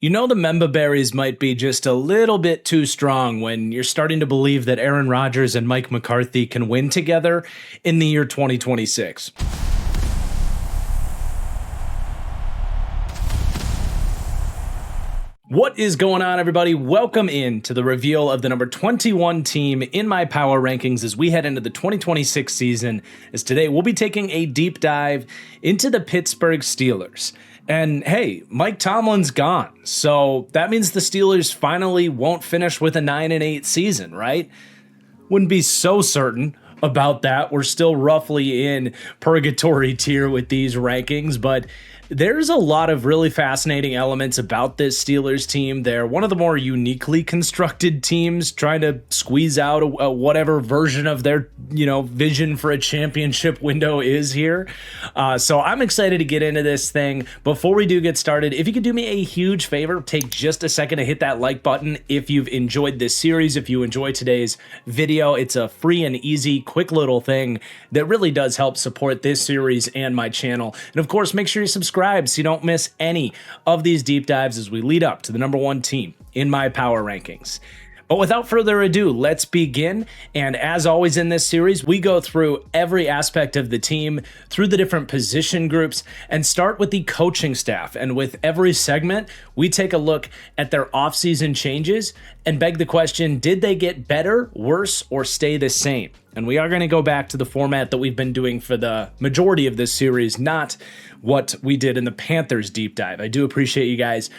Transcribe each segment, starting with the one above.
You know, the member berries might be just a little bit too strong when you're starting to believe that Aaron Rodgers and Mike McCarthy can win together in the year 2026. What is going on, everybody? Welcome in to the reveal of the number 21 team in my power rankings as we head into the 2026 season, as today we'll be taking a deep dive into the Pittsburgh Steelers. And hey, Mike Tomlin's gone, so that means the Steelers finally won't finish with a 9-8 season, right? Wouldn't be so certain about that. We're still roughly in purgatory tier with these rankings, but there's a lot of really fascinating elements about this Steelers team. They're one of the more uniquely constructed teams, trying to squeeze out a whatever version of their, vision for a championship window is here. So I'm excited to get into this thing. Before we do get started, if you could do me a huge favor, take just a second to hit that like button if you've enjoyed this series, if you enjoy today's video. It's a free and easy, quick little thing that really does help support this series and my channel. And of course, make sure you subscribe so you don't miss any of these deep dives as we lead up to the number one team in my power rankings. But without further ado, let's begin. And as always in this series, we go through every aspect of the team, through the different position groups, and start with the coaching staff. And with every segment, we take a look at their offseason changes and beg the question, did they get better, worse, or stay the same? And we are going to go back to the format that we've been doing for the majority of this series, not what we did in the Panthers deep dive. I do appreciate you guys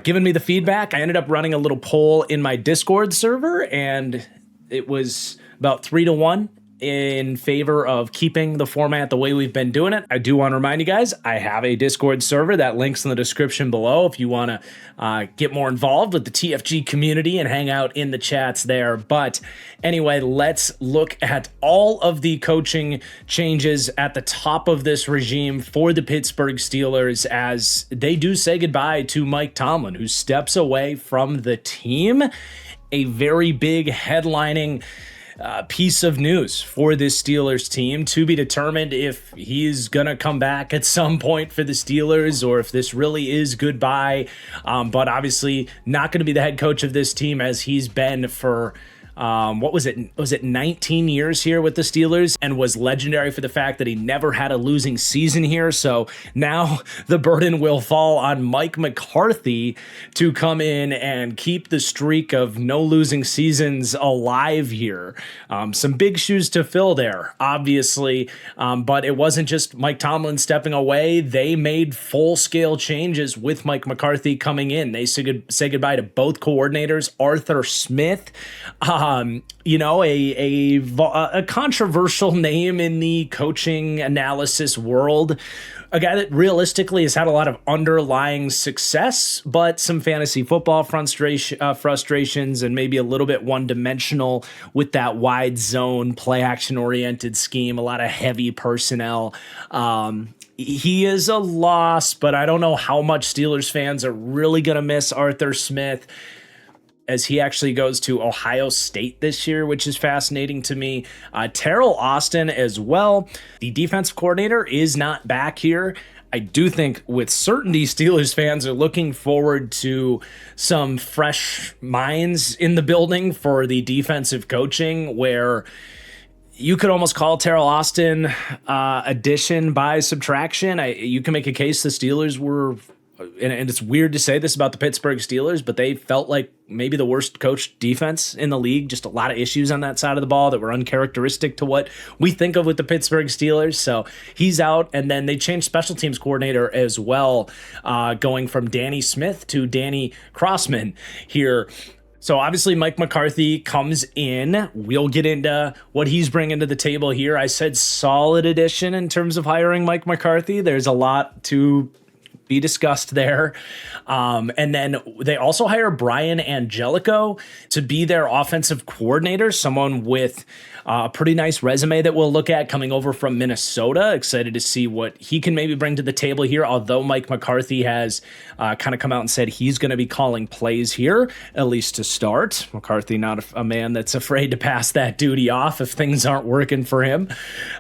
giving me the feedback. I ended up running a little poll in my Discord server, and it was about 3-1 in favor of keeping the format the way we've been doing it. I do want to remind you guys, I have a Discord server. That link's in the description below if you want to get more involved with the TFG community and hang out in the chats there. But anyway, let's look at all of the coaching changes at the top of this regime for the Pittsburgh Steelers as they do say goodbye to Mike Tomlin, who steps away from the team. A very big headlining piece of news for this Steelers team, to be determined if he's going to come back at some point for the Steelers or if this really is goodbye. But obviously not going to be the head coach of this team as he's been for Was it 19 years here with the Steelers, and was legendary for the fact that he never had a losing season here. So now the burden will fall on Mike McCarthy to come in and keep the streak of no losing seasons alive here. Some big shoes to fill there, obviously, but it wasn't just Mike Tomlin stepping away. They made full-scale changes with Mike McCarthy coming in. They say goodbye to both coordinators, Arthur Smith, a controversial name in the coaching analysis world, a guy that realistically has had a lot of underlying success, but some fantasy football frustrations and maybe a little bit one-dimensional with that wide zone, play-action-oriented scheme, a lot of heavy personnel. He is a loss, but I don't know how much Steelers fans are really going to miss Arthur Smith, as he actually goes to Ohio State this year, which is fascinating to me. Terrell Austin as well. The defensive coordinator is not back here. I do think with certainty Steelers fans are looking forward to some fresh minds in the building for the defensive coaching, where you could almost call Terrell Austin addition by subtraction. You can make a case the Steelers were, and it's weird to say this about the Pittsburgh Steelers, but they felt like maybe the worst coached defense in the league. Just a lot of issues on that side of the ball that were uncharacteristic to what we think of with the Pittsburgh Steelers. So he's out, and then they changed special teams coordinator as well, going from Danny Smith to Danny Crossman here. So obviously Mike McCarthy comes in. We'll get into what he's bringing to the table here. I said solid addition in terms of hiring Mike McCarthy. There's a lot to be discussed there. And then they also hire Brian Angelico to be their offensive coordinator, someone with a pretty nice resume that we'll look at, coming over from Minnesota. Excited to see what he can maybe bring to the table here, although Mike McCarthy has kind of come out and said he's going to be calling plays here, at least to start. McCarthy, not a man that's afraid to pass that duty off if things aren't working for him.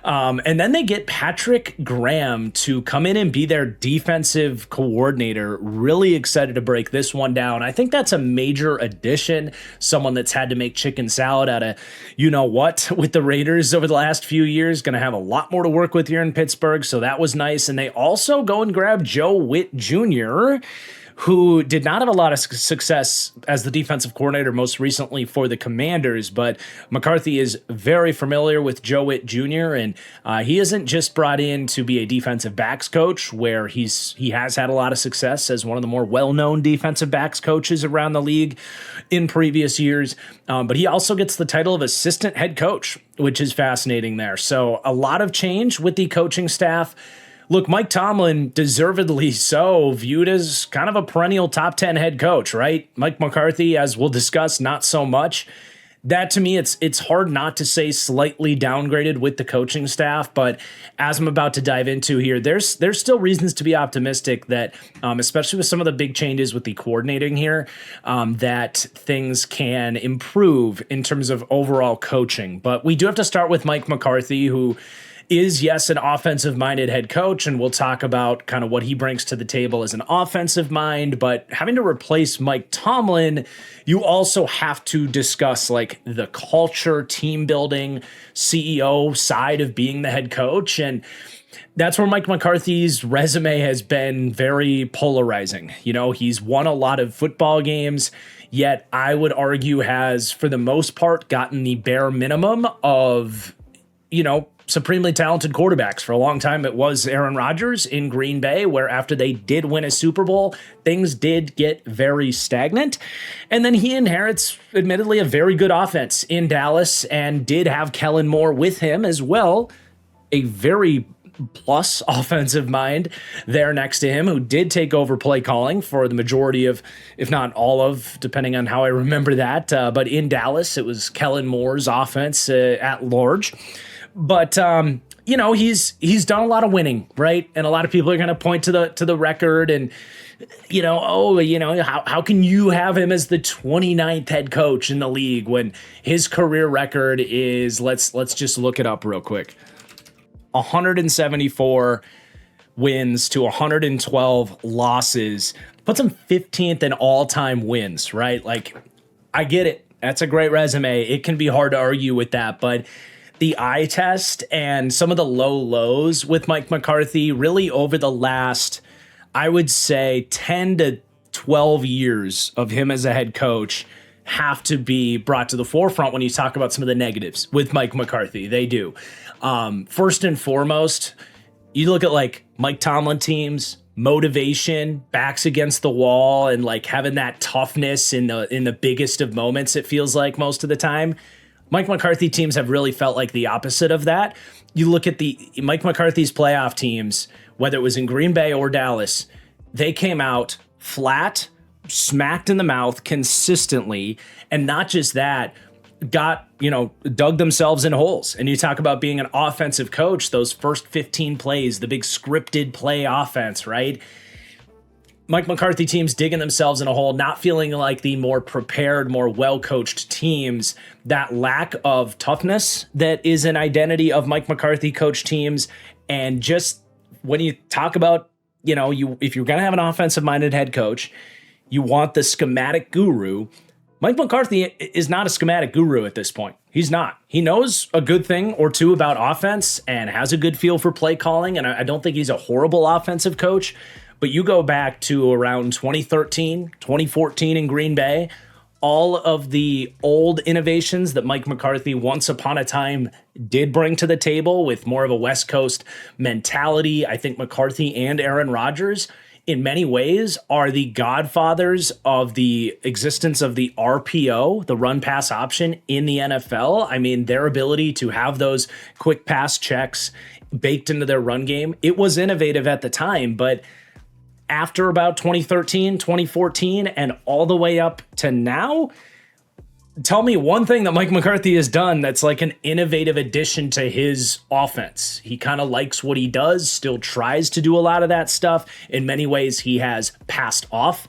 And then they get Patrick Graham to come in and be their defensive defensive coordinator. Really excited to break this one down. I think that's a major addition. Someone that's had to make chicken salad out of you-know-what with the Raiders over the last few years. Going to have a lot more to work with here in Pittsburgh, so that was nice. And they also go and grab Joe Witt Jr., who did not have a lot of success as the defensive coordinator most recently for the Commanders, but McCarthy is very familiar with Joe Witt Jr., and he isn't just brought in to be a defensive backs coach, where he has had a lot of success as one of the more well-known defensive backs coaches around the league in previous years, but he also gets the title of assistant head coach, which is fascinating there. So a lot of change with the coaching staff. Look, Mike Tomlin, deservedly so, viewed as kind of a perennial top 10 head coach, right? Mike McCarthy, as we'll discuss, not so much. That, to me, it's hard not to say slightly downgraded with the coaching staff, but as I'm about to dive into here, there's still reasons to be optimistic that, especially with some of the big changes with the coordinating here, that things can improve in terms of overall coaching. But we do have to start with Mike McCarthy, who is, yes, an offensive-minded head coach, and we'll talk about kind of what he brings to the table as an offensive mind, but having to replace Mike Tomlin, you also have to discuss like the culture, team building, CEO side of being the head coach, and that's where Mike McCarthy's resume has been very polarizing. He's won a lot of football games, yet I would argue has, for the most part, gotten the bare minimum of, supremely talented quarterbacks. For a long time, it was Aaron Rodgers in Green Bay, where after they did win a Super Bowl, things did get very stagnant. And then he inherits, admittedly, a very good offense in Dallas and did have Kellen Moore with him as well, a very plus offensive mind there next to him, who did take over play calling for the majority of, if not all of, depending on how I remember that. But in Dallas, it was Kellen Moore's offense at large. But he's done a lot of winning, right? And a lot of people are going to point to the record and how can you have him as the 29th head coach in the league when his career record is, let's just look it up real quick, 174 wins to 112 losses, puts him 15th in all-time wins, right? Like, I get it. That's a great resume. It can be hard to argue with that, but the eye test and some of the low lows with Mike McCarthy really over the last, I would say, 10 to 12 years of him as a head coach have to be brought to the forefront when you talk about some of the negatives with Mike McCarthy. They do. First and foremost, you look at like Mike Tomlin teams, motivation, backs against the wall, and like having that toughness in the biggest of moments, it feels like most of the time. Mike McCarthy teams have really felt like the opposite of that. You look at the Mike McCarthy's playoff teams, whether it was in Green Bay or Dallas, they came out flat, smacked in the mouth consistently, and not just that, dug themselves in holes. And you talk about being an offensive coach, those first 15 plays, the big scripted play offense, right? Mike McCarthy teams digging themselves in a hole, not feeling like the more prepared, more well-coached teams. That lack of toughness that is an identity of Mike McCarthy coach teams. And just when you talk about, if you're going to have an offensive-minded head coach, you want the schematic guru. Mike McCarthy is not a schematic guru at this point. He's not. He knows a good thing or two about offense and has a good feel for play calling. And I don't think he's a horrible offensive coach. But you go back to around 2013, 2014 in Green Bay, all of the old innovations that Mike McCarthy once upon a time did bring to the table with more of a West Coast mentality. I think McCarthy and Aaron Rodgers, in many ways, are the godfathers of the existence of the RPO, the run pass option in the NFL. I mean, their ability to have those quick pass checks baked into their run game, it was innovative at the time, but after about 2013, 2014, and all the way up to now, tell me one thing that Mike McCarthy has done that's like an innovative addition to his offense. He kind of likes what he does, still tries to do a lot of that stuff. In many ways, he has passed off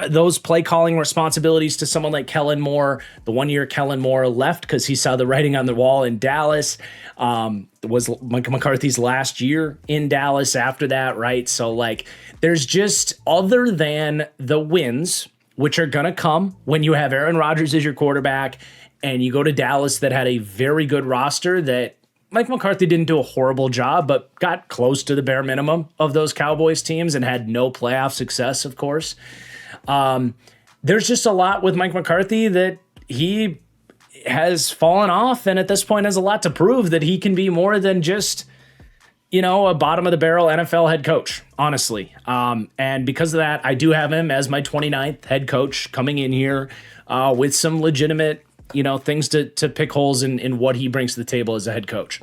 those play calling responsibilities to someone like Kellen Moore. The 1 year Kellen Moore left because he saw the writing on the wall in Dallas. It was Mike McCarthy's last year in Dallas after that, right? So like there's just, other than the wins, which are going to come when you have Aaron Rodgers as your quarterback and you go to Dallas that had a very good roster that Mike McCarthy didn't do a horrible job, but got close to the bare minimum of those Cowboys teams and had no playoff success, of course. There's just a lot with Mike McCarthy that he has fallen off, and at this point has a lot to prove that he can be more than just, a bottom of the barrel NFL head coach, honestly. And because of that, I do have him as my 29th head coach coming in here with some legitimate things to pick holes in what he brings to the table as a head coach.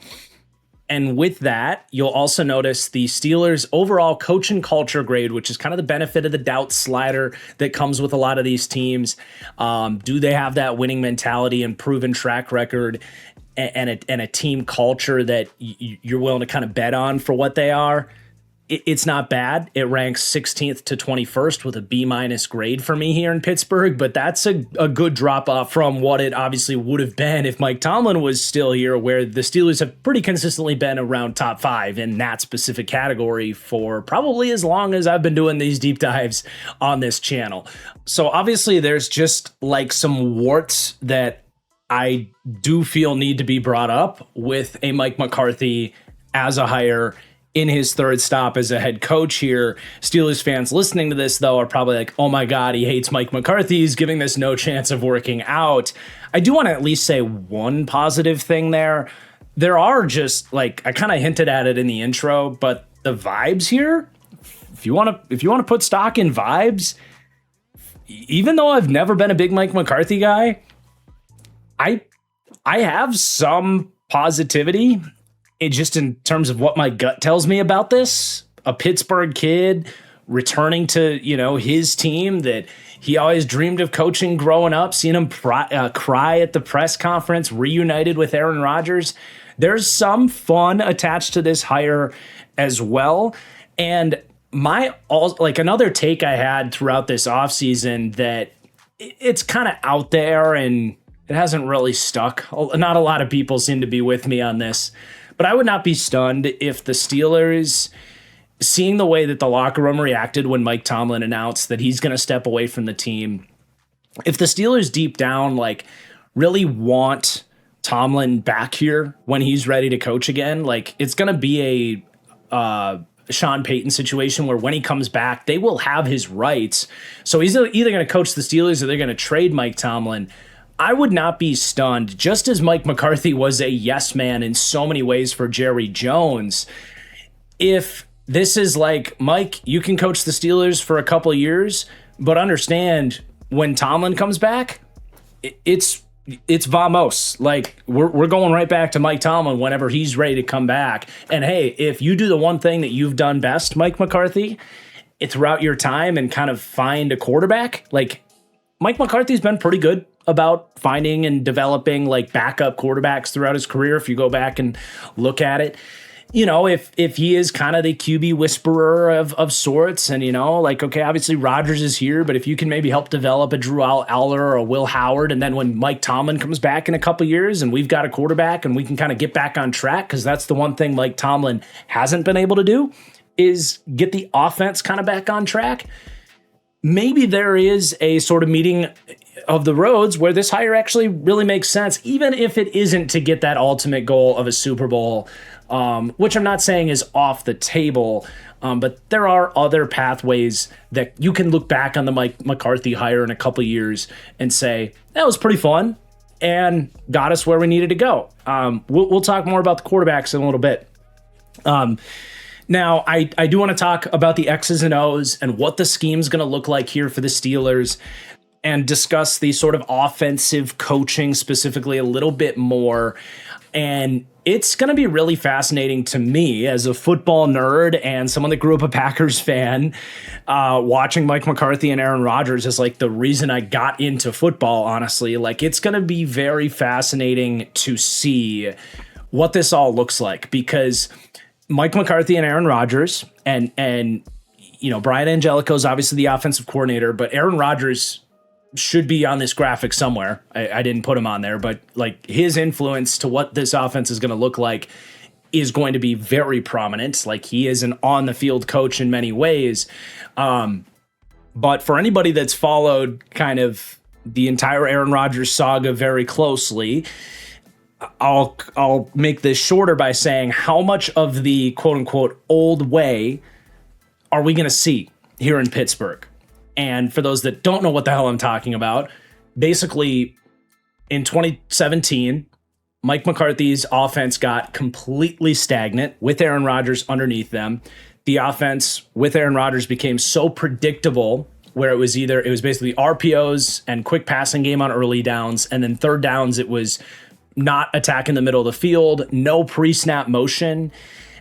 And with that, you'll also notice the Steelers' overall coach and culture grade, which is kind of the benefit of the doubt slider that comes with a lot of these teams. Do they have that winning mentality and proven track record and a team culture that you're willing to kind of bet on for what they are? It's not bad. It ranks 16th to 21st with a B- grade for me here in Pittsburgh, but that's a good drop off from what it obviously would have been if Mike Tomlin was still here, where the Steelers have pretty consistently been around top 5 in that specific category for probably as long as I've been doing these deep dives on this channel. So obviously there's just like some warts that I do feel need to be brought up with a Mike McCarthy as a hire in his third stop as a head coach here. Steelers fans listening to this, though, are probably like, oh my God, he hates Mike McCarthy. He's giving this no chance of working out. I do want to at least say one positive thing there. There are just, like, I kind of hinted at it in the intro, but the vibes here, if you want to put stock in vibes, even though I've never been a big Mike McCarthy guy, I have some positivity. It just in terms of what my gut tells me about this, a Pittsburgh kid returning to, his team that he always dreamed of coaching growing up, seeing him cry at the press conference, reunited with Aaron Rodgers. There's some fun attached to this hire as well. And another take I had throughout this offseason that it's kind of out there and it hasn't really stuck. Not a lot of people seem to be with me on this. But I would not be stunned if the Steelers, seeing the way that the locker room reacted when Mike Tomlin announced that he's going to step away from the team, if the Steelers deep down really want Tomlin back here when he's ready to coach again, it's going to be a Sean Payton situation where when he comes back, they will have his rights. So he's either going to coach the Steelers or they're going to trade Mike Tomlin. I would not be stunned, just as Mike McCarthy was a yes man in so many ways for Jerry Jones, if this is like, Mike, you can coach the Steelers for a couple of years, but understand when Tomlin comes back, it's vamos. We're going right back to Mike Tomlin whenever he's ready to come back. And hey, if you do the one thing that you've done best, Mike McCarthy, throughout your time and kind of find a quarterback, Mike McCarthy's been pretty good about finding and developing backup quarterbacks throughout his career. If you go back and look at it, if he is kind of the QB whisperer of sorts, and okay, obviously Rodgers is here, but if you can maybe help develop a Drew Aller or a Will Howard, and then when Mike Tomlin comes back in a couple years and we've got a quarterback and we can kind of get back on track, because that's the one thing Mike Tomlin hasn't been able to do is get the offense kind of back on track. Maybe there is a sort of meeting of the roads where this hire actually really makes sense, even if it isn't to get that ultimate goal of a Super Bowl, which I'm not saying is off the table, but there are other pathways that you can look back on the Mike McCarthy hire in a couple of years and say, that was pretty fun and got us where we needed to go. We'll talk more about the quarterbacks in a little bit. Now, I do want to talk about the X's and O's and what the scheme's going to look like here for the Steelers and discuss the sort of offensive coaching specifically a little bit more. And it's going to be really fascinating to me as a football nerd and someone that grew up a Packers fan, watching Mike McCarthy and Aaron Rodgers is the reason I got into football, honestly. It's going to be very fascinating to see what this all looks like, because Mike McCarthy and Aaron Rodgers, and Brian Angelico is obviously the offensive coordinator, but Aaron Rodgers should be on this graphic somewhere. I didn't put him on there, but like his influence to what this offense is going to look like is going to be very prominent. Like he is an on the field coach in many ways. But for anybody that's followed kind of the entire Aaron Rodgers saga very closely, I'll make this shorter by saying how much of the quote unquote old way are we going to see here in Pittsburgh? And for those that don't know what the hell I'm talking about, basically in 2017, Mike McCarthy's offense got completely stagnant with Aaron Rodgers underneath them. The offense with Aaron Rodgers became so predictable where it was basically RPOs and quick passing game on early downs. And then third downs, it was not attacking the middle of the field, no pre-snap motion.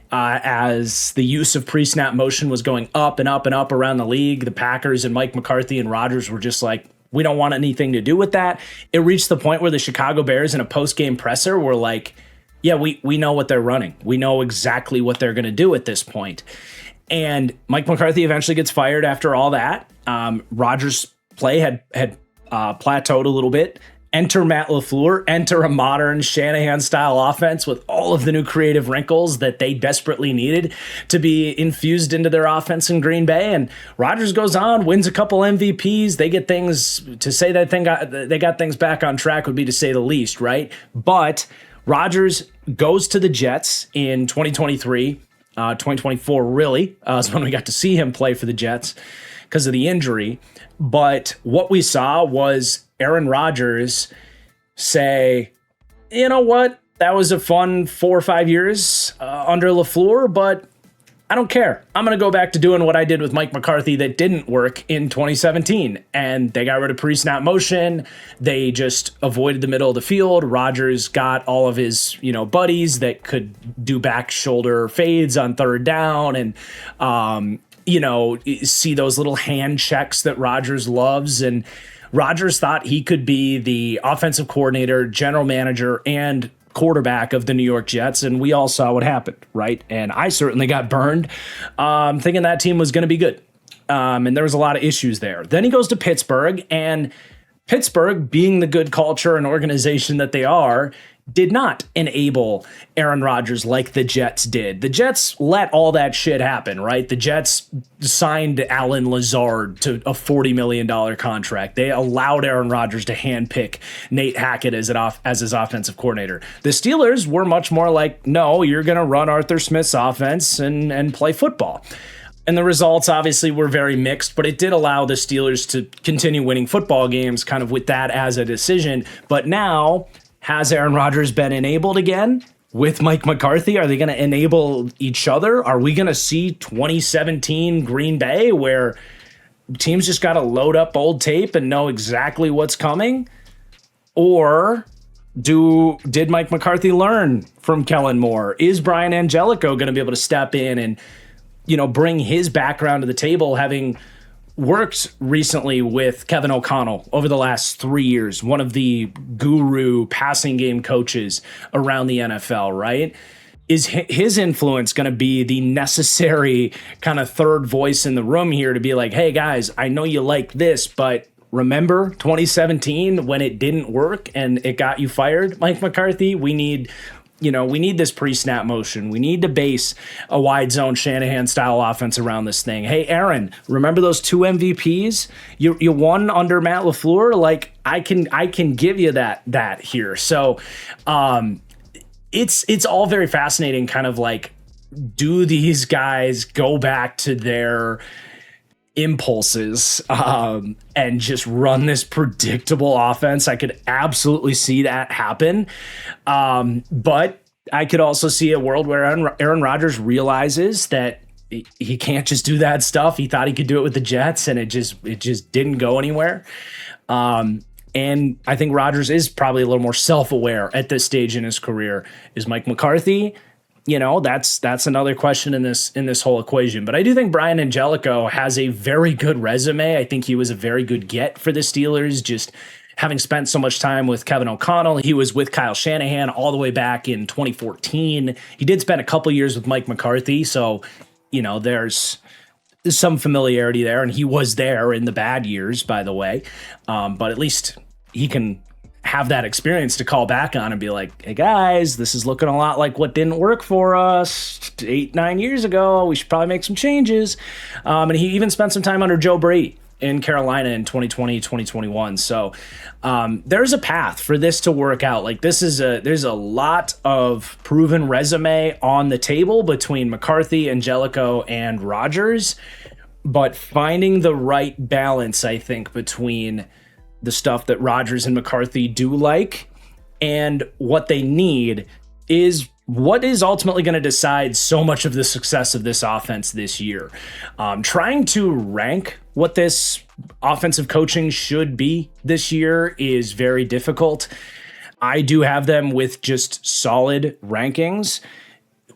As the use of pre-snap motion was going up and up and up around the league, the Packers and Mike McCarthy and Rodgers were just like, we don't want anything to do with that. It reached the point where the Chicago Bears in a post-game presser were like, yeah, we know what they're running. We know exactly what they're going to do at this point. And Mike McCarthy eventually gets fired after all that. Rodgers' play had plateaued a little bit. Enter Matt LaFleur, enter a modern Shanahan-style offense with all of the new creative wrinkles that they desperately needed to be infused into their offense in Green Bay. And Rodgers goes on, wins a couple MVPs. They get things to say that they got things back on track would be to say the least, right? But Rodgers goes to the Jets in 2023, 2024 really, is when we got to see him play for the Jets because of the injury. But what we saw was Aaron Rodgers say, you know what, that was a fun 4 or 5 years under LaFleur, but I don't care. I'm going to go back to doing what I did with Mike McCarthy that didn't work in 2017. And they got rid of pre-snap motion. They just avoided the middle of the field. Rodgers got all of his, buddies that could do back shoulder fades on third down and, see those little hand checks that Rodgers loves. And Rodgers thought he could be the offensive coordinator, general manager, and quarterback of the New York Jets, and we all saw what happened, right? And I certainly got burned thinking that team was going to be good. And there was a lot of issues there. Then he goes to Pittsburgh, and Pittsburgh, being the good culture and organization that they are, did not enable Aaron Rodgers like the Jets did. The Jets let all that shit happen, right? The Jets signed Alan Lazard to a $40 million contract. They allowed Aaron Rodgers to handpick Nate Hackett as his offensive coordinator. The Steelers were much more like, no, you're going to run Arthur Smith's offense and play football. And the results obviously were very mixed, but it did allow the Steelers to continue winning football games kind of with that as a decision. But now, has Aaron Rodgers been enabled again with Mike McCarthy? Are they going to enable each other? Are we going to see 2017 Green Bay where teams just got to load up old tape and know exactly what's coming? Or did Mike McCarthy learn from Kellen Moore? Is Brian Angelico going to be able to step in and bring his background to the table, having worked recently with Kevin O'Connell over the last 3 years, one of the guru passing game coaches around the NFL, right? Is his influence going to be the necessary kind of third voice in the room here to be like, hey guys, I know you like this, but remember 2017 when it didn't work and it got you fired, Mike McCarthy? We need this pre-snap motion. We need to base a wide zone Shanahan-style offense around this thing. Hey, Aaron, remember those 2 MVPs? You won under Matt LaFleur? Like, I can give you that here. So it's all very fascinating, kind of like, do these guys go back to their impulses and just run this predictable offense? I could absolutely see that happen. But I could also see a world where Aaron Rodgers realizes that he can't just do that stuff. He thought he could do it with the Jets, and it just didn't go anywhere. And I think Rodgers is probably a little more self-aware at this stage in his career. Is Mike McCarthy? That's another question in this whole equation. But I do think Brian Angelico has a very good resume. I think he was a very good get for the Steelers, just having spent so much time with Kevin O'Connell. He was with Kyle Shanahan all the way back in 2014. He did spend a couple years with Mike McCarthy. So, there's some familiarity there, and he was there in the bad years, by the way. But at least he can have that experience to call back on and be like, hey guys, this is looking a lot like what didn't work for us 8-9 years ago. We should probably make some changes. And he even spent some time under Joe Brady in Carolina in 2020, 2021. So there's a path for this to work out. Like there's a lot of proven resume on the table between McCarthy, Angelico, and Rodgers, but finding the right balance, I think, between the stuff that Rodgers and McCarthy do like and what they need is what is ultimately going to decide so much of the success of this offense this year. Trying to rank what this offensive coaching should be this year is very difficult. I do have them with just solid rankings.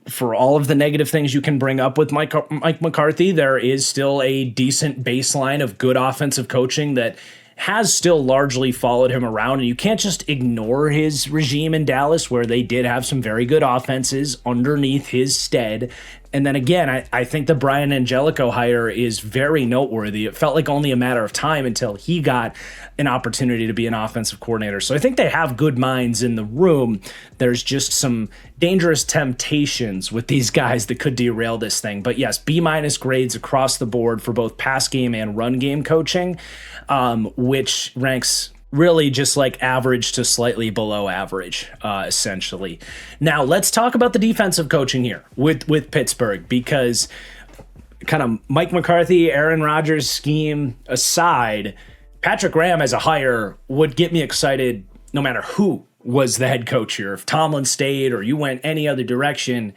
For all of the negative things you can bring up with Mike McCarthy, there is still a decent baseline of good offensive coaching that has still largely followed him around, and you can't just ignore his regime in Dallas where they did have some very good offenses underneath his stead. And then again, I think the Brian Angelico hire is very noteworthy. It felt like only a matter of time until he got an opportunity to be an offensive coordinator. So I think they have good minds in the room. There's just some dangerous temptations with these guys that could derail this thing. But yes, B- grades across the board for both pass game and run game coaching, which ranks really just like average to slightly below average, essentially. Now, let's talk about the defensive coaching here with Pittsburgh, because kind of Mike McCarthy, Aaron Rodgers scheme aside, Patrick Graham as a hire would get me excited no matter who was the head coach here. If Tomlin stayed or you went any other direction,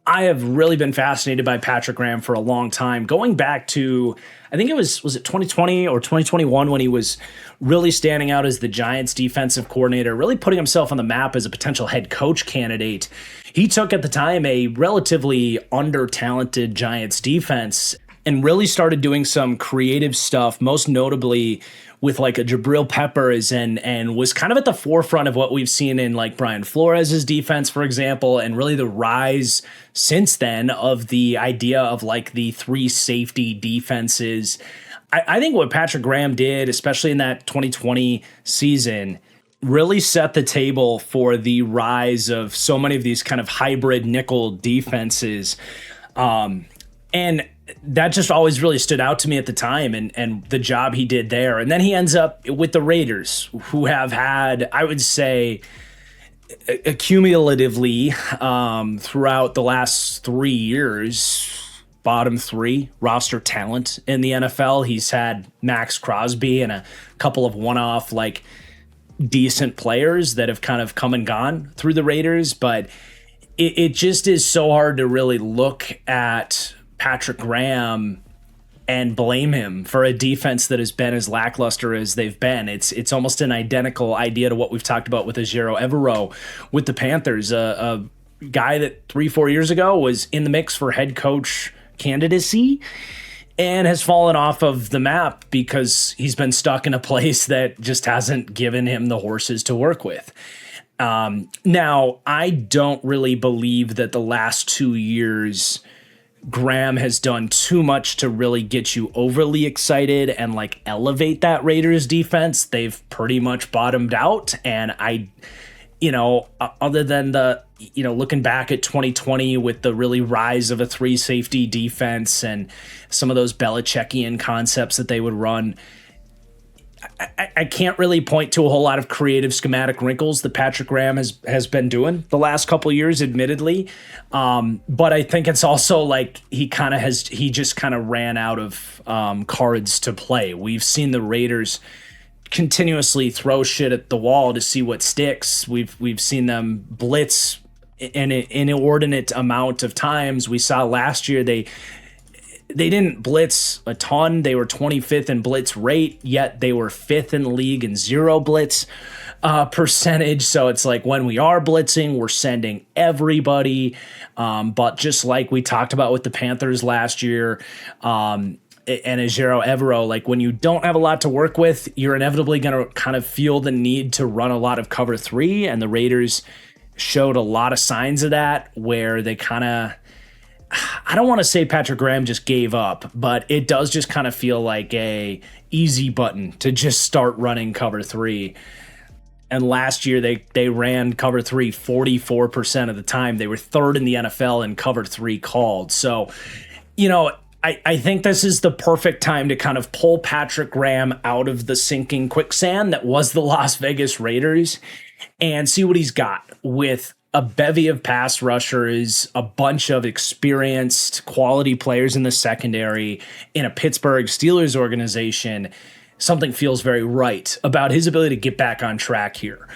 I have really been fascinated by Patrick Graham for a long time, going back to, I think it was it 2020 or 2021 when he was really standing out as the Giants defensive coordinator, really putting himself on the map as a potential head coach candidate. He took at the time a relatively under-talented Giants defense and really started doing some creative stuff, most notably with like a Jabril Peppers, and was kind of at the forefront of what we've seen in like Brian Flores' defense, for example, and really the rise since then of the idea of like the 3 safety defenses. I think what Patrick Graham did, especially in that 2020 season, really set the table for the rise of so many of these kind of hybrid nickel defenses. And that just always really stood out to me at the time, and the job he did there. And then he ends up with the Raiders, who have had, I would say, accumulatively throughout the last 3 years, bottom 3 roster talent in the NFL. He's had Max Crosby and a couple of one-off like decent players that have kind of come and gone through the Raiders, but it just is so hard to really look at Patrick Graham and blame him for a defense that has been as lackluster as they've been. It's almost an identical idea to what we've talked about with Ejiro Evero with the Panthers, a guy that 3-4 years ago was in the mix for head coach candidacy and has fallen off of the map because he's been stuck in a place that just hasn't given him the horses to work with. Now, I don't really believe that the last 2 years Graham has done too much to really get you overly excited and like elevate that Raiders defense. They've pretty much bottomed out. And other than the, looking back at 2020 with the really rise of a 3 safety defense and some of those Belichickian concepts that they would run, I can't really point to a whole lot of creative schematic wrinkles that Patrick Graham has been doing the last couple of years, admittedly. But I think it's also like he just kind of ran out of cards to play. We've seen the Raiders continuously throw shit at the wall to see what sticks. We've seen them blitz an inordinate amount of times. We saw last year they didn't blitz a ton. They were 25th in blitz rate, yet they were 5th in the league in zero blitz percentage. So it's like when we are blitzing, we're sending everybody. But just like we talked about with the Panthers last year, and Ejiro Evero, like when you don't have a lot to work with, you're inevitably going to kind of feel the need to run a lot of cover 3. And the Raiders showed a lot of signs of that where they kind of, I don't want to say Patrick Graham just gave up, but it does just kind of feel like a easy button to just start running cover 3. And last year they ran cover 3 44% of the time. They were third in the NFL in cover 3 called. So, I think this is the perfect time to kind of pull Patrick Graham out of the sinking quicksand that was the Las Vegas Raiders and see what he's got with a bevy of pass rushers, a bunch of experienced quality players in the secondary, in a Pittsburgh Steelers organization. Something feels very right about his ability to get back on track here.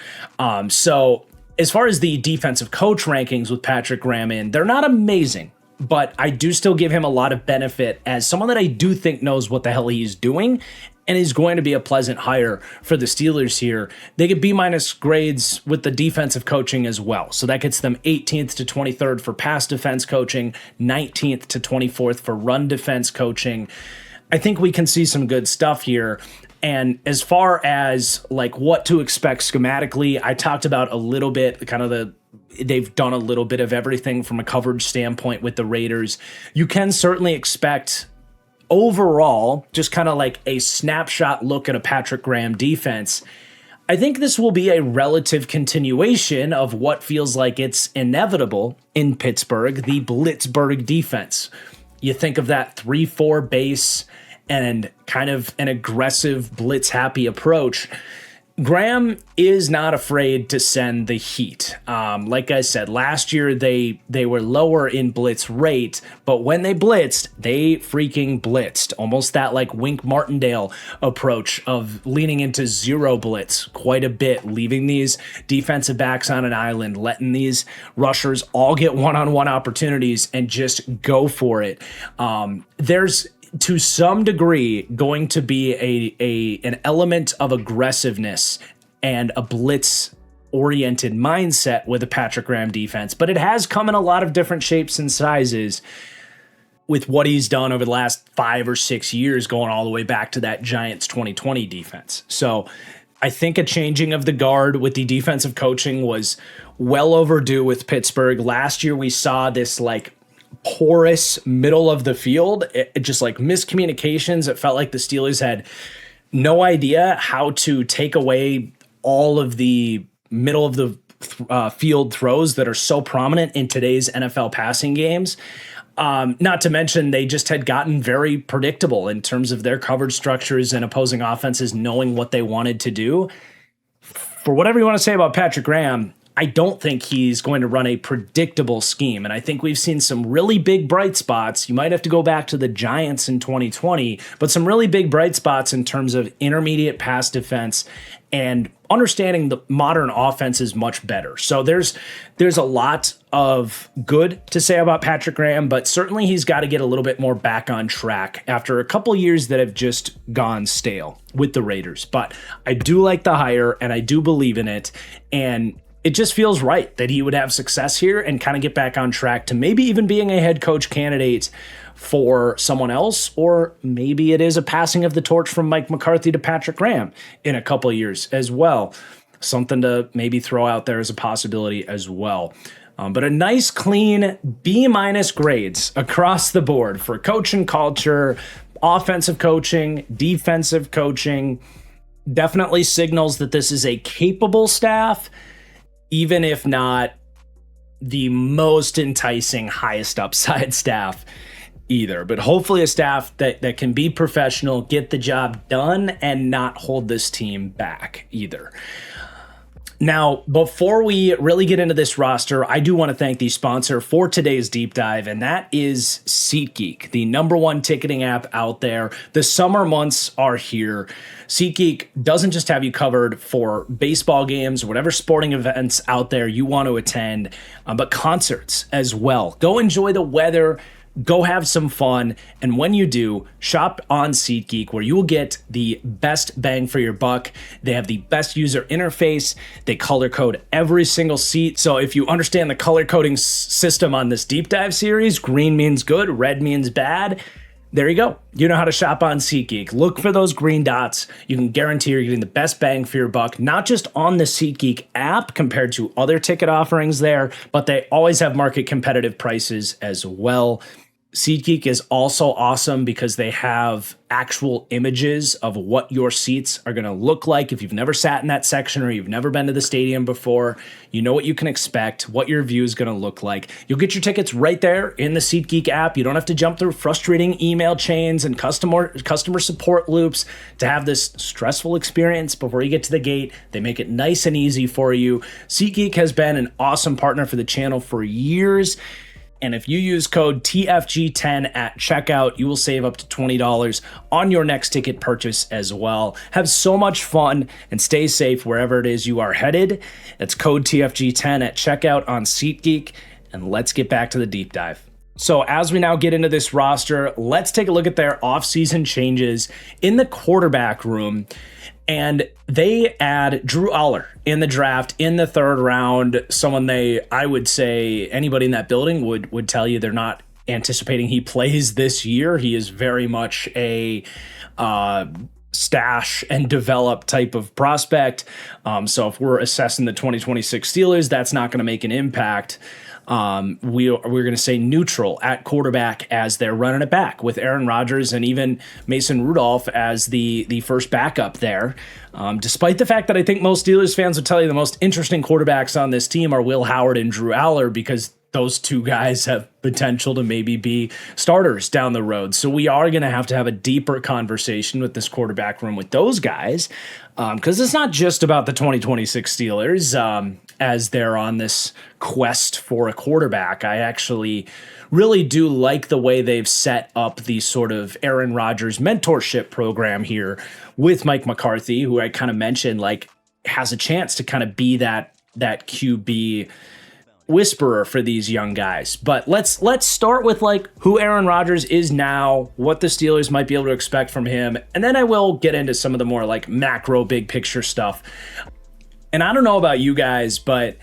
So as far as the defensive coach rankings with Patrick Graham in, they're not amazing, but I do still give him a lot of benefit as someone that I do think knows what the hell he's doing and is going to be a pleasant hire for the Steelers here. They get B- grades with the defensive coaching as well. So that gets them 18th to 23rd for pass defense coaching, 19th to 24th for run defense coaching. I think we can see some good stuff here. And as far as like what to expect schematically, I talked about a little bit they've done a little bit of everything from a coverage standpoint with the Raiders. You can certainly expect overall just kind of like a snapshot look at a Patrick Graham defense. I think this will be a relative continuation of what feels like it's inevitable in Pittsburgh, the Blitzburgh defense. You think of that 3-4 base and kind of an aggressive blitz-happy approach. Graham is not afraid to send the heat. Like I said, last year they were lower in blitz rate, but when they blitzed, they freaking blitzed. Almost that like Wink Martindale approach of leaning into zero blitz quite a bit, leaving these defensive backs on an island, letting these rushers all get one-on-one opportunities and just go for it. There's to some degree going to be an element of aggressiveness and a blitz oriented mindset with a Patrick Graham defense, but it has come in a lot of different shapes and sizes with what he's done over the last 5 or 6 years, going all the way back to that Giants 2020 defense. So I think a changing of the guard with the defensive coaching was well overdue with Pittsburgh. Last year we saw this like porous middle of the field, it just like miscommunications. It felt like the Steelers had no idea how to take away all of the middle of the field throws that are so prominent in today's NFL passing games. Not to mention they just had gotten very predictable in terms of their coverage structures and opposing offenses knowing what they wanted to do. For whatever you want to say about Patrick Graham, I don't think he's going to run a predictable scheme. And I think we've seen some really big bright spots. You might have to go back to the Giants in 2020, but some really big bright spots in terms of intermediate pass defense and understanding the modern offense is much better. So there's a lot of good to say about Patrick Graham, but certainly he's got to get a little bit more back on track after a couple years that have just gone stale with the Raiders. But I do like the hire and I do believe in it. And it just feels right that he would have success here and kind of get back on track to maybe even being a head coach candidate for someone else, or maybe it is a passing of the torch from Mike McCarthy to Patrick Graham in a couple of years as well. Something to maybe throw out there as a possibility as well. But a nice, clean B- grades across the board for coaching culture, offensive coaching, defensive coaching. Definitely signals that this is a capable staff, even if not the most enticing, highest upside staff either. But hopefully a staff that can be professional, get the job done, and not hold this team back either. Now, before we really get into this roster, I do want to thank the sponsor for today's deep dive, and that is SeatGeek, the #1 ticketing app out there. The summer months are here. SeatGeek doesn't just have you covered for baseball games or whatever sporting events out there you want to attend, but concerts as well. Go enjoy the weather. Go have some fun, and when you do, shop on SeatGeek, where you will get the best bang for your buck. They have the best user interface. They color code every single seat. So if you understand the color coding system on this deep dive series, green means good, red means bad. There you go. You know how to shop on SeatGeek. Look for those green dots. You can guarantee you're getting the best bang for your buck, not just on the SeatGeek app compared to other ticket offerings there, but they always have market competitive prices as well. SeatGeek is also awesome because they have actual images of what your seats are going to look like. If you've never sat in that section or you've never been to the stadium before, you know what you can expect, what your view is going to look like. You'll get your tickets right there in the SeatGeek app. You don't have to jump through frustrating email chains and customer support loops to have this stressful experience before you get to the gate. They make it nice and easy for you. SeatGeek has been an awesome partner for the channel for years. And if you use code TFG10 at checkout, you will save up to $20 on your next ticket purchase as well. Have so much fun and stay safe wherever it is you are headed. That's code TFG10 at checkout on SeatGeek. And let's get back to the deep dive. So as we now get into this roster, let's take a look at their offseason changes in the quarterback room. And they add Drew Aller in the draft in the third round. Someone I would say anybody in that building would tell you they're not anticipating he plays this year. He is very much a stash and develop type of prospect. So if we're assessing the 2026 Steelers, that's not going to make an impact. We're going to say neutral at quarterback as they're running it back with Aaron Rodgers and even Mason Rudolph as the first backup there. Despite the fact that I think most Steelers fans would tell you the most interesting quarterbacks on this team are Will Howard and Drew Aller because those two guys have potential to maybe be starters down the road. So we are going to have a deeper conversation with this quarterback room with those guys because it's not just about the 2026 Steelers as they're on this quest for a quarterback. I actually really do like the way they've set up the sort of Aaron Rodgers mentorship program here with Mike McCarthy, who I kind of mentioned like has a chance to kind of be that QB whisperer for these young guys. But let's start with like who Aaron Rodgers is now, what the Steelers might be able to expect from him, and then I will get into some of the more like macro big picture stuff. And I don't know about you guys, but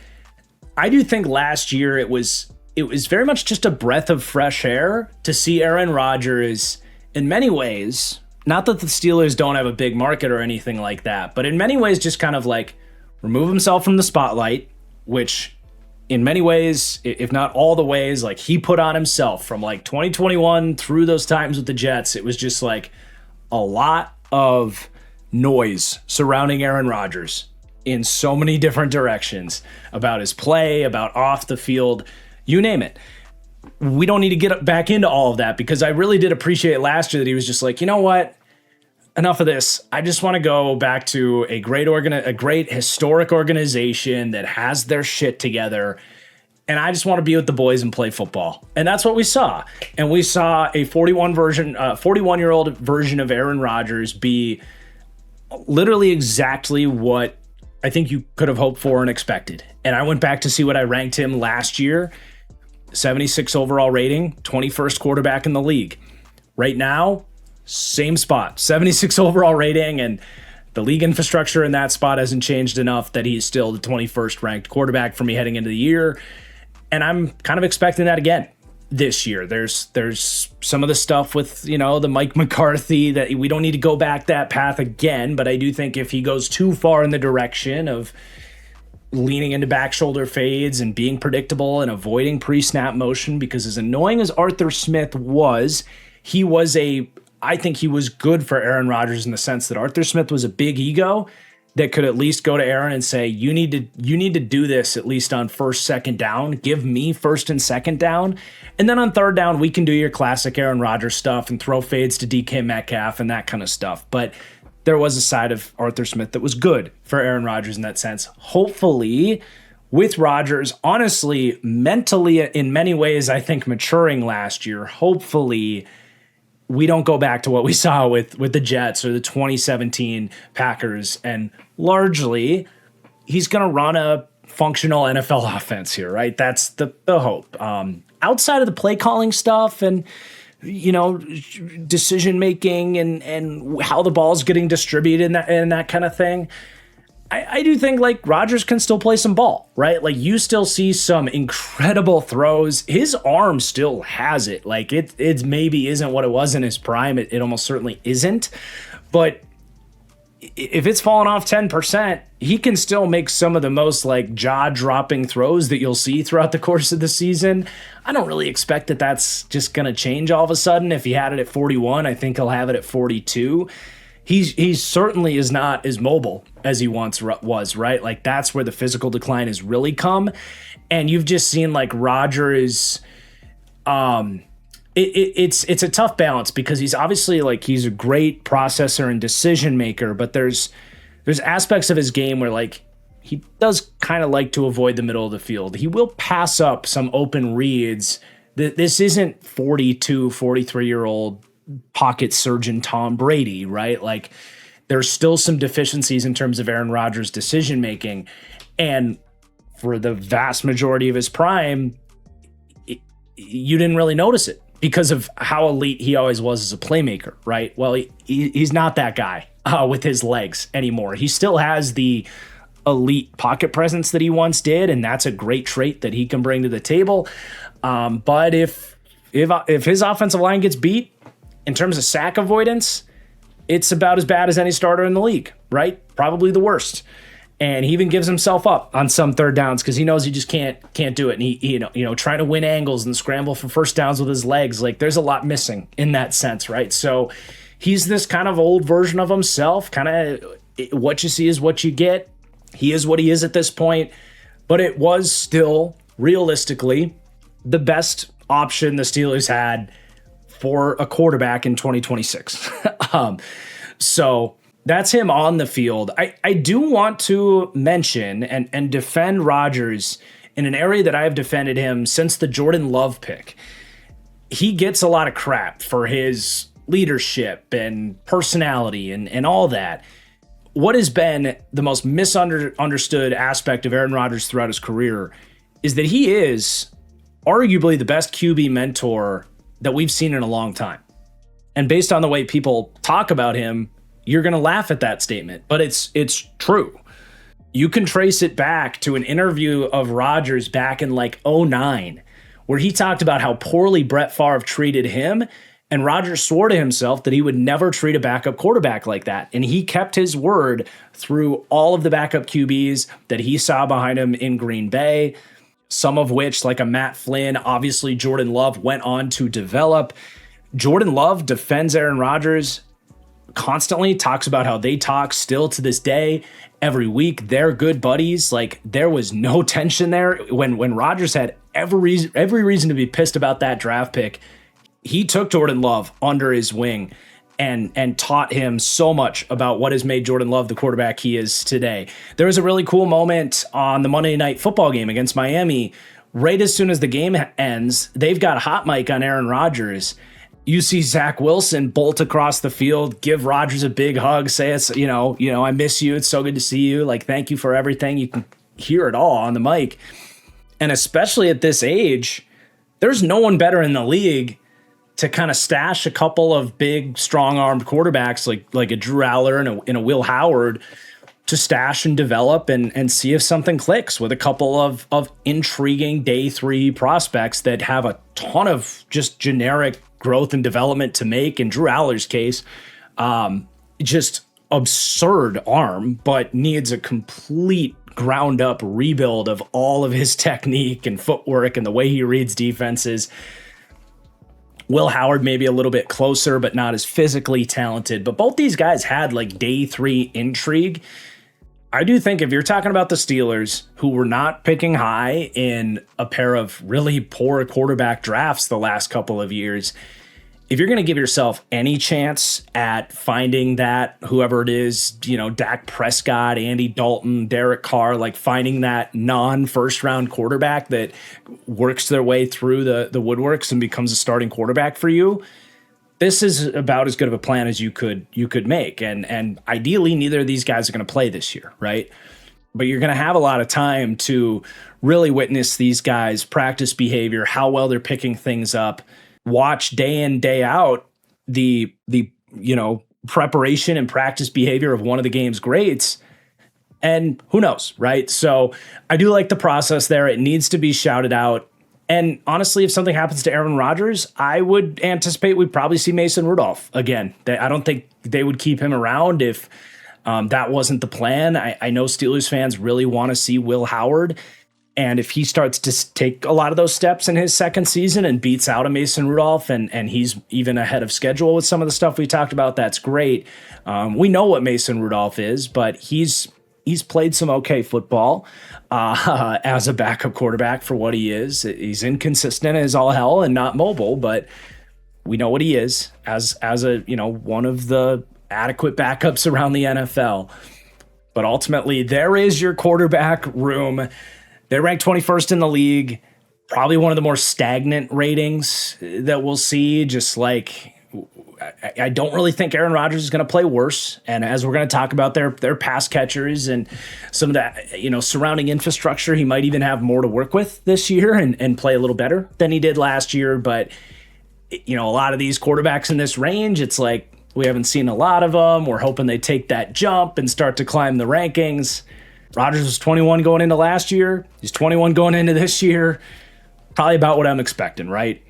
I do think last year it was very much just a breath of fresh air to see Aaron Rodgers in many ways, not that the Steelers don't have a big market or anything like that, but in many ways just kind of like remove himself from the spotlight, which in many ways, if not all the ways, like he put on himself from like 2021 through those times with the Jets. It was just like a lot of noise surrounding Aaron Rodgers in so many different directions about his play, about off the field, you name it. We don't need to get back into all of that because I really did appreciate last year that he was just like, you know what? Enough of this. I just want to go back to a great historic organization that has their shit together. And I just want to be with the boys and play football. And that's what we saw. And we saw a 41-year-old version of Aaron Rodgers be literally exactly what I think you could have hoped for and expected. And I went back to see what I ranked him last year. 76 overall rating, 21st quarterback in the league. Right now, same spot, 76 overall rating, and the league infrastructure in that spot hasn't changed enough that he's still the 21st ranked quarterback for me heading into the year. And I'm kind of expecting that again this year. There's some of the stuff with, the Mike McCarthy that we don't need to go back that path again, but I do think if he goes too far in the direction of leaning into back shoulder fades and being predictable and avoiding pre-snap motion, because as annoying as Arthur Smith was, I think he was good for Aaron Rodgers in the sense that Arthur Smith was a big ego that could at least go to Aaron and say, you need to do this at least on first, second down. Give me first and second down. And then on third down, we can do your classic Aaron Rodgers stuff and throw fades to DK Metcalf and that kind of stuff. But there was a side of Arthur Smith that was good for Aaron Rodgers in that sense. Hopefully, with Rodgers, honestly, mentally, in many ways, I think maturing last year, hopefully we don't go back to what we saw with the Jets or the 2017 Packers. And largely, he's going to run a functional NFL offense here, right? That's the hope. Outside of the play calling stuff and, decision making and how the ball's getting distributed and that kind of thing, I do think like Rodgers can still play some ball, right? Like you still see some incredible throws. His arm still has it. Like it maybe isn't what it was in his prime. It almost certainly isn't. But if it's fallen off 10%, he can still make some of the most like jaw-dropping throws that you'll see throughout the course of the season. I don't really expect that that's just going to change all of a sudden. If he had it at 41, I think he'll have it at 42. He certainly is not as mobile as he once was, right? Like that's where the physical decline has really come. And you've just seen like Rodgers, it's a tough balance because he's obviously like he's a great processor and decision maker, but there's aspects of his game where like he does kind of like to avoid the middle of the field. He will pass up some open reads. This isn't 42, 43-year-old pocket surgeon Tom Brady, right? Like there's still some deficiencies in terms of Aaron Rodgers' decision making, and for the vast majority of his prime, you didn't really notice it because of how elite he always was as a playmaker, right? Well, he's not that guy with his legs anymore. He still has the elite pocket presence that he once did, and that's a great trait that he can bring to the table. But if his offensive line gets beat, in terms of sack avoidance, it's about as bad as any starter in the league, right? Probably the worst. And he even gives himself up on some third downs because he knows he just can't do it. And he trying to win angles and scramble for first downs with his legs. Like there's a lot missing in that sense, right? So he's this kind of old version of himself. Kind of what you see is what you get. He is what he is at this point. But it was still realistically the best option the Steelers had for a quarterback in 2026. So that's him on the field. I do want to mention and defend Rodgers in an area that I have defended him since the Jordan Love pick. He gets a lot of crap for his leadership and personality and all that. What has been the most misunderstood aspect of Aaron Rodgers throughout his career is that he is arguably the best QB mentor that we've seen in a long time. And based on the way people talk about him, you're going to laugh at that statement, but it's true. You can trace it back to an interview of Rodgers back in like 2009, where he talked about how poorly Brett Favre treated him, and Rodgers swore to himself that he would never treat a backup quarterback like that. And he kept his word through all of the backup QBs that he saw behind him in Green Bay, some of which, like a Matt Flynn, obviously Jordan Love went on to develop. Jordan Love defends Aaron Rodgers constantly, talks about how they talk still to this day. Every week, they're good buddies. Like, there was no tension there. When Rodgers had every reason to be pissed about that draft pick, he took Jordan Love under his wing and taught him so much about what has made Jordan Love the quarterback he is today. There was a really cool moment on the Monday Night Football game against Miami. Right as soon as the game ends, they've got a hot mic on Aaron Rodgers. You see Zach Wilson bolt across the field, give Rodgers a big hug, say it's, I miss you. It's so good to see you. Like, thank you for everything. You can hear it all on the mic. And especially at this age, there's no one better in the league to kind of stash a couple of big, strong-armed quarterbacks like a Drew Aller and a Will Howard to stash and develop and see if something clicks with a couple of intriguing day three prospects that have a ton of just generic growth and development to make. In Drew Aller's case, just absurd arm, but needs a complete ground-up rebuild of all of his technique and footwork and the way he reads defenses. Will Howard maybe a little bit closer, but not as physically talented. But both these guys had like day three intrigue. I do think if you're talking about the Steelers, who were not picking high in a pair of really poor quarterback drafts the last couple of years, if you're going to give yourself any chance at finding that, whoever it is, Dak Prescott, Andy Dalton, Derek Carr, like finding that non-first round quarterback that works their way through the woodworks and becomes a starting quarterback for you, this is about as good of a plan as you could make. And ideally, neither of these guys are going to play this year, right? But you're going to have a lot of time to really witness these guys' practice behavior, how well they're picking things up, watch day in, day out the preparation and practice behavior of one of the game's greats, And who knows, right? So I do like the process there. It needs to be shouted out. And honestly, if something happens to Aaron Rodgers, I would anticipate we'd probably see Mason Rudolph again. I don't think they would keep him around if that wasn't the plan. I know Steelers fans really want to see Will Howard. And if he starts to take a lot of those steps in his second season and beats out a Mason Rudolph and he's even ahead of schedule with some of the stuff we talked about, that's great. We know what Mason Rudolph is, but he's played some okay football as a backup quarterback for what he is. He's inconsistent as all hell and not mobile, but we know what he is as a, one of the adequate backups around the NFL. But ultimately, there is your quarterback room. They're ranked 21st in the league, probably one of the more stagnant ratings that we'll see. Just like, I don't really think Aaron Rodgers is going to play worse. And as we're going to talk about their pass catchers and some of that, surrounding infrastructure, he might even have more to work with this year and play a little better than he did last year. But, a lot of these quarterbacks in this range, it's like we haven't seen a lot of them. We're hoping they take that jump and start to climb the rankings. Rodgers was 21 going into last year. He's 21 going into this year. Probably about what I'm expecting, right?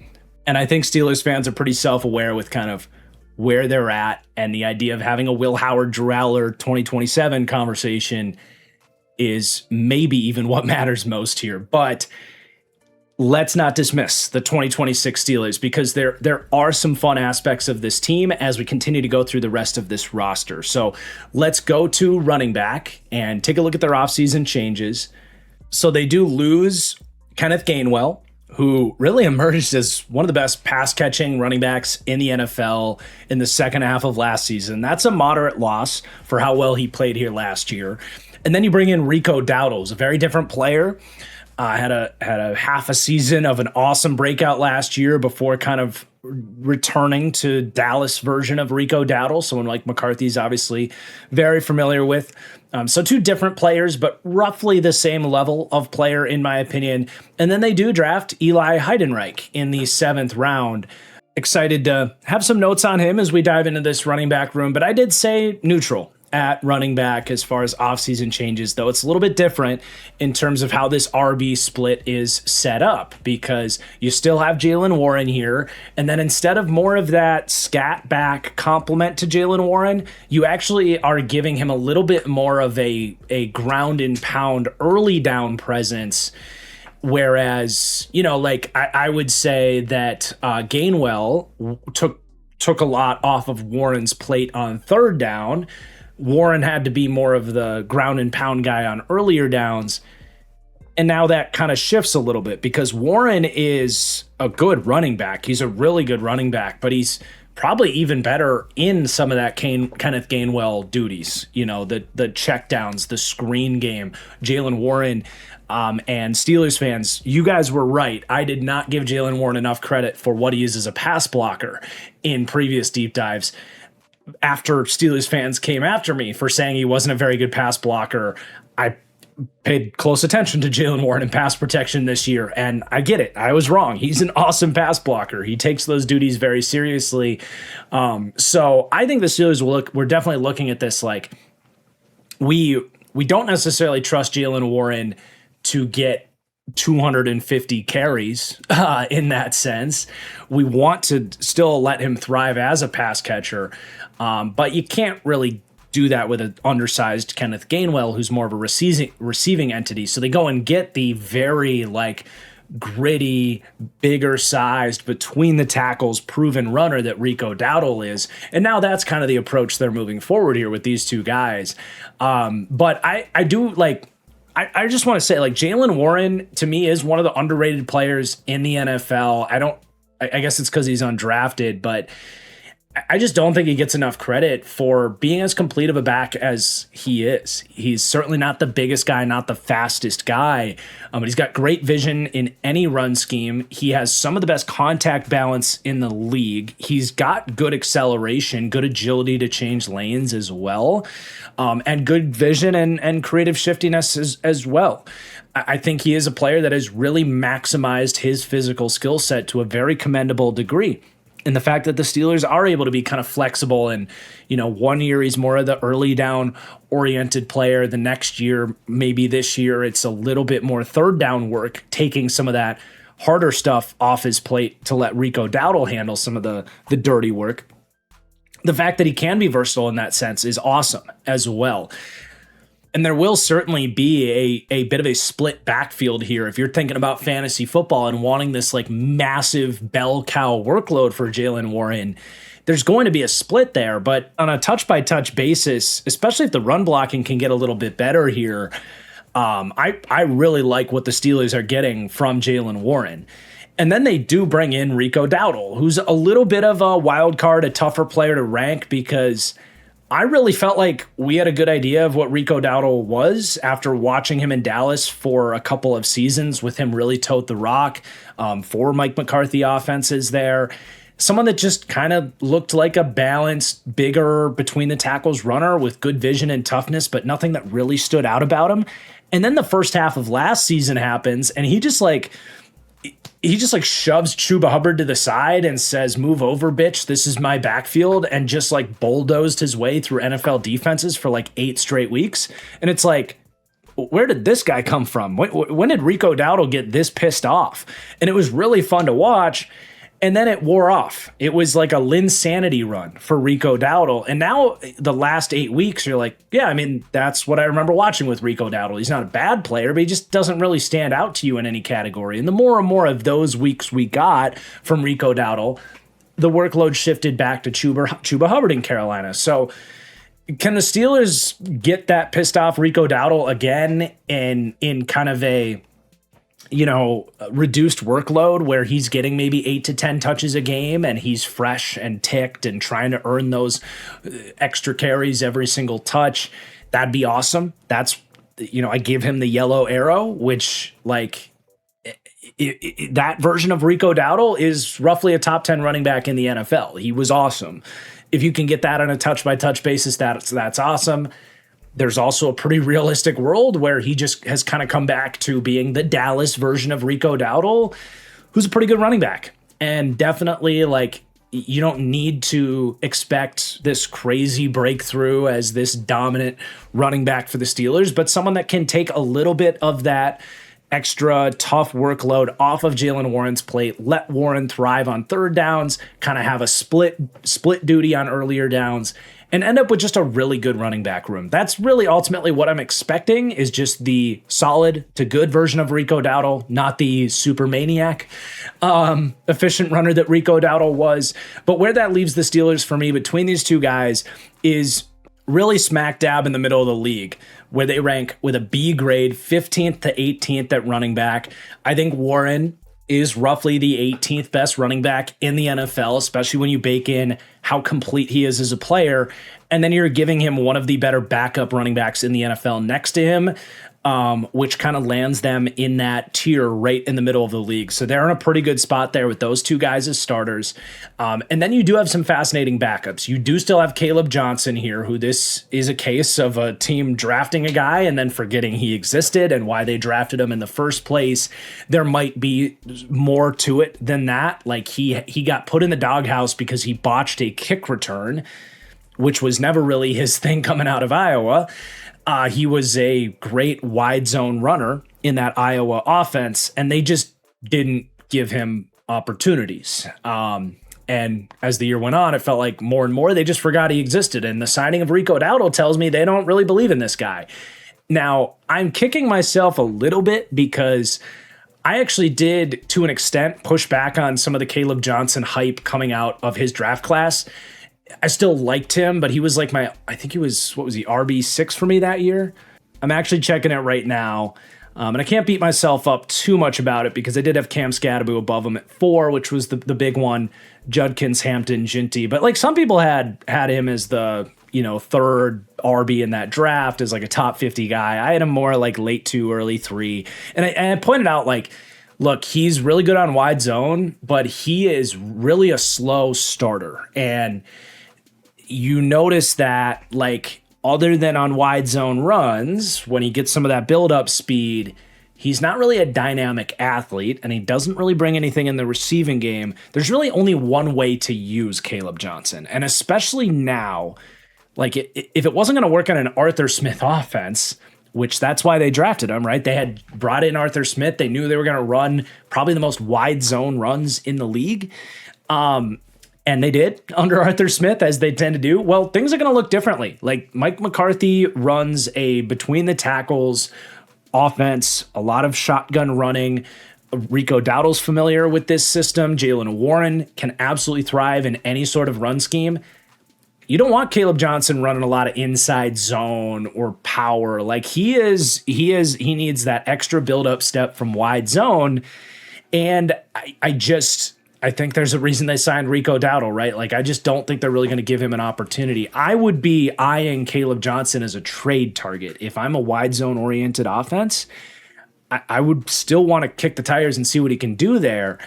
And I think Steelers fans are pretty self-aware with kind of where they're at, and the idea of having a Will Howard, Drew Aller 2027 conversation is maybe even what matters most here. But let's not dismiss the 2026 Steelers, because there are some fun aspects of this team as we continue to go through the rest of this roster. So let's go to running back and take a look at their offseason changes. So they do lose Kenneth Gainwell, who really emerged as one of the best pass-catching running backs in the NFL in the second half of last season. That's a moderate loss for how well he played here last year. And then you bring in Rico Dowdle, a very different player. Had a half a season of an awesome breakout last year before kind of returning to Dallas version of Rico Dowdle, someone like McCarthy's obviously very familiar with. So two different players, but roughly the same level of player, in my opinion. And then they do draft Eli Heidenreich in the 7th round. Excited to have some notes on him as we dive into this running back room, but I did say neutral at running back as far as offseason changes, though it's a little bit different in terms of how this RB split is set up, because you still have Jaylen Warren here, and then instead of more of that scat back complement to Jaylen Warren, you actually are giving him a little bit more of a ground and pound early down presence. Whereas, I would say that Gainwell took a lot off of Warren's plate on 3rd down. Warren had to be more of the ground and pound guy on earlier downs. And now that kind of shifts a little bit, because Warren is a good running back. He's a really good running back, but he's probably even better in some of that Kenneth Gainwell duties, the check downs, the screen game. Jaylen Warren, and Steelers fans, you guys were right. I did not give Jaylen Warren enough credit for what he is as a pass blocker in previous deep dives. After Steelers fans came after me for saying he wasn't a very good pass blocker, I paid close attention to Jaylen Warren in pass protection this year, and I get it. I was wrong. He's an awesome pass blocker. He takes those duties very seriously. So I think the Steelers we're definitely looking at this like we don't necessarily trust Jaylen Warren to get 250 carries in that sense. We want to still let him thrive as a pass catcher, but you can't really do that with an undersized Kenneth Gainwell, who's more of a receiving entity. So they go and get the very gritty, bigger sized, between the tackles, proven runner that Rico Dowdle is. And now that's kind of the approach they're moving forward here with these two guys. But I do I just want to say, Jaylen Warren, to me, is one of the underrated players in the NFL. I guess it's because he's undrafted, but I just don't think he gets enough credit for being as complete of a back as he is. He's certainly not the biggest guy, not the fastest guy, but he's got great vision in any run scheme. He has some of the best contact balance in the league. He's got good acceleration, good agility to change lanes as well, and good vision and creative shiftiness as well. I think he is a player that has really maximized his physical skill set to a very commendable degree. And the fact that the Steelers are able to be kind of flexible and, 1 year he's more of the early down oriented player. The next year, maybe this year, it's a little bit more third down work, taking some of that harder stuff off his plate to let Rico Dowdle handle some of the dirty work. The fact that he can be versatile in that sense is awesome as well. And there will certainly be a bit of a split backfield here. If you're thinking about fantasy football and wanting this like massive bell cow workload for Jaylen Warren, there's going to be a split there. But on a touch-by-touch basis, especially if the run blocking can get a little bit better here, I really like what the Steelers are getting from Jaylen Warren. And then they do bring in Rico Dowdle, who's a little bit of a wild card, a tougher player to rank, because I really felt like we had a good idea of what Rico Dowdle was after watching him in Dallas for a couple of seasons with him really tote the rock for Mike McCarthy offenses there. Someone that just kind of looked like a balanced, bigger between the tackles runner with good vision and toughness, but nothing that really stood out about him. And then the first half of last season happens, and he just shoves Chuba Hubbard to the side and says, "Move over, bitch. This is my backfield," and just like bulldozed his way through NFL defenses for like 8 straight weeks. And it's like, where did this guy come from? When did Rico Dowdle get this pissed off? And it was really fun to watch. And then it wore off. It was like a Linsanity run for Rico Dowdle. And now the last 8 weeks, you're like, yeah, I mean, that's what I remember watching with Rico Dowdle. He's not a bad player, but he just doesn't really stand out to you in any category. And the more and more of those weeks we got from Rico Dowdle, the workload shifted back to Chuba Hubbard in Carolina. So can the Steelers get that pissed off Rico Dowdle again and in kind of a reduced workload where he's getting maybe 8 to 10 touches a game and he's fresh and ticked and trying to earn those extra carries every single touch? That'd be awesome. That's, I give him the yellow arrow, which like that version of Rico Dowdle is roughly a top 10 running back in the NFL. He was awesome. If you can get that on a touch by touch basis, that's awesome. There's also a pretty realistic world where he just has kind of come back to being the Dallas version of Rico Dowdle, who's a pretty good running back. And definitely, like, you don't need to expect this crazy breakthrough as this dominant running back for the Steelers, but someone that can take a little bit of that extra tough workload off of Jaylen Warren's plate, let Warren thrive on third downs, kind of have a split duty on earlier downs, and end up with just a really good running back room. That's really ultimately what I'm expecting, is just the solid to good version of Rico Dowdle, not the super maniac efficient runner that Rico Dowdle was. But where that leaves the Steelers for me between these two guys is really smack dab in the middle of the league, where they rank with a B grade, 15th to 18th at running back. I think Warren is roughly the 18th best running back in the NFL, especially when you bake in how complete he is as a player. And then you're giving him one of the better backup running backs in the NFL next to him, which kind of lands them in that tier right in the middle of the league. So they're in a pretty good spot there with those two guys as starters. And then you do have some fascinating backups. You do still have Caleb Johnson here, who this is a case of a team drafting a guy and then forgetting he existed and why they drafted him in the first place. There might be more to it than that. Like he got put in the doghouse because he botched a kick return, which was never really his thing coming out of Iowa. He was a great wide zone runner in that Iowa offense, and they just didn't give him opportunities. And as the year went on, it felt like more and more they just forgot he existed. And the signing of Rico Dowdle tells me they don't really believe in this guy. Now, I'm kicking myself a little bit because I actually did, to an extent, push back on some of the Caleb Johnson hype coming out of his draft class. I still liked him, but he was like I think he was, RB6 for me that year? I'm actually checking it right now. And I can't beat myself up too much about it because I did have Cam Scadaboo above him at 4, which was the big one, Judkins, Hampton, Ginty. But like some people had him as the, third RB in that draft, as like a top 50 guy. I had him more like late 2, early 3. And I pointed out, like, look, he's really good on wide zone, but he is really a slow starter. And you notice that, like, other than on wide zone runs, when he gets some of that build-up speed, He's not really a dynamic athlete, and he doesn't really bring anything in the receiving game. There's really only one way to use Caleb Johnson, and especially now, like if it wasn't going to work on an Arthur Smith offense, which that's why they drafted him, right? They had brought in Arthur Smith. They knew they were going to run probably the most wide zone runs in the league. And they did under Arthur Smith, as they tend to do. Well, things are going to look differently. Like Mike McCarthy runs a between the tackles offense, a lot of shotgun running. Rico Dowdle's familiar with this system. Jaylen Warren can absolutely thrive in any sort of run scheme. You don't want Caleb Johnson running a lot of inside zone or power. Like he needs that extra build-up step from wide zone. And I think there's a reason they signed Rico Dowdle, right? Like, I just don't think they're really going to give him an opportunity. I would be eyeing Caleb Johnson as a trade target. If I'm a wide zone oriented offense, I would still want to kick the tires and see what he can do there.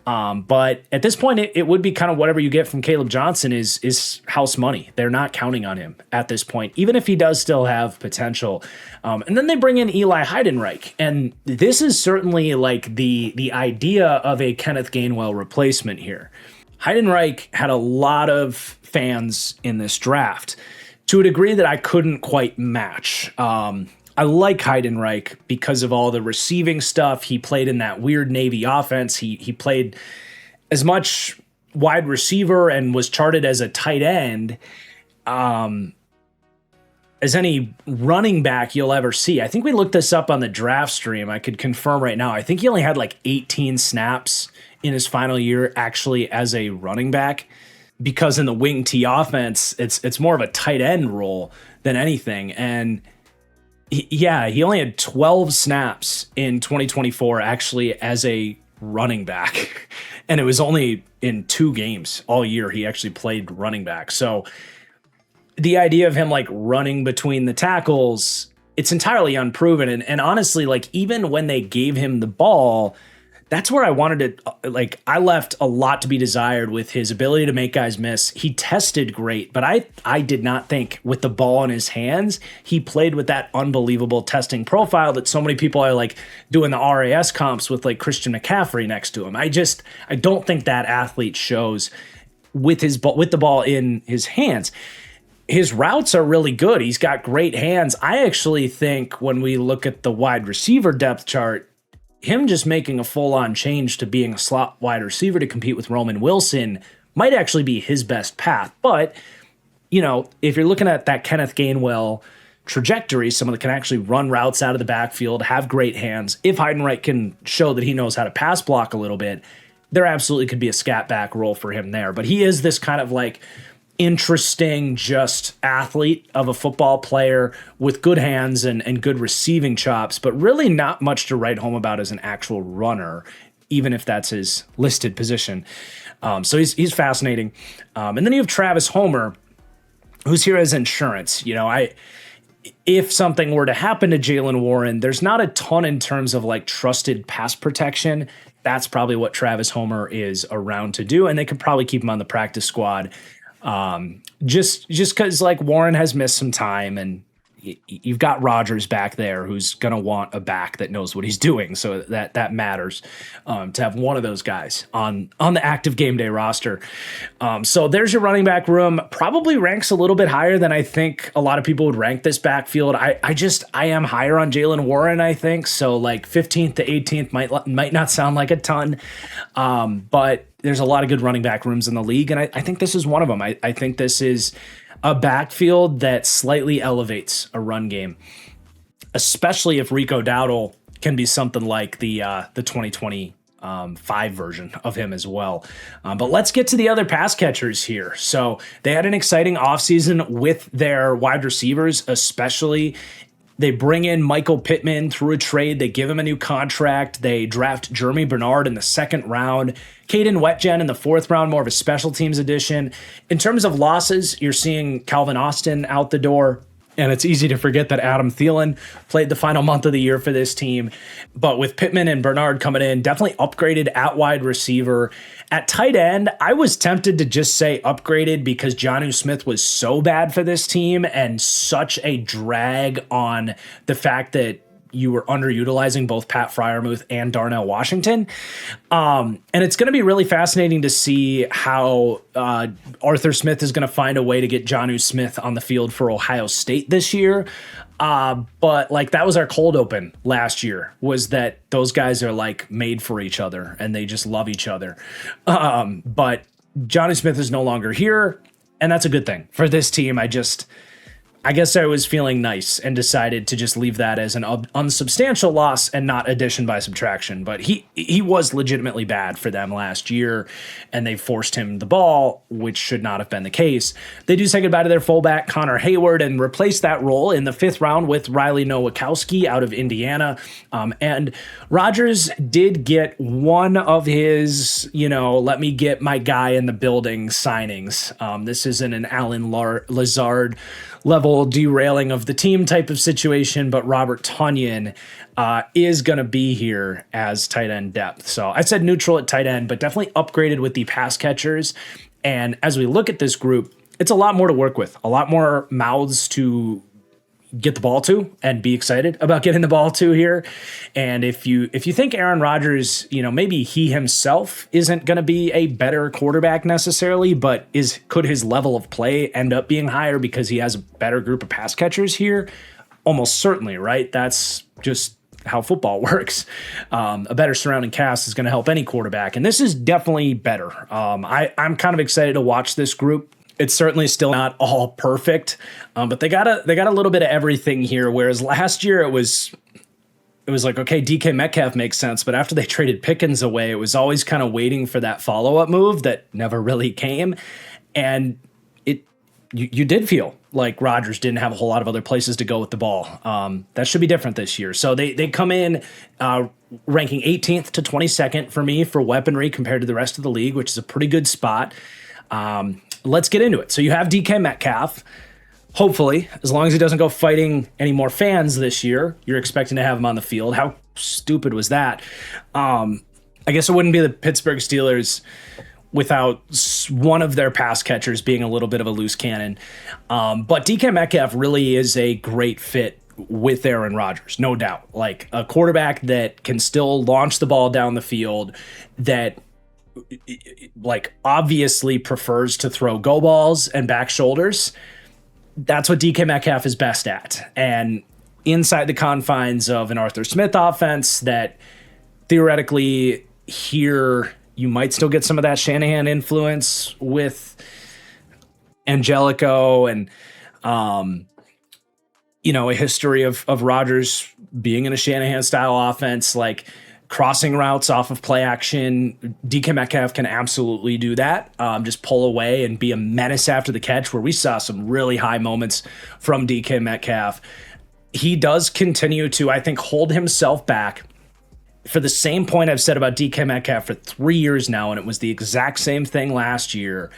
But at this point, it would be kind of whatever you get from Caleb Johnson is house money. They're not counting on him at this point, even if he does still have potential. And then they bring in Eli Heidenreich. And this is certainly like the idea of a Kenneth Gainwell replacement here. Heidenreich had a lot of fans in this draft to a degree that I couldn't quite match. I like Heidenreich because of all the receiving stuff. He played in that weird Navy offense. He played as much wide receiver and was charted as a tight end as any running back you'll ever see. I think we looked this up on the draft stream. I could confirm right now. I think he only had like 18 snaps in his final year actually as a running back, because in the wing T offense, it's more of a tight end role than anything. And he only had 12 snaps in 2024 actually as a running back. And it was only in 2 games all year he actually played running back. So the idea of him like running between the tackles, it's entirely unproven. And honestly, like even when they gave him the ball, that's where I wanted to, like, I left a lot to be desired with his ability to make guys miss. He tested great, but I did not think with the ball in his hands, he played with that unbelievable testing profile that so many people are like doing the RAS comps with like Christian McCaffrey next to him. I don't think that athlete shows with the ball in his hands. His routes are really good. He's got great hands. I actually think when we look at the wide receiver depth chart, him just making a full-on change to being a slot wide receiver to compete with Roman Wilson might actually be his best path. But, you know, if you're looking at that Kenneth Gainwell trajectory, someone that can actually run routes out of the backfield, have great hands, if Heidenreich can show that he knows how to pass block a little bit, there absolutely could be a scat back role for him there. But he is this kind of like interesting just athlete of a football player with good hands and good receiving chops, but really not much to write home about as an actual runner, even if that's his listed position. So he's fascinating. And then you have Travis Homer, who's here as insurance. You know, if something were to happen to Jaylen Warren, there's not a ton in terms of like trusted pass protection. That's probably what Travis Homer is around to do, and they could probably keep him on the practice squad. Just because like Warren has missed some time, and you've got Rodgers back there who's going to want a back that knows what he's doing. So that matters, to have one of those guys on the active game day roster. So there's your running back room. Probably ranks a little bit higher than I think a lot of people would rank this backfield. I am higher on Jaylen Warren, I think. So like 15th to 18th might not sound like a ton. But there's a lot of good running back rooms in the league. And I think this is one of them. I think this is a backfield that slightly elevates a run game, especially if Rico Dowdle can be something like the 2025 version of him as well. But let's get to the other pass catchers here. So they had an exciting offseason with their wide receivers, especially. They bring in Michael Pittman through a trade. They give him a new contract. They draft Jeremy Bernard in the 2nd round. Caden Wetjen in the 4th round, more of a special teams addition. In terms of losses, you're seeing Calvin Austin out the door. And it's easy to forget that Adam Thielen played the final month of the year for this team. But with Pittman and Bernard coming in, definitely upgraded at wide receiver. At tight end, I was tempted to just say upgraded because Jonnu Smith was so bad for this team and such a drag on the fact that you were underutilizing both Pat Freiermuth and Darnell Washington. And it's going to be really fascinating to see how Arthur Smith is going to find a way to get Jonnu Smith on the field for Ohio State this year. But like that was our cold open last year, was that those guys are like made for each other and they just love each other. But Jonnu Smith is no longer here, and that's a good thing for this team. I guess I was feeling nice and decided to just leave that as an unsubstantial loss and not addition by subtraction. But he was legitimately bad for them last year, and they forced him the ball, which should not have been the case. They do say goodbye to their fullback, Connor Hayward, and replace that role in the 5th round with Riley Nowakowski out of Indiana. And Rodgers did get one of his, let me get my guy in the building signings. This isn't an Alan Lazard level derailing of the team type of situation, but Robert Tonyan is going to be here as tight end depth. So I said neutral at tight end, but definitely upgraded with the pass catchers. And as we look at this group, it's a lot more to work with, a lot more mouths to get the ball to and be excited about getting the ball to here. And if you think Aaron Rodgers, maybe he himself isn't going to be a better quarterback necessarily, but could his level of play end up being higher because he has a better group of pass catchers here? Almost certainly, right? That's just how football works. A better surrounding cast is going to help any quarterback, and this is definitely better. I'm kind of excited to watch this group. It's certainly still not all perfect, but they got a little bit of everything here. Whereas last year it was like, okay, DK Metcalf makes sense, but after they traded Pickens away, it was always kind of waiting for that follow-up move that never really came. And you did feel like Rodgers didn't have a whole lot of other places to go with the ball. That should be different this year. So they come in ranking 18th to 22nd for me for weaponry compared to the rest of the league, which is a pretty good spot. Let's get into it. So you have DK Metcalf. Hopefully, as long as he doesn't go fighting any more fans this year, you're expecting to have him on the field. How stupid was that? I guess it wouldn't be the Pittsburgh Steelers without one of their pass catchers being a little bit of a loose cannon. But DK Metcalf really is a great fit with Aaron Rodgers, no doubt. Like a quarterback that can still launch the ball down the field, that like obviously prefers to throw go balls and back shoulders. That's what DK Metcalf is best at. And inside the confines of an Arthur Smith offense that theoretically here you might still get some of that Shanahan influence with Angelico and, a history of Rodgers being in a Shanahan style offense, like crossing routes off of play action. DK Metcalf can absolutely do that. Just pull away and be a menace after the catch, where we saw some really high moments from DK Metcalf. He does continue to, I think, hold himself back for the same point I've said about DK Metcalf for 3 years now, and it was the exact same thing last year.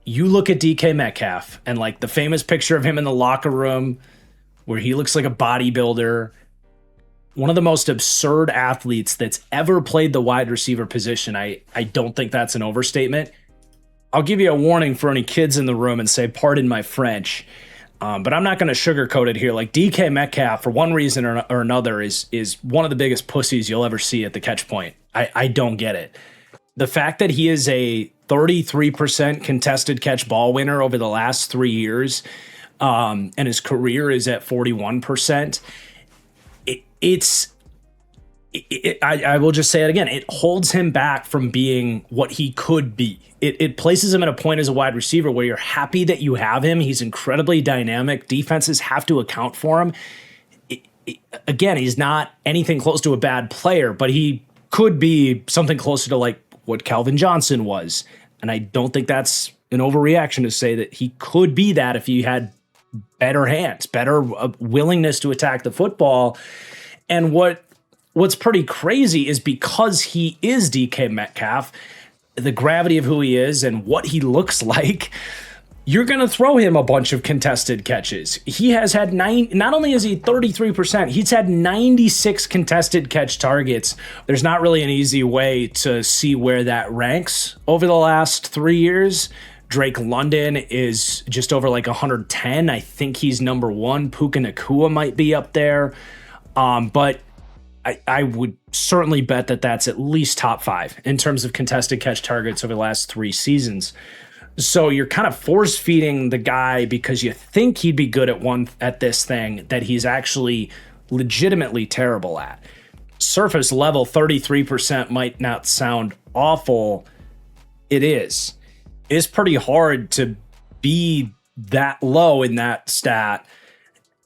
You look at DK Metcalf and like the famous picture of him in the locker room where he looks like a bodybuilder, one of the most absurd athletes that's ever played the wide receiver position. I don't think that's an overstatement. I'll give you a warning for any kids in the room and say, pardon my French, but I'm not going to sugarcoat it here. Like DK Metcalf, for one reason or another, is one of the biggest pussies you'll ever see at the catch point. I don't get it. The fact that he is a 33% contested catch ball winner over the last 3 years, and his career is at 41%, I will just say it again. It holds him back from being what he could be. It places him at a point as a wide receiver where you're happy that you have him. He's incredibly dynamic. Defenses have to account for him. Again, he's not anything close to a bad player, but he could be something closer to like what Calvin Johnson was. And I don't think that's an overreaction to say that he could be that if he had better hands, better willingness to attack the football. And what's pretty crazy is because he is DK Metcalf, the gravity of who he is and what he looks like, you're going to throw him a bunch of contested catches. He has had not only is he 33%, he's had 96 contested catch targets. There's not really an easy way to see where that ranks over the last 3 years. Drake London is just over like 110. I think he's number one. Puka Nacua might be up there. But I would certainly bet that that's at least top 5 in terms of contested catch targets over the last 3 seasons. So you're kind of force feeding the guy because you think he'd be good at this thing that he's actually legitimately terrible at. Surface level 33% might not sound awful. It is. It's pretty hard to be that low in that stat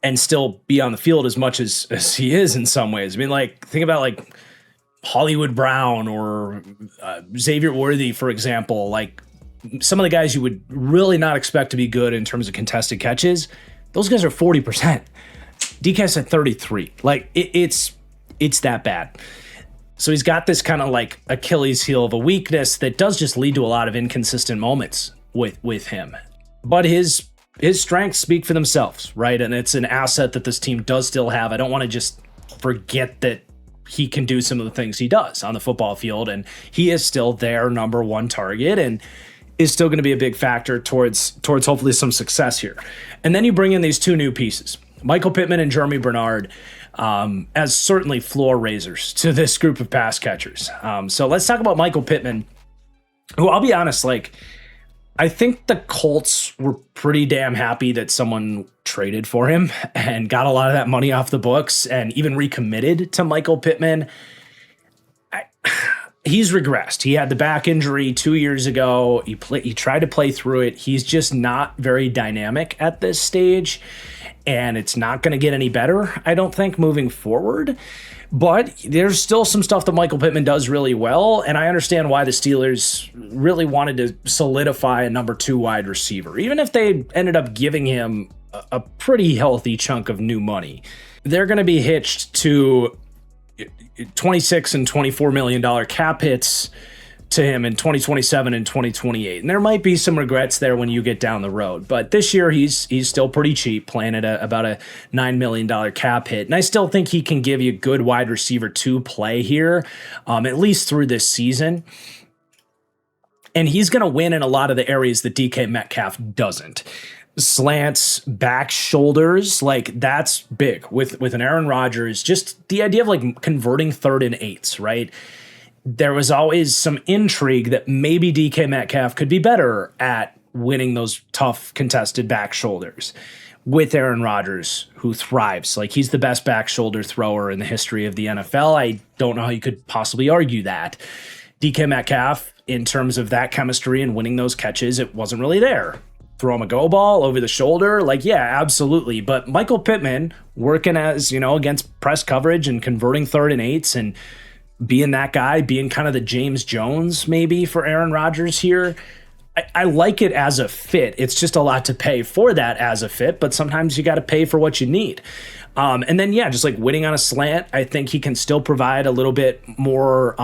and still be on the field as much as he is in some ways. I mean, like, think about like Hollywood Brown or Xavier Worthy, for example. Like, some of the guys you would really not expect to be good in terms of contested catches, those guys are 40%. DK's at 33. Like, it's that bad. So he's got this kind of like Achilles heel of a weakness that does just lead to a lot of inconsistent moments with him. But his strengths speak for themselves, right? And it's an asset that this team does still have. I don't want to just forget that he can do some of the things he does on the football field, and he is still their number one target and is still going to be a big factor towards hopefully some success here. And then you bring in these 2 new pieces, Michael Pittman and Jeremy Bernard, as certainly floor raisers to this group of pass catchers. So let's talk about Michael Pittman, who, I'll be honest, like, I think the Colts were pretty damn happy that someone traded for him and got a lot of that money off the books and even recommitted to Michael Pittman. He's regressed. He had the back injury 2 years ago. He tried to play through it. He's just not very dynamic at this stage, and it's not going to get any better, I don't think, moving forward. But there's still some stuff that Michael Pittman does really well, and I understand why the Steelers really wanted to solidify a number 2 wide receiver. Even if they ended up giving him a pretty healthy chunk of new money, they're going to be hitched to $26 and $24 million cap hits to him in 2027 and 2028. And there might be some regrets there when you get down the road. But this year, he's still pretty cheap, playing at about a $9 million cap hit. And I still think he can give you a good wide receiver 2 play here, at least through this season. And he's going to win in a lot of the areas that DK Metcalf doesn't. Slants, back, shoulders, like, that's big with an Aaron Rodgers. Just the idea of like converting 3rd and 8s, right? There was always some intrigue that maybe DK Metcalf could be better at winning those tough contested back shoulders with Aaron Rodgers, who thrives. Like, he's the best back shoulder thrower in the history of the NFL. I don't know how you could possibly argue that. DK Metcalf, in terms of that chemistry and winning those catches, it wasn't really there. Throw him a go ball over the shoulder, like, yeah, absolutely. But Michael Pittman, working as, against press coverage and converting 3rd and 8s and being that guy, being kind of the James Jones maybe for Aaron Rodgers here, I like it as a fit. It's just a lot to pay for that as a fit, but sometimes you got to pay for what you need. And then, yeah, just like winning on a slant, I think he can still provide a little bit more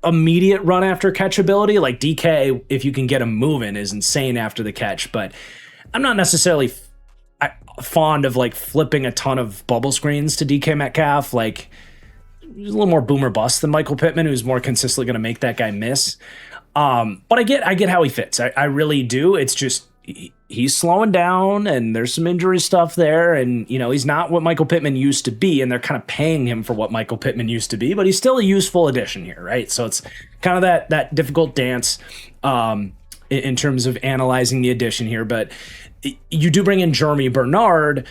immediate run after catch ability. Like, DK, if you can get him moving, is insane after the catch, but I'm not necessarily fond of like flipping a ton of bubble screens to DK Metcalf. Like, he's a little more boomer bust than Michael Pittman, who's more consistently going to make that guy miss. But I get how he fits. I really do. It's just he's slowing down, and there's some injury stuff there, and he's not what Michael Pittman used to be, and they're kind of paying him for what Michael Pittman used to be, but he's still a useful addition here, right? So it's kind of that difficult dance in terms of analyzing the addition here. But you do bring in Jeremy Bernard,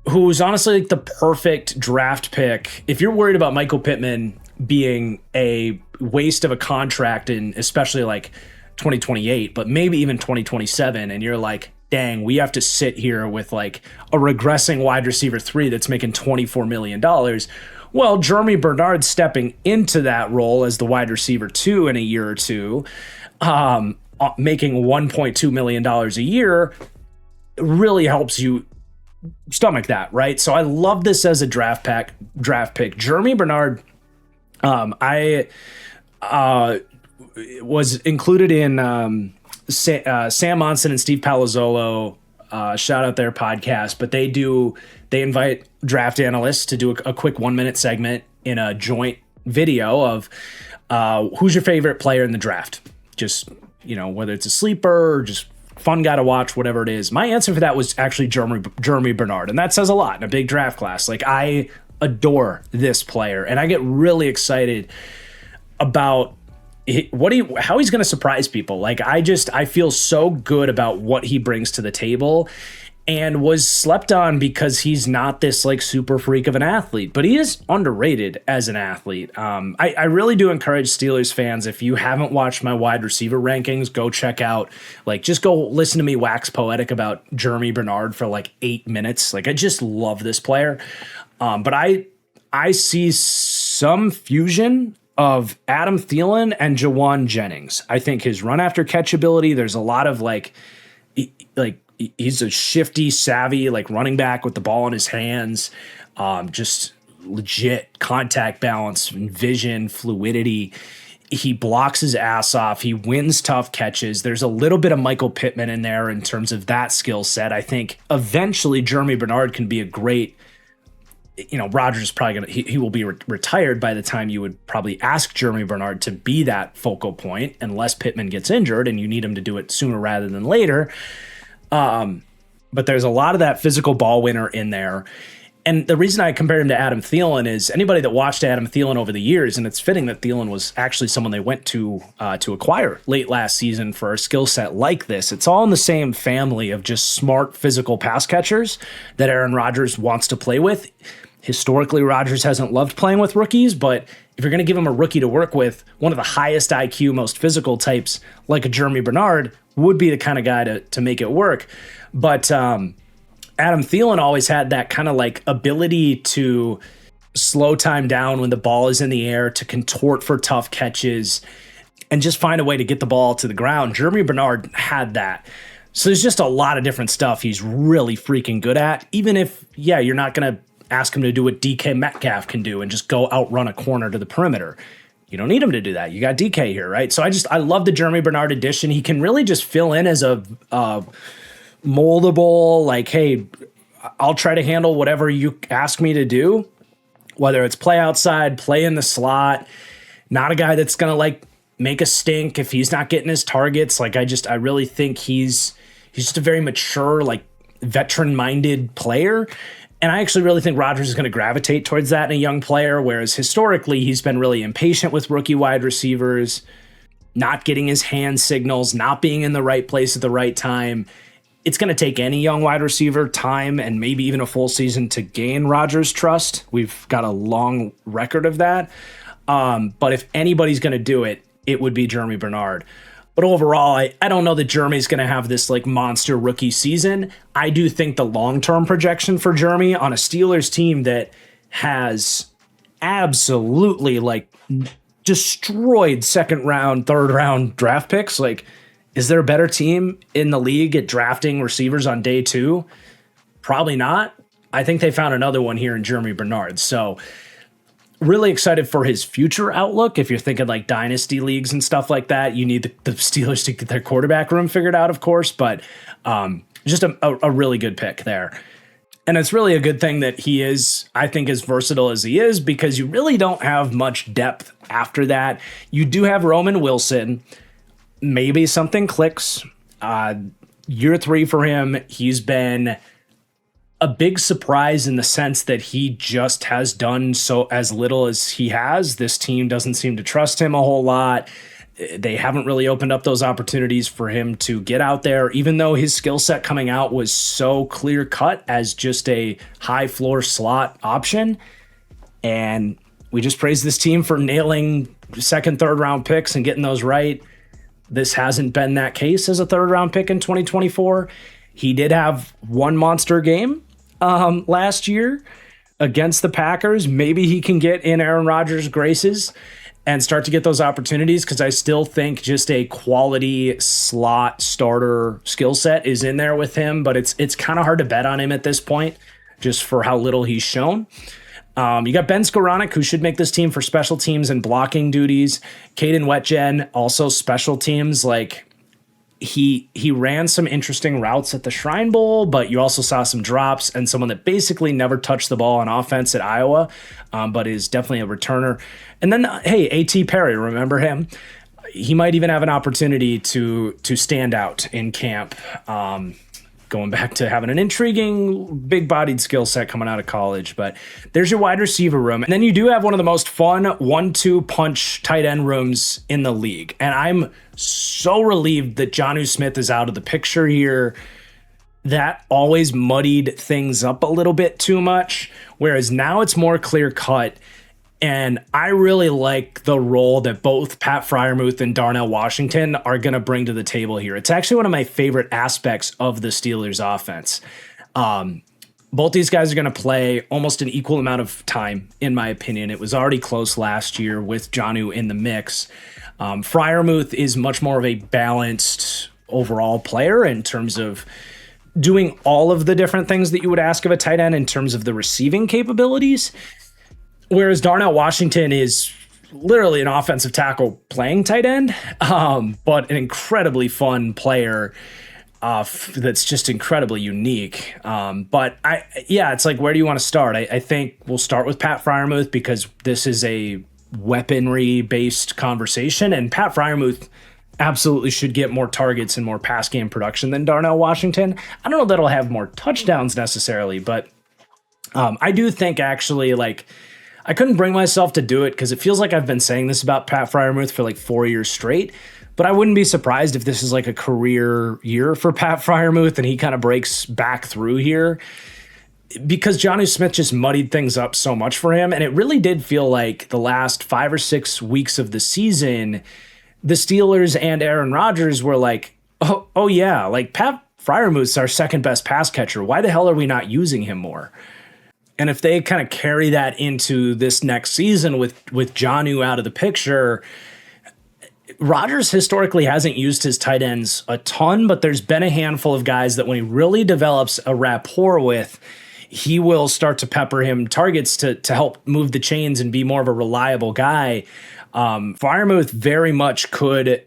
who's honestly like the perfect draft pick if you're worried about Michael Pittman being a waste of a contract in especially like 2028, but maybe even 2027, and you're like, dang, we have to sit here with like a regressing wide receiver 3 that's making $24 million. Well, Jeremy Bernard stepping into that role as the wide receiver 2 in a year or two, making $1.2 million a year, really helps you stomach that, right? So I love this as a draft pick. Jeremy Bernard, I was included in Sam Monson and Steve Palazzolo, shout out their podcast, but they invite draft analysts to do a quick 1-minute segment in a joint video of who's your favorite player in the draft. Just, whether it's a sleeper or just fun guy to watch, whatever it is. My answer for that was actually Jeremy Bernard, and that says a lot in a big draft class. Like, I adore this player, and I get really excited about how he's going to surprise people. Like, I feel so good about what he brings to the table, and was slept on because he's not this like super freak of an athlete, but he is underrated as an athlete. I really do encourage Steelers fans, if you haven't watched my wide receiver rankings, go check out, like, just go listen to me wax poetic about Jeremy Bernard for like 8 minutes. Like, I just love this player. But I see some fusion of Adam Thielen and Jawan Jennings. I think his run after catch ability, there's a lot of he's a shifty, savvy, like, running back with the ball in his hands, just legit contact balance, vision, fluidity. He blocks his ass off. He wins tough catches. There's a little bit of Michael Pittman in there in terms of that skill set. I think eventually Jeremy Bernard can be a great, Rodgers is probably going to, he will be retired by the time you would probably ask Jeremy Bernard to be that focal point, unless Pittman gets injured and you need him to do it sooner rather than later. But there's a lot of that physical ball winner in there. And the reason I compare him to Adam Thielen is anybody that watched Adam Thielen over the years, and it's fitting that Thielen was actually someone they went to acquire late last season for a skill set like this. It's all in the same family of just smart physical pass catchers that Aaron Rodgers wants to play with. Historically, Rodgers hasn't loved playing with rookies, but if you're going to give him a rookie to work with, one of the highest IQ, most physical types like a Jeremy Bernard would be the kind of guy to make it work. But Adam Thielen always had that kind of like ability to slow time down when the ball is in the air, to contort for tough catches, and just find a way to get the ball to the ground. Jeremy Bernard had that. So there's just a lot of different stuff he's really freaking good at, even if, you're not going to ask him to do what DK Metcalf can do and just go outrun a corner to the perimeter. You don't need him to do that. You got DK here, right? So I love the Jeremy Bernard addition. He can really just fill in as a moldable, like, hey, I'll try to handle whatever you ask me to do, whether it's play outside, play in the slot. Not a guy that's going to like make a stink if he's not getting his targets. Like, I really think he's just a very mature, like, veteran-minded player. And I actually really think Rodgers is going to gravitate towards that in a young player, whereas historically he's been really impatient with rookie wide receivers, not getting his hand signals, not being in the right place at the right time. It's going to take any young wide receiver time and maybe even a full season to gain Rodgers' trust. We've got a long record of that. But if anybody's going to do it, it would be Jeremy Bernard. But overall, I don't know that Jeremy's going to have this like monster rookie season. I do think the long-term projection for Jeremy on a Steelers team that has absolutely like destroyed second round, third round draft picks. Like, is there a better team in the league at drafting receivers on day 2? Probably not. I think they found another one here in Jeremy Bernard. So really excited for his future outlook. If you're thinking like dynasty leagues and stuff like that, you need the Steelers to get their quarterback room figured out, of course, but just a really good pick there. And it's really a good thing that he is, I think, as versatile as he is, because you really don't have much depth after that. You do have Roman Wilson. Maybe something clicks. Year 3 for him, he's been a big surprise in the sense that he just has done so as little as he has. This team doesn't seem to trust him a whole lot. They haven't really opened up those opportunities for him to get out there, even though his skill set coming out was so clear cut as just a high floor slot option. And we just praise this team for nailing second, third round picks and getting those right. This hasn't been that case as a third round pick in 2024. He did have one monster game last year against the Packers. Maybe he can get in Aaron Rodgers' graces and start to get those opportunities, because I still think just a quality slot starter skill set is in there with him, but it's kind of hard to bet on him at this point just for how little he's shown. You got Ben Skoranek, who should make this team for special teams and blocking duties. Caden Wetjen, also special teams. Like, he ran some interesting routes at the Shrine Bowl, but you also saw some drops, and someone that basically never touched the ball on offense at Iowa, but is definitely a returner. And then, hey, A.T. Perry, remember him? he might even have an opportunity to stand out in camp. Going back to having an intriguing, big-bodied skill set coming out of college. But there's your wide receiver room. And then you do have one of the most fun 1-2 punch tight end rooms in the league. And I'm so relieved that Jonnu Smith is out of the picture here. That always muddied things up a little bit too much, whereas now it's more clear-cut. And I really like the role that both Pat Freiermuth and Darnell Washington are going to bring to the table here. It's actually one of my favorite aspects of the Steelers offense. Both these guys are going to play almost an equal amount of time, in my opinion. It was already close last year with Jonnu in the mix. Freiermuth is much more of a balanced overall player in terms of doing all of the different things that you would ask of a tight end in terms of the receiving capabilities. Whereas Darnell Washington is literally an offensive tackle playing tight end, but an incredibly fun player that's just incredibly unique. But it's like, where do you want to start? I think we'll start with Pat Freiermuth because this is a weaponry-based conversation, and Pat Freiermuth absolutely should get more targets and more pass game production than Darnell Washington. I don't know that he'll have more touchdowns necessarily, but I do think actually, like, I couldn't bring myself to do it because it feels like I've been saying this about Pat Freiermuth for like 4 years straight, but I wouldn't be surprised if this is like a career year for Pat Freiermuth and he kind of breaks back through here because Jonnu Smith just muddied things up so much for him. And it really did feel like the last 5 or 6 weeks of the season, the Steelers and Aaron Rodgers were like, oh yeah, like Pat Freiermuth's our second best pass catcher. Why the hell are we not using him more? And if they kind of carry that into this next season with Jonnu out of the picture, Rodgers historically hasn't used his tight ends a ton, but there's been a handful of guys that when he really develops a rapport with, he will start to pepper him targets to help move the chains and be more of a reliable guy. Freiermuth very much could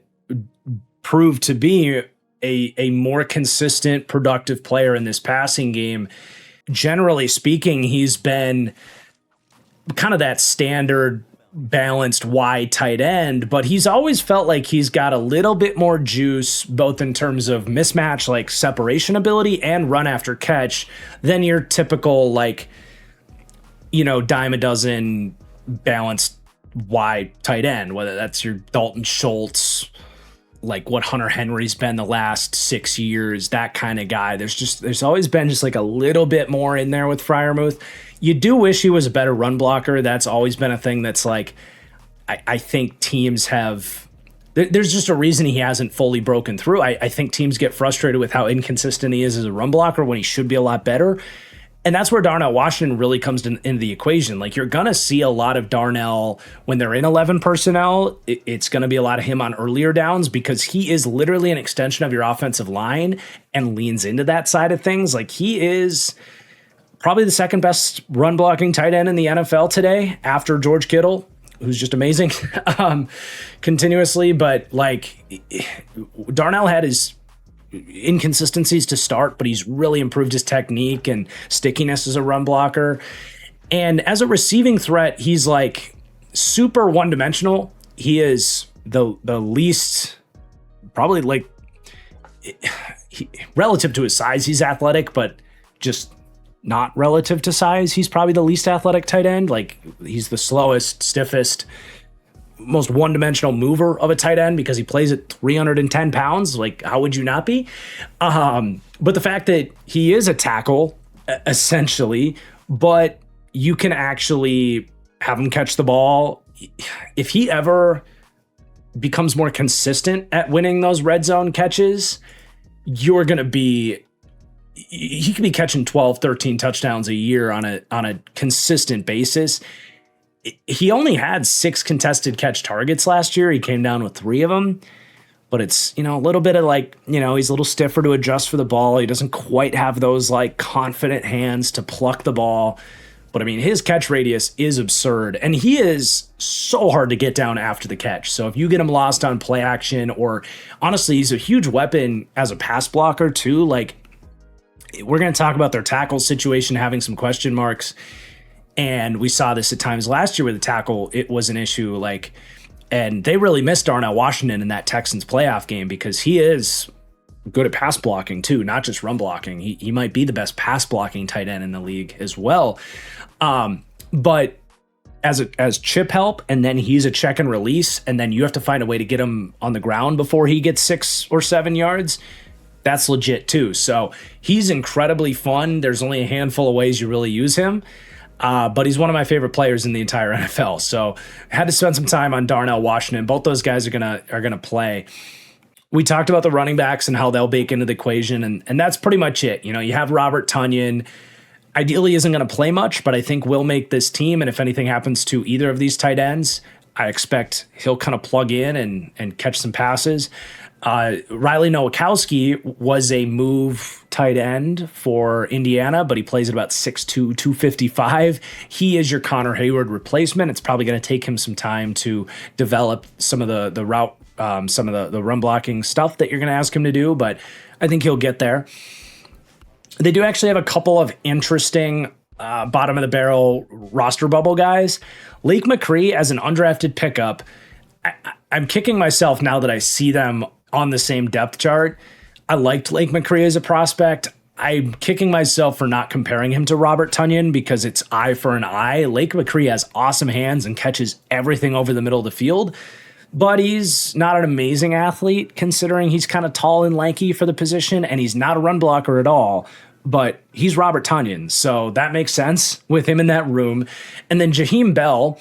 prove to be a more consistent, productive player in this passing game. Generally speaking, he's been kind of that standard balanced wide tight end, but he's always felt like he's got a little bit more juice, both in terms of mismatch, like separation ability and run after catch than your typical, like, dime a dozen balanced wide tight end, whether that's your Dalton Schultz, like what Hunter Henry's been the last 6 years, that kind of guy. There's always been just like a little bit more in there with Freiermuth. You do wish he was a better run blocker. That's always been a thing that's like, I think teams have, there's just a reason he hasn't fully broken through. I think teams get frustrated with how inconsistent he is as a run blocker when he should be a lot better. And that's where Darnell Washington really comes into the equation. Like, you're going to see a lot of Darnell when they're in 11 personnel. It's going to be a lot of him on earlier downs because he is literally an extension of your offensive line and leans into that side of things. Like, he is probably the second best run blocking tight end in the NFL today after George Kittle, who's just amazing continuously. But like, Darnell had his inconsistencies to start, but he's really improved his technique and stickiness as a run blocker. And as a receiving threat, he's like super one-dimensional. He is the least, probably like, relative to his size, he's athletic, but just not relative to size. He's probably the least athletic tight end. Like, he's the slowest, stiffest, most one-dimensional mover of a tight end because he plays at 310 pounds. Like, how would you not be? But the fact that he is a tackle, essentially, but you can actually have him catch the ball. If he ever becomes more consistent at winning those red zone catches, you're going to be, he could be catching 12, 13 touchdowns a year on a consistent basis. He only had 6 contested catch targets last year. He came down with 3 of them, but it's, a little bit of like, he's a little stiffer to adjust for the ball. He doesn't quite have those like confident hands to pluck the ball, but I mean, his catch radius is absurd and he is so hard to get down after the catch. So if you get him lost on play action, or honestly, he's a huge weapon as a pass blocker too. Like, we're going to talk about their tackle situation having some question marks. And we saw this at times last year with the tackle. It was an issue. Like, And they really missed Darnell Washington in that Texans playoff game because he is good at pass blocking too, not just run blocking. He might be the best pass blocking tight end in the league as well. But as chip help, and then he's a check and release, and then you have to find a way to get him on the ground before he gets 6 or 7 yards. That's legit too. So he's incredibly fun. There's only a handful of ways you really use him. But he's one of my favorite players in the entire NFL. So I had to spend some time on Darnell Washington. Both those guys are gonna play. We talked about the running backs and how they'll bake into the equation, and that's pretty much it. You have Robert Tonyan. Ideally isn't going to play much, but I think will make this team. And if anything happens to either of these tight ends, I expect he'll kind of plug in and catch some passes. Riley Nowakowski was a move tight end for Indiana, but he plays at about 6'2", 255. He is your Connor Hayward replacement. It's probably going to take him some time to develop some of the route, some of the run blocking stuff that you're going to ask him to do, but I think he'll get there. They do actually have a couple of interesting bottom of the barrel roster bubble guys. Lake McCree as an undrafted pickup. I'm kicking myself now that I see them on the same depth chart. I liked Lake McCree as a prospect. I'm kicking myself for not comparing him to Robert Tonyan because it's eye for an eye. Lake McCree has awesome hands and catches everything over the middle of the field, but he's not an amazing athlete considering he's kind of tall and lanky for the position, and he's not a run blocker at all. But he's Robert Tonyan, so that makes sense with him in that room. And then Jaheim Bell,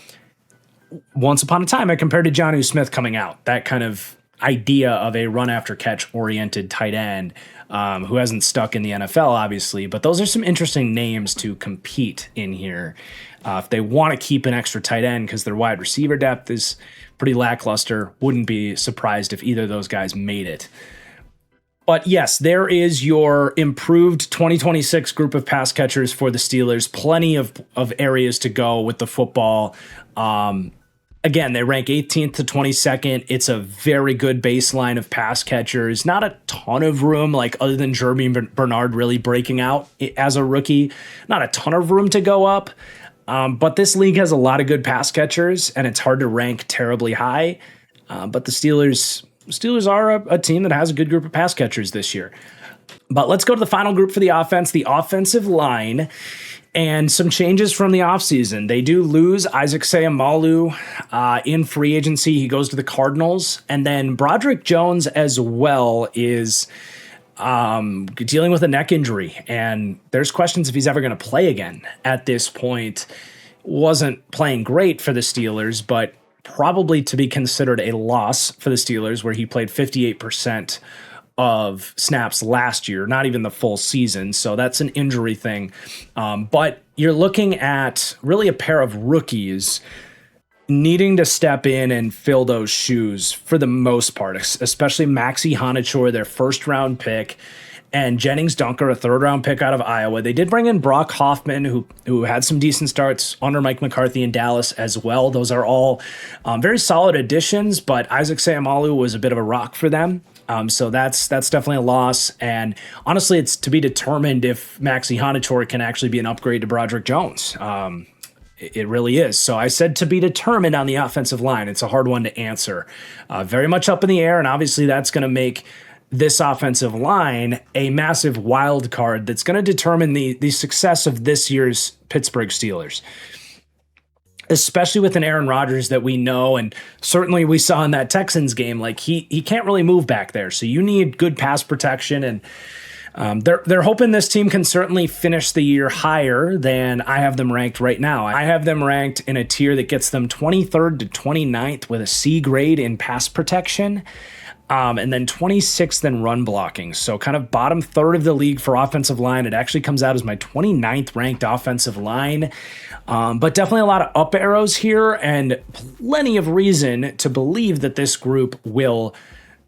once upon a time, I compared to Jonnu Smith coming out. That kind of idea of a run-after-catch oriented tight end who hasn't stuck in the NFL, obviously. But those are some interesting names to compete in here. If they want to keep an extra tight end because their wide receiver depth is pretty lackluster, wouldn't be surprised if either of those guys made it. But yes, there is your improved 2026 group of pass catchers for the Steelers. Plenty of areas to go with the football. Again, they rank 18th to 22nd. It's a very good baseline of pass catchers. Not a ton of room, like other than Jeremy Bernard really breaking out as a rookie. Not a ton of room to go up. But this league has a lot of good pass catchers, and it's hard to rank terribly high. But the Steelers are a team that has a good group of pass catchers this year. But let's go to the final group for the offense, the offensive line, and some changes from the offseason. They do lose Isaac Seumalo in free agency. He goes to the Cardinals. And then Broderick Jones as well is dealing with a neck injury. And there's questions if he's ever going to play again at this point. Wasn't playing great for the Steelers, but probably to be considered a loss for the Steelers, where he played 58% of snaps last year, not even the full season. So that's an injury thing. But you're looking at really a pair of rookies needing to step in and fill those shoes for the most part, especially Maxi Honachor, their first-round pick, and Jennings Dunker, a third-round pick out of Iowa. They did bring in Brock Hoffman, who had some decent starts under Mike McCarthy in Dallas as well. Those are all very solid additions, but Isaac Seumalo was a bit of a rock for them. So that's definitely a loss. And honestly, it's to be determined if Maxi Honachor can actually be an upgrade to Broderick Jones. It really is. So I said to be determined on the offensive line. It's a hard one to answer. Very much up in the air, and obviously that's going to make this offensive line a massive wild card that's going to determine the success of this year's Pittsburgh Steelers, especially with an Aaron Rodgers that we know, and certainly we saw in that Texans game, like he can't really move back there. So you need good pass protection, and they're hoping this team can certainly finish the year higher than I have them ranked right now. I have them ranked in a tier that gets them 23rd to 29th with a C grade in pass protection. And then 26th in run blocking. So kind of bottom third of the league for offensive line. It actually comes out as my 29th ranked offensive line. But definitely a lot of up arrows here and plenty of reason to believe that this group will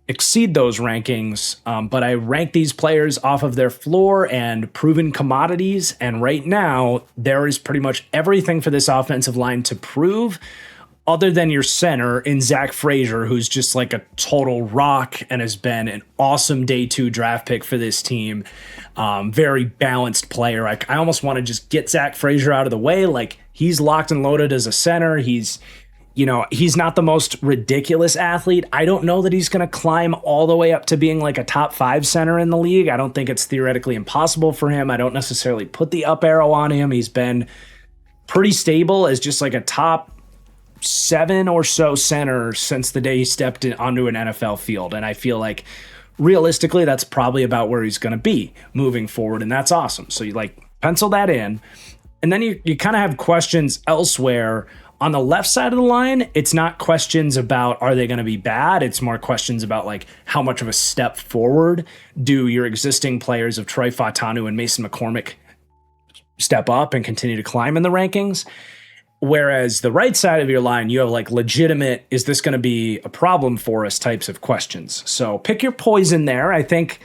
exceed those rankings. But I rank these players off of their floor and proven commodities. And right now, there is pretty much everything for this offensive line to prove, other than your center in Zach Frazier, who's just like a total rock and has been an awesome day 2 draft pick for this team. Very balanced player. I almost want to just get Zach Frazier out of the way. Like, he's locked and loaded as a center. He's He's not the most ridiculous athlete. I don't know that he's going to climb all the way up to being like a top 5 center in the league. I don't think it's theoretically impossible for him. I don't necessarily put the up arrow on him. He's been pretty stable as just like a top 7 or so center since the day he stepped onto an NFL field. And I feel like realistically, that's probably about where he's going to be moving forward. And that's awesome. So you pencil that in. And then you kind of have questions elsewhere. On the left side of the line, it's not questions about are they going to be bad? It's more questions about how much of a step forward do your existing players of Troy Fautanu and Mason McCormick step up and continue to climb in the rankings. Whereas the right side of your line, you have legitimate, is this going to be a problem for us types of questions. So pick your poison there. I think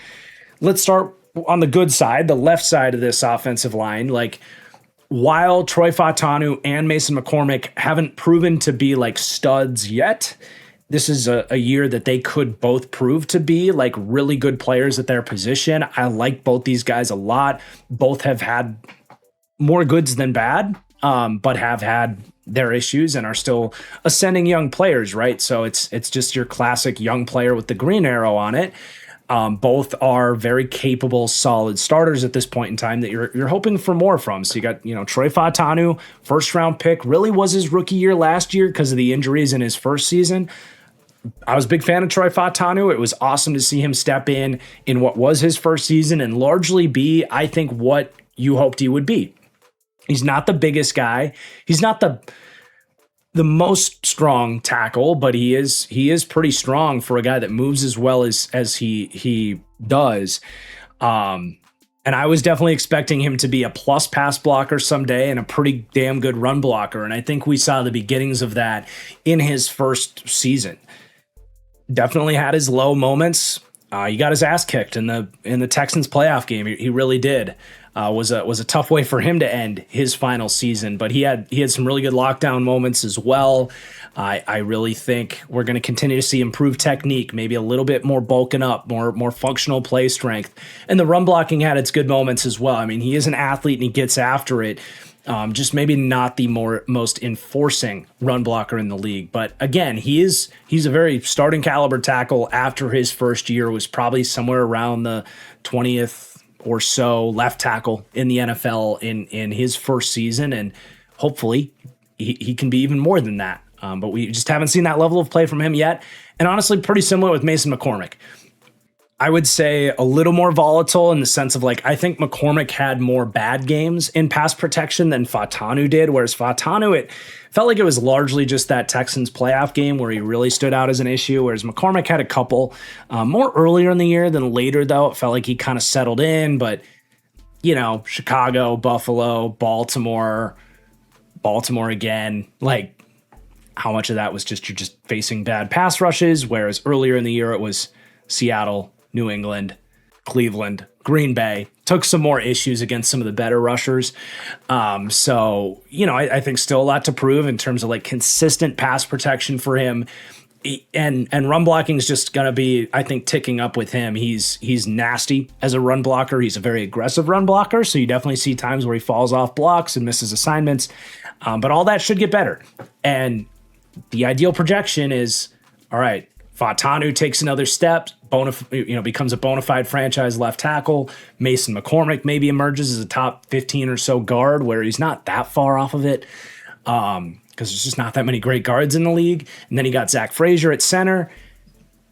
let's start on the good side, the left side of this offensive line. While Troy Fautanu and Mason McCormick haven't proven to be studs yet, this is a year that they could both prove to be really good players at their position. I like both these guys a lot. Both have had more goods than bad, but have had their issues and are still ascending young players, right? So it's just your classic young player with the green arrow on it. Both are very capable, solid starters at this point in time that you're hoping for more from. So you got, Troy Fautanu, first round pick, really was his rookie year last year because of the injuries in his first season. I was a big fan of Troy Fautanu. It was awesome to see him step in what was his first season and largely be, I think, what you hoped he would be. He's not the biggest guy. He's not the most strong tackle, but he is pretty strong for a guy that moves as well as he does. And I was definitely expecting him to be a plus pass blocker someday and a pretty damn good run blocker. And I think we saw the beginnings of that in his first season. Definitely had his low moments. He got his ass kicked in the Texans playoff game. He really did. Was a tough way for him to end his final season, but he had some really good lockdown moments as well. I really think we're going to continue to see improved technique, maybe a little bit more bulking up, more functional play strength, and the run blocking had its good moments as well. I mean, he is an athlete and he gets after it. Just maybe not the most enforcing run blocker in the league, but again, he's a very starting caliber tackle. After his first year, was probably somewhere around the 20th or so left tackle in the NFL in his first season, and hopefully he can be even more than that. But we just haven't seen that level of play from him yet. And honestly, pretty similar with Mason McCormick. I would say a little more volatile in the sense of I think McCormick had more bad games in pass protection than Fautanu did, whereas Fautanu, it felt like it was largely just that Texans playoff game where he really stood out as an issue, whereas McCormick had a couple more earlier in the year than later, though. It felt like he kind of settled in, but, Chicago, Buffalo, Baltimore again, how much of that was you're just facing bad pass rushes, whereas earlier in the year it was Seattle, New England, Cleveland, Green Bay, took some more issues against some of the better rushers. So, I think still a lot to prove in terms of consistent pass protection for him. And run blocking is just going to be, I think, ticking up with him. He's nasty as a run blocker. He's a very aggressive run blocker. So you definitely see times where he falls off blocks and misses assignments. But all that should get better. And the ideal projection is, all right, Fautanu takes another step, becomes a bona fide franchise left tackle. Mason McCormick maybe emerges as a top 15 or so guard, where he's not that far off of it, because there's just not that many great guards in the league. And then you got Zach Frazier at center.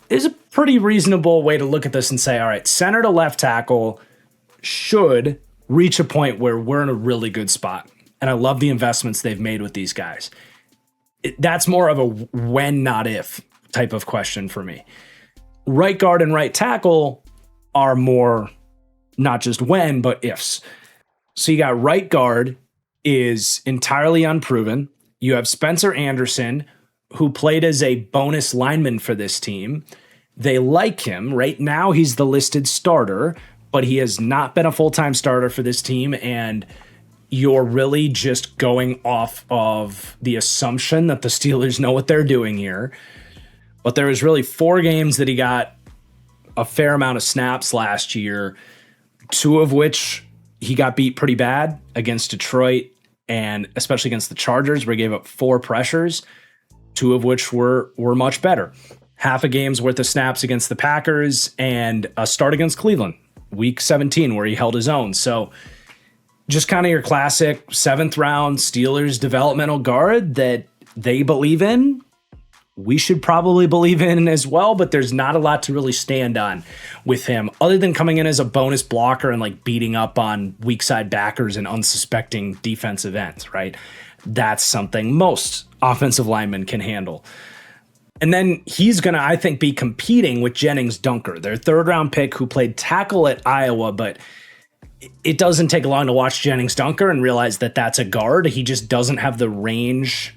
There's a pretty reasonable way to look at this and say, all right, center to left tackle should reach a point where we're in a really good spot. And I love the investments they've made with these guys. That's more of a when, not if type of question for me. Right guard and right tackle are more not just when, but ifs. So you got right guard is entirely unproven. You have Spencer Anderson, who played as a bonus lineman for this team. They like him. Right now, he's the listed starter, but he has not been a full-time starter for this team, and you're really just going off of the assumption that the Steelers know what they're doing here. But there was really 4 games that he got a fair amount of snaps last year, 2 of which he got beat pretty bad against Detroit and especially against the Chargers, where he gave up 4 pressures. two of which were much better. Half a game's worth of snaps against the Packers and a start against Cleveland, week 17, where he held his own. So just kind of your classic 7th round Steelers developmental guard that they believe in. We should probably believe in as well, but there's not a lot to really stand on with him other than coming in as a bonus blocker and like beating up on weak side backers and unsuspecting defensive ends, right? That's something most offensive linemen can handle. And then he's going to, I think, be competing with Jennings Dunker, their 3rd round pick who played tackle at Iowa, but it doesn't take long to watch Jennings Dunker and realize that that's a guard. He just doesn't have the range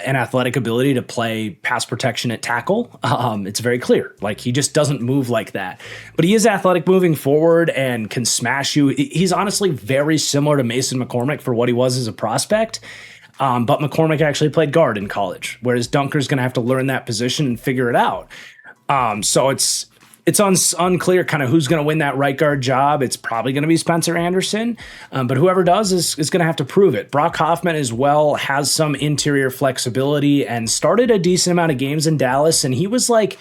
and athletic ability to play pass protection at tackle. It's very clear. Like, he just doesn't move like that. But he is athletic moving forward and can smash you. He's honestly very similar to Mason McCormick for what he was as a prospect. But McCormick actually played guard in college, whereas Dunker's going to have to learn that position and figure it out. So it's unclear kind of who's going to win that right guard job. It's probably going to be Spencer Anderson, but whoever does is going to have to prove it. Brock Hoffman as well has some interior flexibility and started a decent amount of games in Dallas, and he was like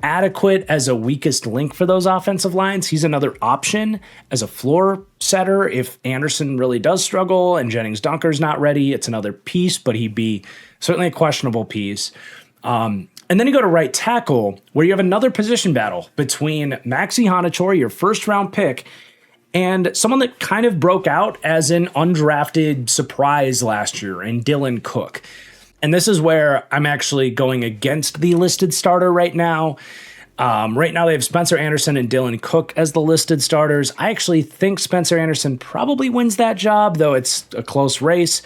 adequate as a weakest link for those offensive lines. He's another option as a floor setter if Anderson really does struggle and Jennings Dunker's not ready. It's another piece, but he'd be certainly a questionable piece. And then you go to right tackle, where you have another position battle between Maxi Honachor, your 1st round pick, and someone that kind of broke out as an undrafted surprise last year in Dylan Cook. And this is where I'm actually going against the listed starter right now. Right now they have Spencer Anderson and Dylan Cook as the listed starters. I actually think Spencer Anderson probably wins that job, though it's a close race.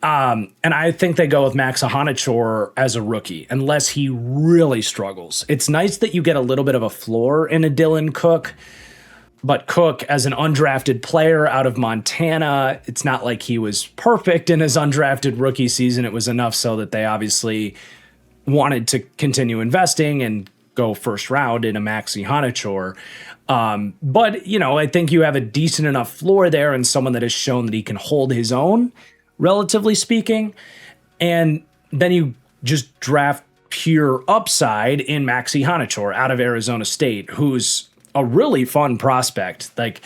And I think they go with Max Honachor as a rookie, unless he really struggles. It's nice that you get a little bit of a floor in a Dylan Cook, but Cook, as an undrafted player out of Montana, it's not like he was perfect in his undrafted rookie season. It was enough so that they obviously wanted to continue investing and go 1st round in a Maxi Honachor. But, you know, I think you have a decent enough floor there and someone that has shown that he can hold his own, relatively speaking. And then you just draft pure upside in Maxi Honachor out of Arizona State, who's a really fun prospect. Like,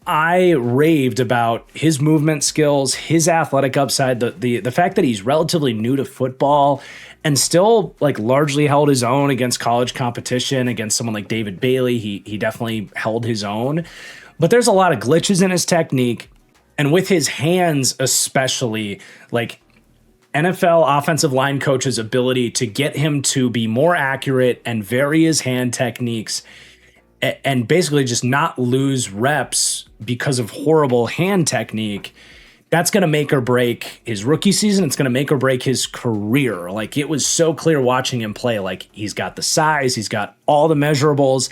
I raved about his movement skills, his athletic upside, the fact that he's relatively new to football and still like largely held his own against college competition against someone like David Bailey. He definitely held his own, but there's a lot of glitches in his technique. And with his hands, especially, like, NFL offensive line coaches' ability to get him to be more accurate and vary his hand techniques and basically just not lose reps because of horrible hand technique, that's going to make or break his rookie season. It's going to make or break his career. Like, it was so clear watching him play. Like, he's got the size, he's got all the measurables.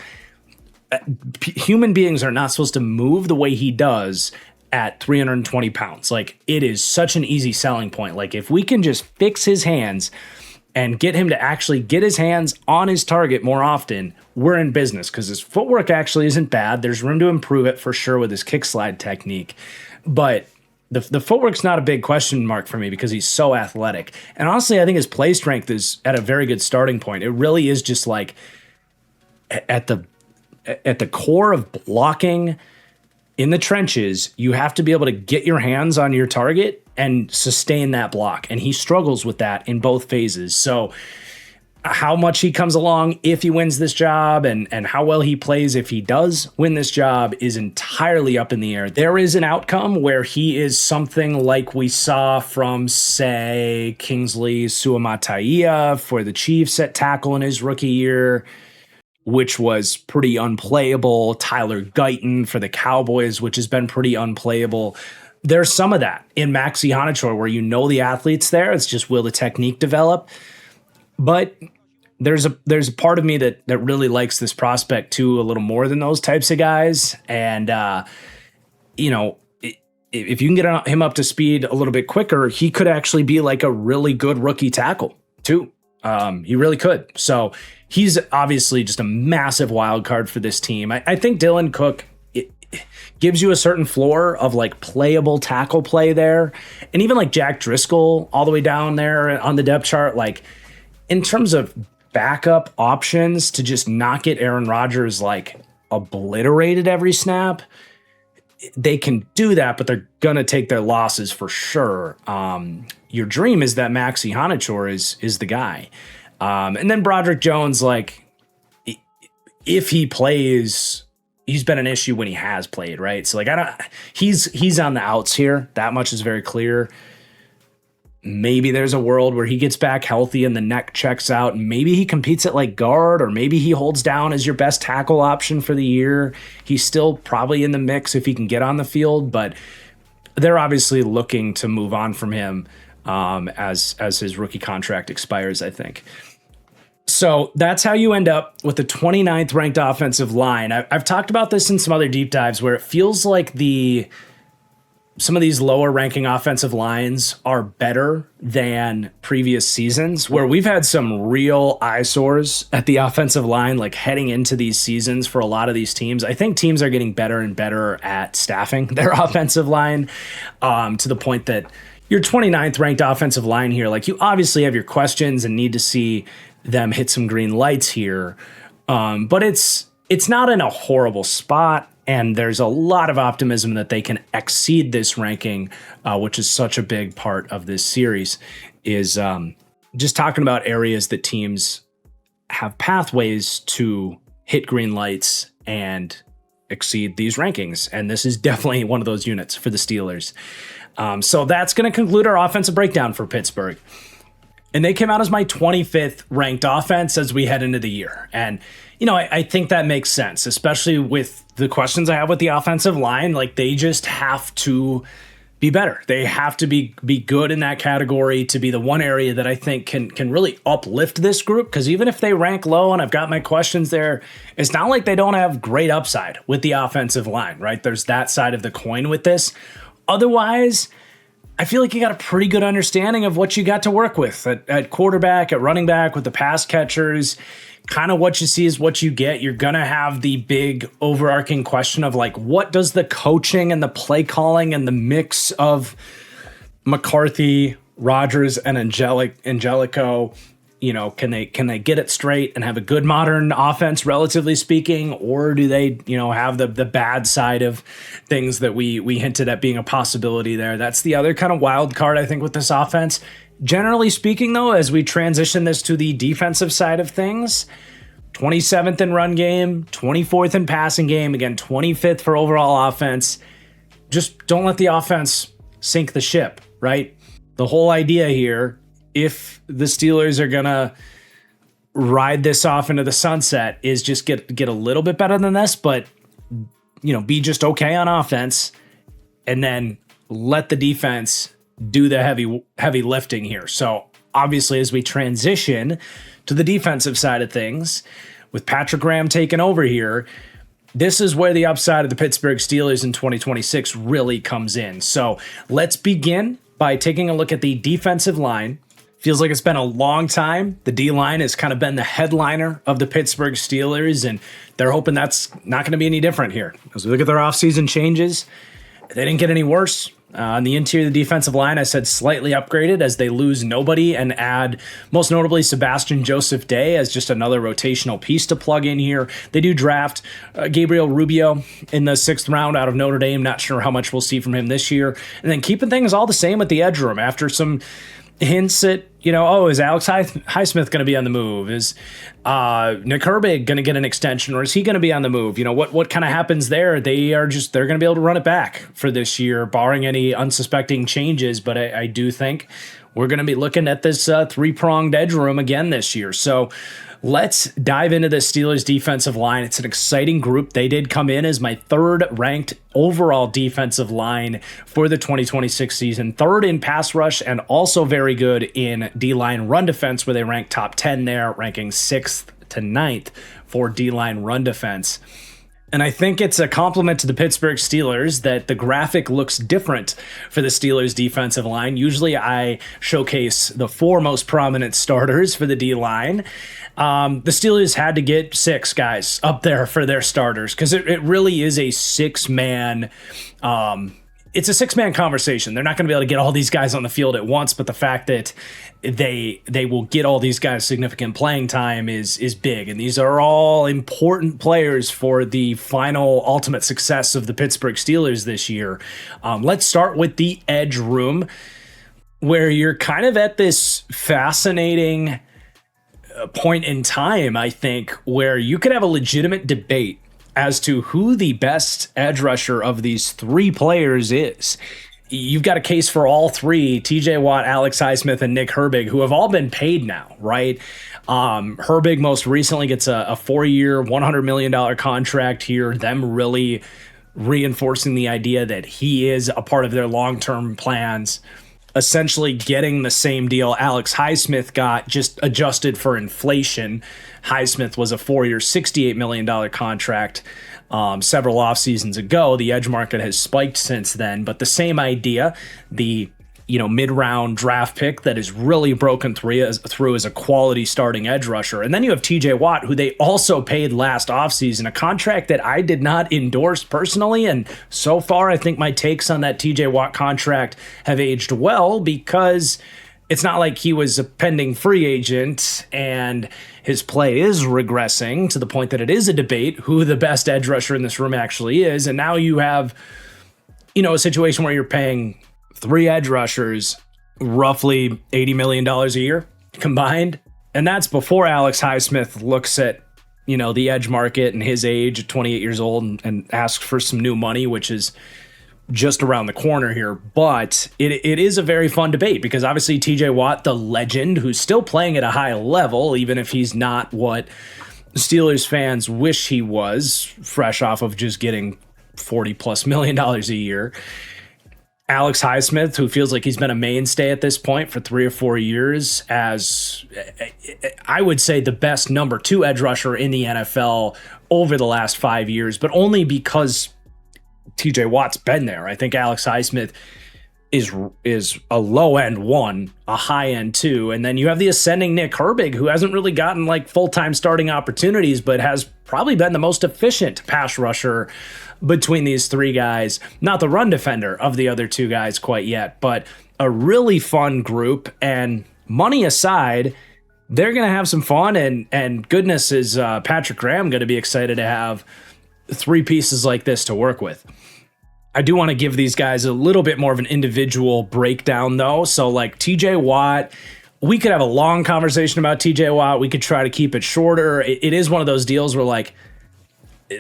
Human beings are not supposed to move the way he does at 320 pounds. Like, it is such an easy selling point. Like, if we can just fix his hands and get him to actually get his hands on his target more often, we're in business, because his footwork actually isn't bad. There's room to improve it for sure with his kick slide technique. But the footwork's not a big question mark for me because he's so athletic. And honestly, I think his play strength is at a very good starting point. It really is just like at the core of blocking in the trenches, you have to be able to get your hands on your target and sustain that block. And he struggles with that in both phases. So how much he comes along if he wins this job and how well he plays if he does win this job is entirely up in the air. There is an outcome where he is something like we saw from, say, Kingsley Suamataia for the Chiefs at tackle in his rookie year, which was pretty unplayable. Tyler Guyton for the Cowboys, which has been pretty unplayable. There's some of that in Maxi Honachor where you know the athlete's there. It's just, will the technique develop? But there's a part of me that really likes this prospect too, a little more than those types of guys. And, you know, if you can get him up to speed a little bit quicker, he could actually be like a really good rookie tackle too. He really could. So he's obviously just a massive wild card for this team. I think Dylan Cook gives you a certain floor of like playable tackle play there. And even like Jack Driscoll all the way down there on the depth chart, like in terms of backup options to just not get Aaron Rodgers like obliterated every snap, they can do that, but they're going to take their losses for sure. Your dream is that Maxi Hanichor is the guy. And then Broderick Jones, like, if he plays, he's been an issue when he has played, right? So like, he's on the outs here. That much is very clear. Maybe there's a world where he gets back healthy and the neck checks out, and maybe he competes at like guard, or maybe he holds down as your best tackle option for the year. He's still probably in the mix if he can get on the field, but they're obviously looking to move on from him as his rookie contract expires, I think. So that's how you end up with the 29th ranked offensive line. I've talked about this in some other deep dives where it feels like some of these lower ranking offensive lines are better than previous seasons, where we've had some real eyesores at the offensive line, like heading into these seasons for a lot of these teams. I think teams are getting better and better at staffing their offensive line to the point that your 29th ranked offensive line here, like, you obviously have your questions and need to see them hit some green lights here. But it's not in a horrible spot. And there's a lot of optimism that they can exceed this ranking, which is such a big part of this series, is just talking about areas that teams have pathways to hit green lights and exceed these rankings. And this is definitely one of those units for the Steelers. So that's going to conclude our offensive breakdown for Pittsburgh. And they came out as my 25th ranked offense as we head into the year. And, you know, I think that makes sense, especially with the questions I have with the offensive line. Like, they just have to be better. They have to be good in that category to be the one area that I think can really uplift this group. Because even if they rank low and I've got my questions there, it's not like they don't have great upside with the offensive line, right? There's that side of the coin with this. Otherwise, I feel like you got a pretty good understanding of what you got to work with at quarterback, at running back, with the pass catchers. Kind of what you see is what you get. You're going to have the big overarching question of, like, what does the coaching and the play calling and the mix of McCarthy, Rodgers, and Angelico, you know, can they get it straight and have a good modern offense, relatively speaking, or do they, you know, have the bad side of things that we hinted at being a possibility there? That's the other kind of wild card, I think, with this offense. Generally speaking, though, as we transition this to the defensive side of things, 27th in run game, 24th in passing game, again, 25th for overall offense. Just don't let the offense sink the ship, right? The whole idea here, if the Steelers are going to ride this off into the sunset, is just get a little bit better than this, but, you know, be just okay on offense, and then let the defense do the heavy lifting here. So obviously, as we transition to the defensive side of things, with Patrick Graham taking over here, this is where the upside of the Pittsburgh Steelers in 2026 really comes in. So let's begin by taking a look at the defensive line. Feels like it's been a long time. The D-line has kind of been the headliner of the Pittsburgh Steelers, and they're hoping that's not going to be any different here. As we look at their offseason changes, they didn't get any worse. On the interior of the defensive line, I said slightly upgraded as they lose nobody and add, most notably, Sebastian Joseph Day as just another rotational piece to plug in here. They do draft Gabriel Rubio in the 6th round out of Notre Dame. Not sure how much we'll see from him this year. And then keeping things all the same at the edge room after some hints at, you know, is Alex Highsmith going to be on the move? Is Nick Herbig going to get an extension, or is he going to be on the move? You know, what kind of happens there? They're going to be able to run it back for this year, barring any unsuspecting changes. But I do think we're going to be looking at this 3-pronged edge room again this year. So let's dive into the Steelers defensive line. It's an exciting group. They did come in as my 3rd ranked overall defensive line for the 2026 season, 3rd in pass rush, and also very good in D-line run defense, where they ranked top 10 there, ranking 6th to 9th for D-line run defense. And I think it's a compliment to the Pittsburgh Steelers that the graphic looks different for the Steelers defensive line. Usually I showcase the 4 most prominent starters for the D-line. The Steelers had to get 6 guys up there for their starters, because it really is a 6-man it's a six-man conversation. They're not going to be able to get all these guys on the field at once, but the fact that they will get all these guys significant playing time is big. And these are all important players for the final ultimate success of the Pittsburgh Steelers this year. Let's start with the edge room, where you're kind of at this fascinating point in time, I think, where you could have a legitimate debate as to who the best edge rusher of these three players is. You've got a case for all three: TJ Watt, Alex Highsmith, and Nick Herbig, who have all been paid now, right? Herbig most recently gets a 4-year, $100 million contract here, them really reinforcing the idea that he is a part of their long-term plans, essentially getting the same deal Alex Highsmith got, just adjusted for inflation. Highsmith was a 4-year, $68 million contract several off seasons ago. The edge market has spiked since then, but the same idea, the mid-round draft pick that is really broken through as a quality starting edge rusher. And then you have TJ Watt, who they also paid last offseason, a contract that I did not endorse personally. And so far, I think my takes on that TJ Watt contract have aged well, because it's not like he was a pending free agent and his play is regressing to the point that it is a debate who the best edge rusher in this room actually is. And now you have, a situation where you're paying three edge rushers roughly $80 million a year combined. And that's before Alex Highsmith looks at, the edge market and his age at 28 years old and asks for some new money, which is just around the corner here. But it is a very fun debate, because obviously TJ Watt, the legend, who's still playing at a high level, even if he's not what Steelers fans wish he was, fresh off of just getting $40+ million a year. Alex Highsmith, who feels like he's been a mainstay at this point for 3 or 4 years, as I would say the best number 2 edge rusher in the NFL over the last 5 years, but only because TJ Watt's been there. I think Alex Highsmith is a low-end 1, a high-end 2, and then you have the ascending Nick Herbig, who hasn't really gotten like full-time starting opportunities, but has probably been the most efficient pass rusher between these three guys. Not the run defender of the other two guys quite yet, but a really fun group. And money aside, they're going to have some fun, and goodness is Patrick Graham going to be excited to have three pieces like this to work with. I do want to give these guys a little bit more of an individual breakdown, though. So like TJ Watt, we could have a long conversation about TJ Watt. We could try to keep it shorter. It is one of those deals where like,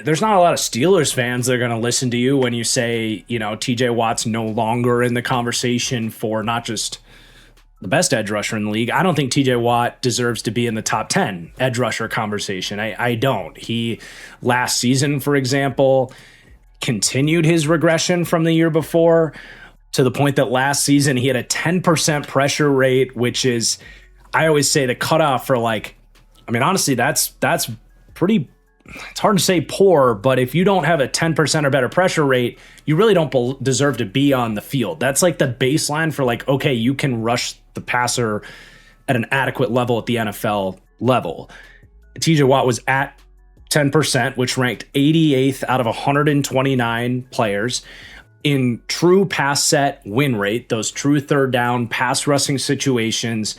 there's not a lot of Steelers fans that are going to listen to you when you say, TJ Watt's no longer in the conversation for not just the best edge rusher in the league. I don't think TJ Watt deserves to be in the top 10 edge rusher conversation. I don't. He, last season, for example, continued his regression from the year before, to the point that last season he had a 10% pressure rate, which is, I always say, the cutoff for honestly, that's pretty. It's hard to say poor, but if you don't have a 10% or better pressure rate, you really don't deserve to be on the field. That's like the baseline for okay, you can rush the passer at an adequate level at the NFL level. TJ Watt was at 10%, which ranked 88th out of 129 players. In true pass set win rate, those true third down pass rushing situations,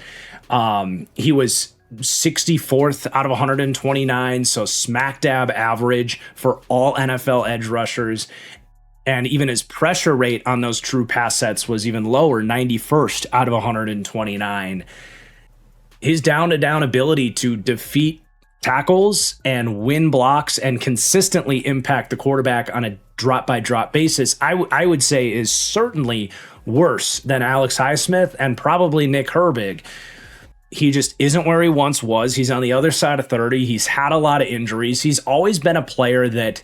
he was 64th out of 129, so smack dab average for all NFL edge rushers. And even his pressure rate on those true pass sets was even lower, 91st out of 129. His down-to-down ability to defeat tackles and win blocks and consistently impact the quarterback on a drop-by-drop basis, I would say is certainly worse than Alex Highsmith and probably Nick Herbig. He just isn't where he once was. He's on the other side of 30. He's had a lot of injuries. He's always been a player that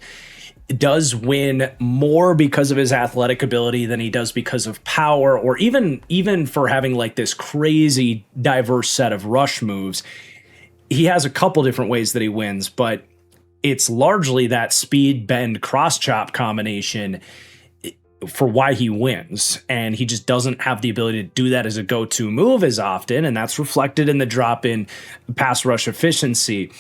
does win more because of his athletic ability than he does because of power, or even for having this crazy diverse set of rush moves. He has a couple different ways that he wins, but it's largely that speed, bend, cross chop combination for why he wins, and he just doesn't have the ability to do that as a go-to move as often, and that's reflected in the drop in pass rush efficiency.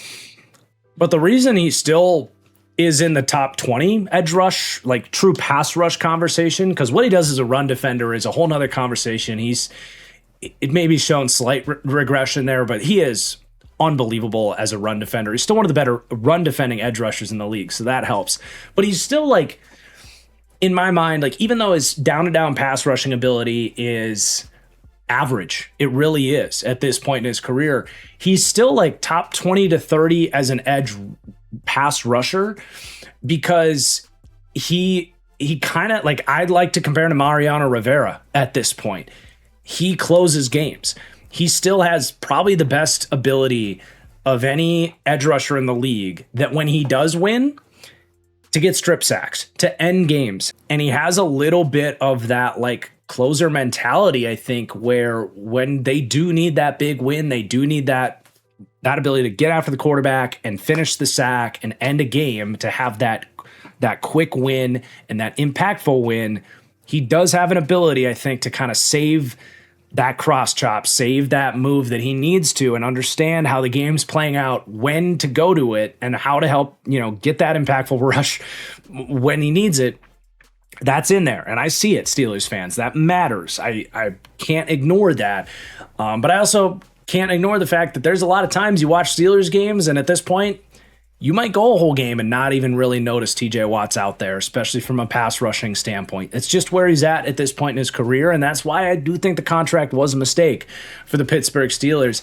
But the reason he's still is in the top 20 edge rush, like true pass rush conversation. Because what he does as a run defender is a whole nother conversation. It may be shown slight regression there, but he is unbelievable as a run defender. He's still one of the better run defending edge rushers in the league, so that helps. But he's still like, in my mind, like even though his down to down pass rushing ability is average, it really is at this point in his career, he's still like top 20 to 30 as an edge pass rusher, because he kind of like, I'd like to compare him to Mariano Rivera at this point. He closes games. He still has probably the best ability of any edge rusher in the league, that when he does win, to get strip sacks, to end games. And he has a little bit of that like closer mentality, I think, where when they do need that big win, they do need that ability to get after the quarterback and finish the sack and end a game, to have that quick win and that impactful win. He does have an ability, I think, to kind of save that cross chop, save that move that he needs to, and understand how the game's playing out, when to go to it, and how to help, get that impactful rush when he needs it. That's in there. And I see it, Steelers fans. That matters. I can't ignore that. But I also can't ignore the fact that there's a lot of times you watch Steelers games, and at this point, you might go a whole game and not even really notice TJ Watt's out there, especially from a pass rushing standpoint. It's just where he's at this point in his career, and that's why I do think the contract was a mistake for the Pittsburgh Steelers.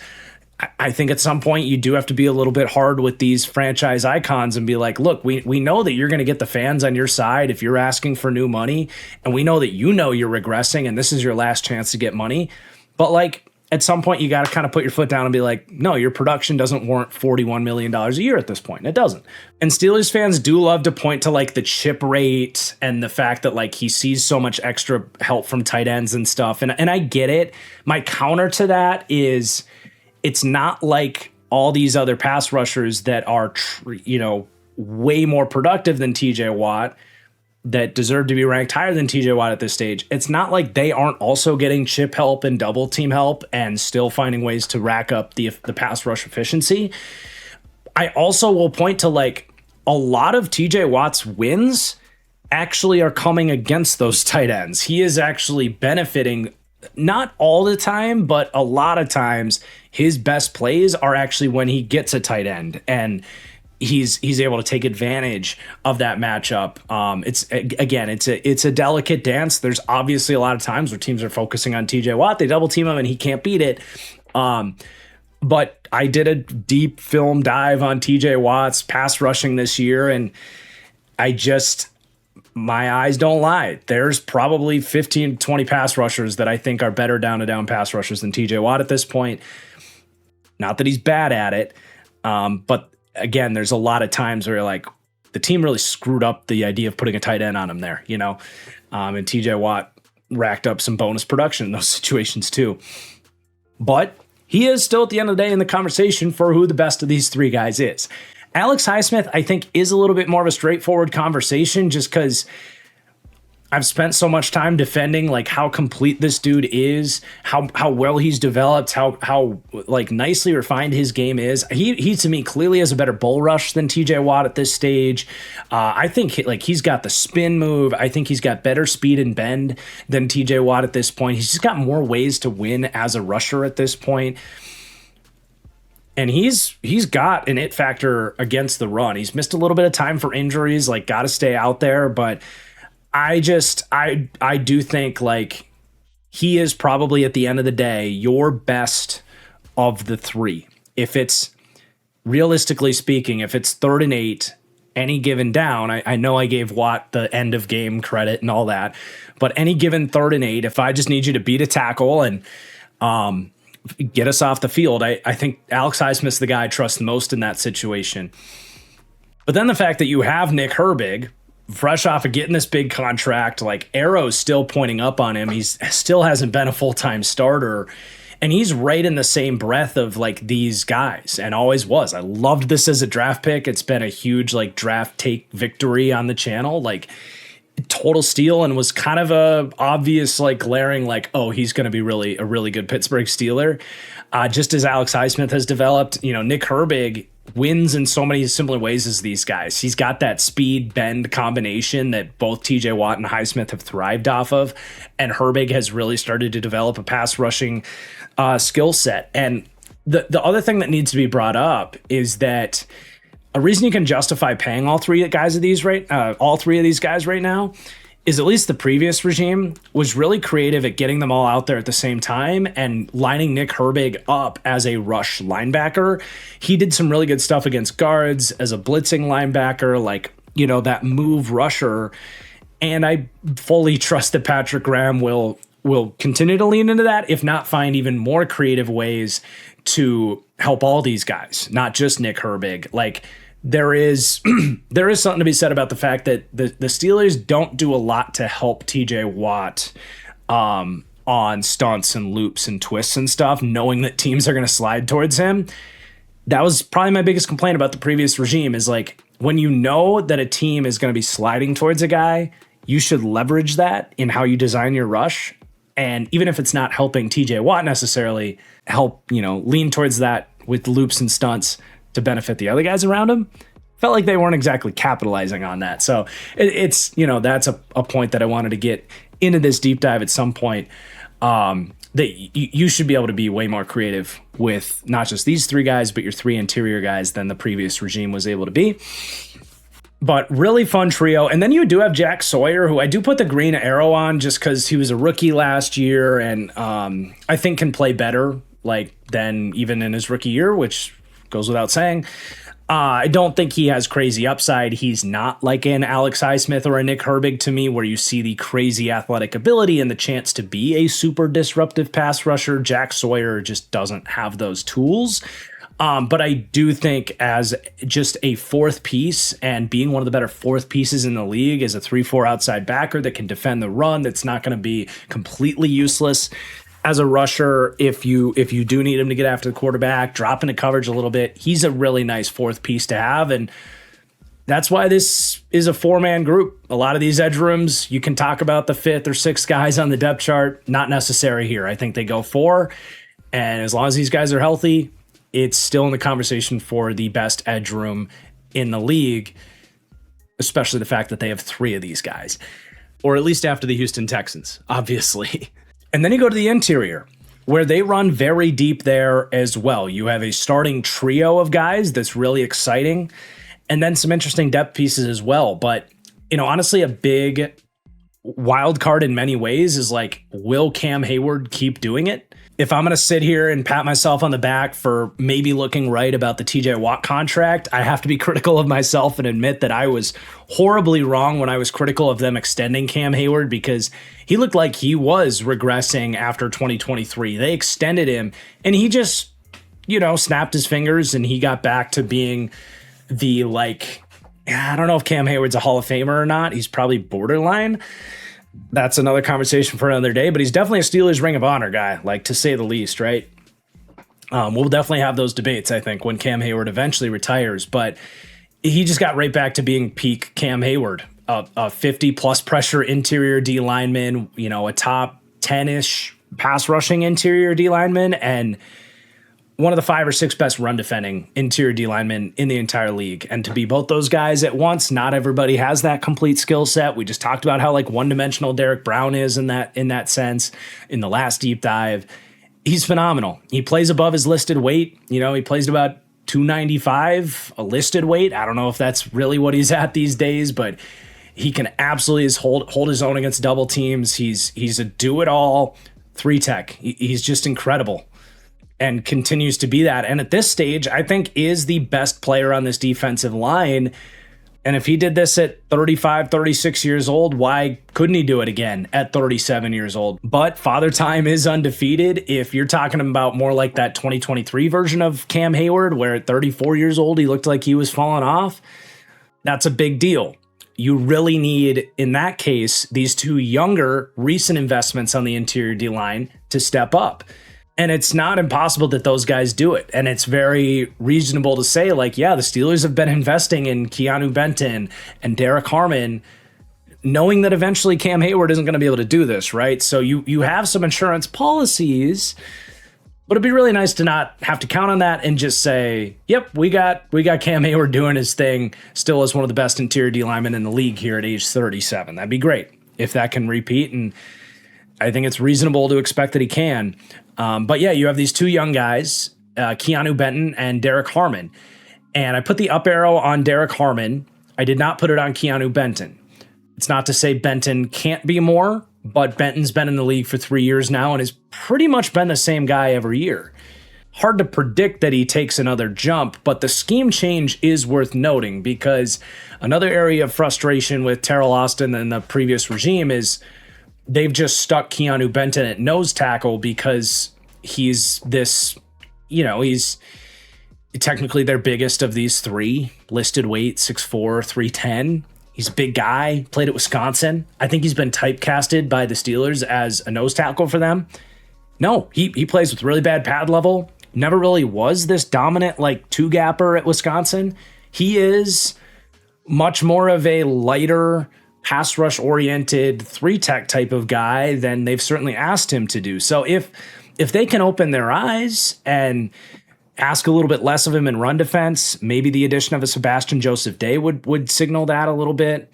I think at some point you do have to be a little bit hard with these franchise icons and be like, look, we know that you're going to get the fans on your side if you're asking for new money, and we know that you're regressing and this is your last chance to get money. But like, at some point, you got to kind of put your foot down and be like, no, your production doesn't warrant $41 million a year at this point. It doesn't. And Steelers fans do love to point to like the chip rate and the fact that like he sees so much extra help from tight ends and stuff. And I get it. My counter to that is, it's not like all these other pass rushers that are, way more productive than TJ Watt, that deserve to be ranked higher than TJ Watt at this stage. It's not like they aren't also getting chip help and double team help and still finding ways to rack up the pass rush efficiency. I also will point to like a lot of TJ Watt's wins actually are coming against those tight ends. He is actually benefiting, not all the time, but a lot of times his best plays are actually when he gets a tight end, and he's able to take advantage of that matchup. It's a delicate dance. There's obviously a lot of times where teams are focusing on TJ Watt, they double team him and he can't beat it. But I did a deep film dive on TJ Watt's pass rushing this year, and my eyes don't lie. There's probably 15, 20 pass rushers that I think are better down to down pass rushers than TJ Watt at this point. Not that he's bad at it, but again, there's a lot of times where you're like, the team really screwed up the idea of putting a tight end on him there, and TJ Watt racked up some bonus production in those situations too. But he is still at the end of the day in the conversation for who the best of these three guys is. Alex Highsmith, I think, is a little bit more of a straightforward conversation, just because I've spent so much time defending like how complete this dude is, how well he's developed, how like nicely refined his game is. He to me clearly has a better bull rush than TJ Watt at this stage. I think he's got the spin move. I think he's got better speed and bend than TJ Watt at this point. He's just got more ways to win as a rusher at this point. And he's got an it factor against the run. He's missed a little bit of time for injuries, like got to stay out there, but I do think like he is probably at the end of the day your best of the three. If it's realistically speaking, if it's 3rd and 8, any given down, I know I gave Watt the end of game credit and all that, but any given 3rd and 8, if I just need you to beat a tackle and get us off the field, I think Alex Highsmith's the guy I trust the most in that situation. But then the fact that you have Nick Herbig, fresh off of getting this big contract, like arrows still pointing up on him. He's still hasn't been a full-time starter, and he's right in the same breath of like these guys and always was. I loved this as a draft pick. It's been a huge like draft take victory on the channel, like total steal, and was kind of a obvious like glaring like, oh, he's going to be a really good Pittsburgh Steeler. Just as Alex Highsmith has developed, Nick Herbig wins in so many similar ways as these guys. He's got that speed bend combination that both TJ Watt and Highsmith have thrived off of, and Herbig has really started to develop a pass rushing skill set. And the other thing that needs to be brought up is that a reason you can justify paying all three of these guys right now is at least the previous regime was really creative at getting them all out there at the same time and lining Nick Herbig up as a rush linebacker. He did some really good stuff against guards as a blitzing linebacker, like, that move rusher. And I fully trust that Patrick Graham will continue to lean into that, if not find even more creative ways to help all these guys, not just Nick Herbig. Like, there is something to be said about the fact that the Steelers don't do a lot to help TJ Watt on stunts and loops and twists and stuff, knowing that teams are going to slide towards him. That was probably my biggest complaint about the previous regime, is like, when you know that a team is going to be sliding towards a guy, you should leverage that in how you design your rush. And even if it's not helping TJ Watt necessarily, help, lean towards that with loops and stunts to benefit the other guys around him. Felt like they weren't exactly capitalizing on that. So it's that's a point that I wanted to get into this deep dive at some point, that you should be able to be way more creative with not just these three guys, but your three interior guys than the previous regime was able to be. But really fun trio. And then you do have Jack Sawyer, who I do put the green arrow on just because he was a rookie last year, and I think can play better than even in his rookie year, which goes without saying. I don't think he has crazy upside. He's not like an Alex Highsmith or a Nick Herbig to me, where you see the crazy athletic ability and the chance to be a super disruptive pass rusher. Jack Sawyer just doesn't have those tools. But I do think as just a fourth piece, and being one of the better fourth pieces in the league, as a 3-4 outside backer that can defend the run, that's not going to be completely useless as a rusher. If you do need him to get after the quarterback, drop into coverage a little bit, he's a really nice fourth piece to have. And that's why this is a 4-man group. A lot of these edge rooms, you can talk about the 5th or 6th guys on the depth chart. Not necessary here. I think they go 4. And as long as these guys are healthy, it's still in the conversation for the best edge room in the league, especially the fact that they have 3 of these guys, or at least after the Houston Texans, obviously. And then you go to the interior, where they run very deep there as well. You have a starting trio of guys that's really exciting, and then some interesting depth pieces as well. But, honestly, a big wild card in many ways is will Cam Hayward keep doing it? If I'm going to sit here and pat myself on the back for maybe looking right about the TJ Watt contract, I have to be critical of myself and admit that I was horribly wrong when I was critical of them extending Cam Hayward, because he looked like he was regressing after 2023. They extended him and he just, snapped his fingers and he got back to being the I don't know if Cam Hayward's a Hall of Famer or not. He's probably borderline. That's another conversation for another day, but he's definitely a Steelers Ring of Honor guy, to say the least, right? We'll definitely have those debates, I think, when Cam Hayward eventually retires, but he just got right back to being peak Cam Hayward, a 50-plus pressure interior D lineman, a top 10-ish pass rushing interior D lineman, and one of the 5 or 6 best run defending interior D linemen in the entire league. And to be both those guys at once, not everybody has that complete skill set. We just talked about how one-dimensional Derek Brown is in that sense in the last deep dive. He's phenomenal. He plays above his listed weight. He plays about 295, a listed weight. I don't know if that's really what he's at these days, but he can absolutely hold his own against double teams. He's a do-it-all 3-tech. He's just incredible, and continues to be that. And at this stage, I think is the best player on this defensive line. And if he did this at 35, 36 years old, why couldn't he do it again at 37 years old? But Father Time is undefeated. If you're talking about more like that 2023 version of Cam Hayward, where at 34 years old, he looked like he was falling off, that's a big deal. You really need, in that case, these 2 younger, recent investments on the interior D-line to step up. And it's not impossible that those guys do it. And it's very reasonable to say, the Steelers have been investing in Keanu Benton and Derek Harmon, knowing that eventually Cam Hayward isn't going to be able to do this, right? So you have some insurance policies But it'd be really nice to not have to count on that and just say, yep, we got Cam Hayward doing his thing, still as one of the best interior D linemen in the league here at age 37. That'd be great if that can repeat, and I think it's reasonable to expect that he can. But yeah, you have these two young guys, Keanu Benton and Derek Harmon. And I put the up arrow on Derek Harmon. I did not put it on Keanu Benton. It's not to say Benton can't be more, but Benton's been in the league for 3 years now and has pretty much been the same guy every year. Hard to predict that he takes another jump, but the scheme change is worth noting because another area of frustration with Terrell Austin and the previous regime is they've just stuck Keanu Benton at nose tackle because he's this, he's technically their biggest of these three, listed weight, 6'4", 310. He's a big guy, played at Wisconsin. I think he's been typecasted by the Steelers as a nose tackle for them. No, he plays with really bad pad level. Never really was this dominant two-gapper at Wisconsin. He is much more of a lighter, pass rush-oriented, three-tech type of guy than they've certainly asked him to do. So if they can open their eyes and ask a little bit less of him in run defense, maybe the addition of a Sebastian Joseph Day would signal that a little bit.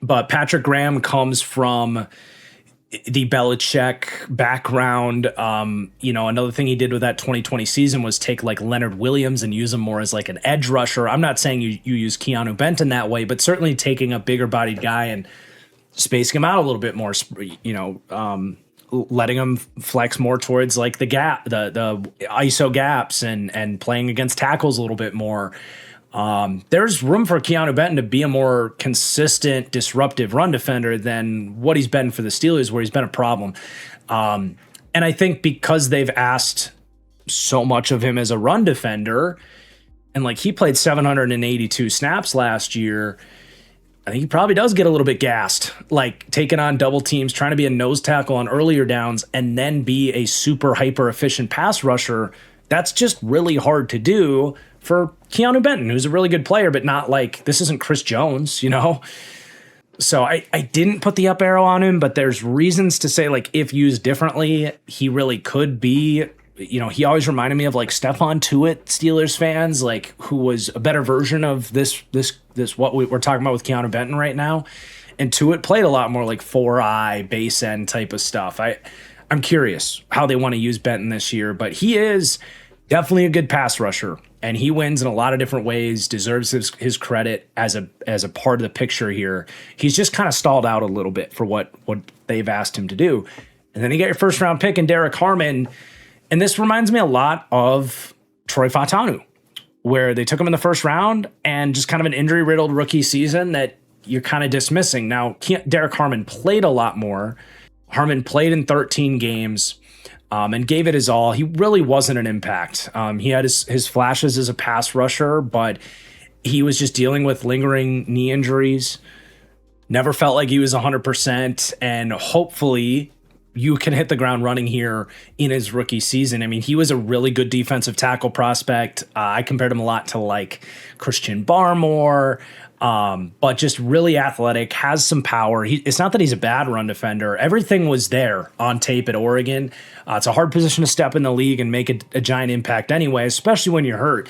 But Patrick Graham comes from the Belichick background. Another thing he did with that 2020 season was take Leonard Williams and use him more as an edge rusher. I'm not saying you use Keanu Benton that way, but certainly taking a bigger bodied guy and spacing him out a little bit more, letting him flex more towards the gap, the ISO gaps and playing against tackles a little bit more. There's room for Keanu Benton to be a more consistent, disruptive run defender than what he's been for the Steelers, where he's been a problem. And I think because they've asked so much of him as a run defender, and he played 782 snaps last year, I think he probably does get a little bit gassed, taking on double teams, trying to be a nose tackle on earlier downs, and then be a super hyper efficient pass rusher. That's just really hard to do for Keanu Benton, who's a really good player, but not this isn't Chris Jones, So I didn't put the up arrow on him, but there's reasons to say if used differently, he really could be. He always reminded me of Stephon Tuitt, Steelers fans, who was a better version of this what we're talking about with Keanu Benton right now. And Tuitt played a lot more 4-eye, base end type of stuff. I'm curious how they want to use Benton this year, but he is definitely a good pass rusher, and he wins in a lot of different ways, deserves his credit as a part of the picture here. He's just kind of stalled out a little bit for what they've asked him to do. And then you get your first round pick in Derek Harmon. And this reminds me a lot of Troy Fautanu, where they took him in the first round and just kind of an injury-riddled rookie season that you're kind of dismissing. Now, Derek Harmon played a lot more. Harmon played in 13 games and gave it his all. He really wasn't an impact. He had his flashes as a pass rusher, but he was just dealing with lingering knee injuries. Never felt like he was 100%, and hopefully you can hit the ground running here in his rookie season. I mean, he was a really good defensive tackle prospect. I compared him a lot to Christian Barmore, but just really athletic, has some power. It's not that he's a bad run defender. Everything was there on tape at Oregon. It's a hard position to step in the league and make a giant impact anyway, especially when you're hurt.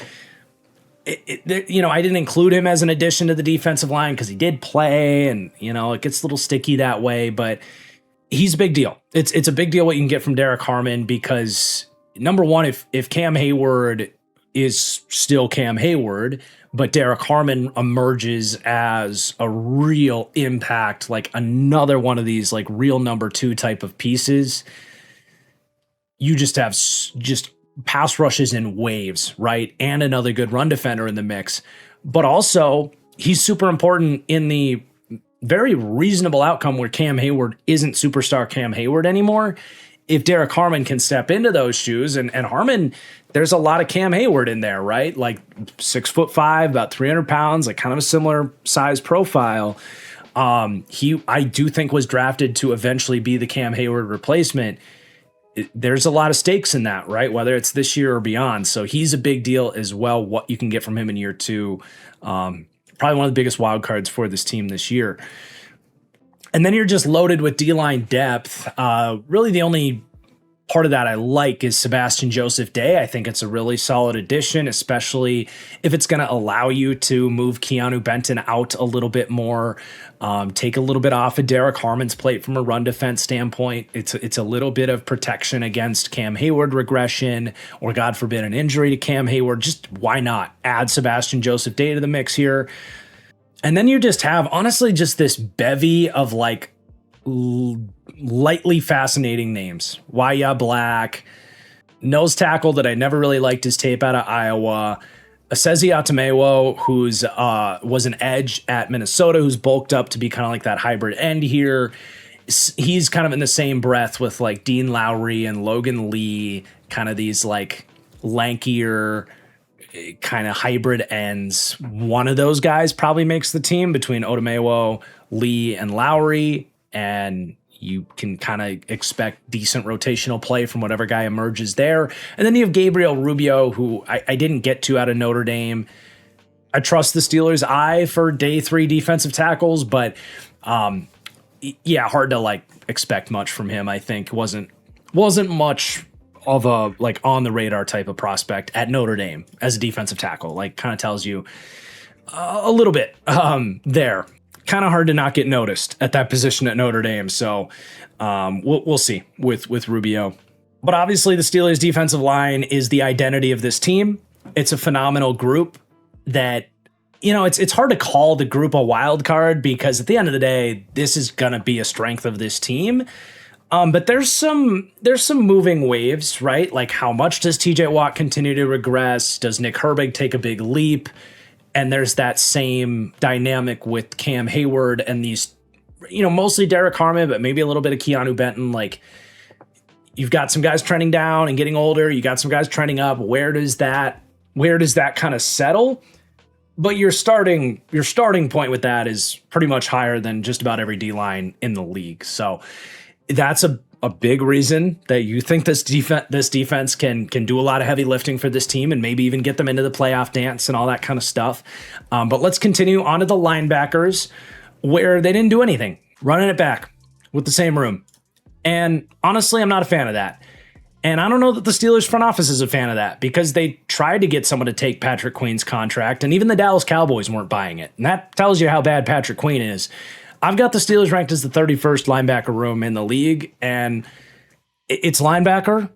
I didn't include him as an addition to the defensive line because he did play, and, it gets a little sticky that way, but he's a big deal. It's a big deal what you can get from Derek Harmon because, number one, if Cam Hayward is still Cam Hayward, but Derek Harmon emerges as a real impact, another one of these real number two type of pieces, you just have just pass rushes in waves, right? And another good run defender in the mix. But also, he's super important in the very reasonable outcome where Cam Hayward isn't superstar Cam Hayward anymore. If Derek Harmon can step into those shoes, and Harmon, there's a lot of Cam Hayward in there, right? 6'5", about 300 pounds, kind of a similar size profile. I do think was drafted to eventually be the Cam Hayward replacement. There's a lot of stakes in that, right? Whether it's this year or beyond. So he's a big deal as well, what you can get from him in year two. Probably one of the biggest wild cards for this team this year. And then you're just loaded with D-line depth. Really the only part of that I like is Sebastian Joseph Day. I think it's a really solid addition, especially if it's going to allow you to move Keanu Benton out a little bit more, take a little bit off of Derek Harmon's plate from a run defense standpoint. It's a little bit of protection against Cam Hayward regression, or God forbid an injury to Cam Hayward. Just why not add Sebastian Joseph Day to the mix here? And then you just have, honestly, just this bevy of like lightly fascinating names. Waya Black, nose tackle that I never really liked his tape out of Iowa. Asezi Atamewo, who's was an edge at Minnesota, who's bulked up to be kind of like that hybrid end here. He's kind of in the same breath with like Dean Lowry and Logan Lee, kind of these like lankier kind of hybrid ends. One of those guys probably makes the team between Otomewo, Lee, and Lowry, and you can kind of expect decent rotational play from whatever guy emerges there. And then you have Gabriel Rubio, who I didn't get to out of Notre Dame. I trust the Steelers' eye for day 3 defensive tackles, but yeah, hard to like expect much from him. I think wasn't much of a like on the radar type of prospect at Notre Dame as a defensive tackle. Like kind of tells you a little bit there. Kind of hard to not get noticed at that position at Notre Dame. So we'll see with Rubio. But obviously the Steelers defensive line is the identity of this team. It's a phenomenal group that, you know, it's hard to call the group a wild card because at the end of the day, this is going to be a strength of this team. But there's some moving waves, right? Like how much does TJ Watt continue to regress? Does Nick Herbig take a big leap? And there's that same dynamic with Cam Hayward and these, you know, mostly Derek Harmon, but maybe a little bit of Keanu Benton. Like you've got some guys trending down and getting older. You got some guys trending up. Where does that kind of settle? But your starting point with that is pretty much higher than just about every D-line in the league. So that's a big reason that you think this defense can do a lot of heavy lifting for this team and maybe even get them into the playoff dance and all that kind of stuff. But let's continue on to the linebackers, where they didn't do anything, running it back with the same room. And honestly, I'm not a fan of that. And I don't know that the Steelers front office is a fan of that because they tried to get someone to take Patrick Queen's contract, and even the Dallas Cowboys weren't buying it. And that tells you how bad Patrick Queen is. I've got the Steelers ranked as the 31st linebacker room in the league, and it's linebacker.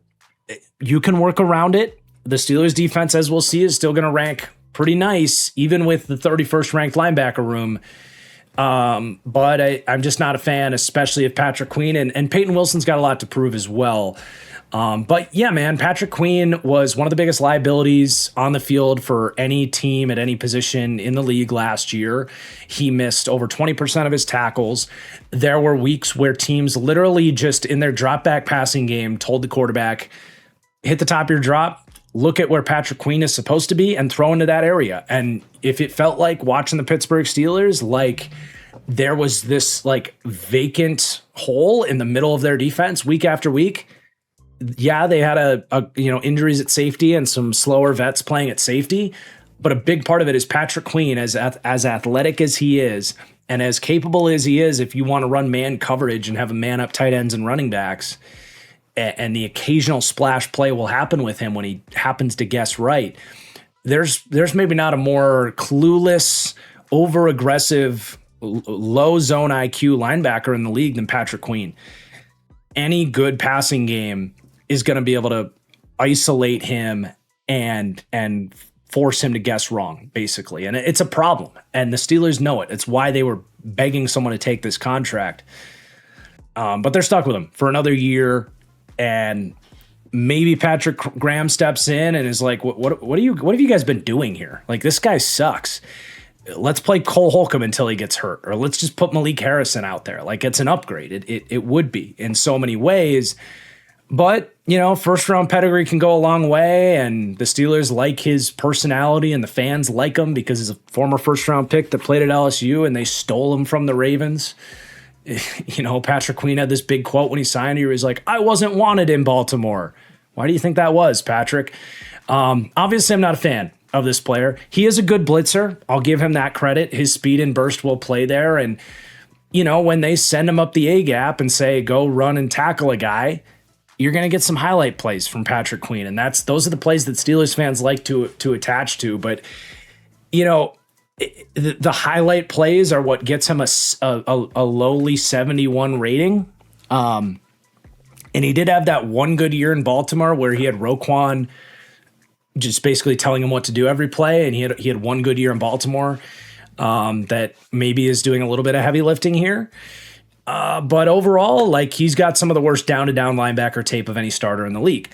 You can work around it. The Steelers defense, as we'll see, is still going to rank pretty nice, even with the 31st ranked linebacker room. But I'm just not a fan, especially of Patrick Queen, and Peyton Wilson's got a lot to prove as well. But yeah, man, Patrick Queen was one of the biggest liabilities on the field for any team at any position in the league last year. He missed over 20% of his tackles. There were weeks where teams literally just in their drop back passing game told the quarterback, hit the top of your drop, look at where Patrick Queen is supposed to be and throw into that area. And if it felt like watching the Pittsburgh Steelers, like there was this like vacant hole in the middle of their defense week after week, yeah, they had a injuries at safety and some slower vets playing at safety, but a big part of it is Patrick Queen, as athletic as he is and as capable as he is. If you want to run man coverage and have a man up tight ends and running backs, and the occasional splash play will happen with him when he happens to guess right. There's maybe not a more clueless, over aggressive, low zone IQ linebacker in the league than Patrick Queen. Any good passing game is going to be able to isolate him and force him to guess wrong, basically. And it's a problem. And the Steelers know it. It's why they were begging someone to take this contract. But they're stuck with him for another year. And maybe Patrick Graham steps in and is like, what have you guys been doing here? Like, this guy sucks. Let's play Cole Holcomb until he gets hurt, or let's just put Malik Harrison out there. Like, it's an upgrade. It would be in so many ways. But, first round pedigree can go a long way, and the Steelers like his personality and the fans like him because he's a former first round pick that played at LSU and they stole him from the Ravens. Patrick Queen had this big quote when he signed. He was like, "I wasn't wanted in Baltimore." Why do you think that was, Patrick? Obviously, I'm not a fan of this player. He is a good blitzer. I'll give him that credit. His speed and burst will play there. And, when they send him up the A gap and say, go run and tackle a guy, you're going to get some highlight plays from Patrick Queen. And those are the plays that Steelers fans like to attach to. But, the highlight plays are what gets him a lowly 71 rating. And he did have that one good year in Baltimore where he had Roquan just basically telling him what to do every play. And he had one good year in Baltimore that maybe is doing a little bit of heavy lifting here. But overall, he's got some of the worst down-to-down linebacker tape of any starter in the league.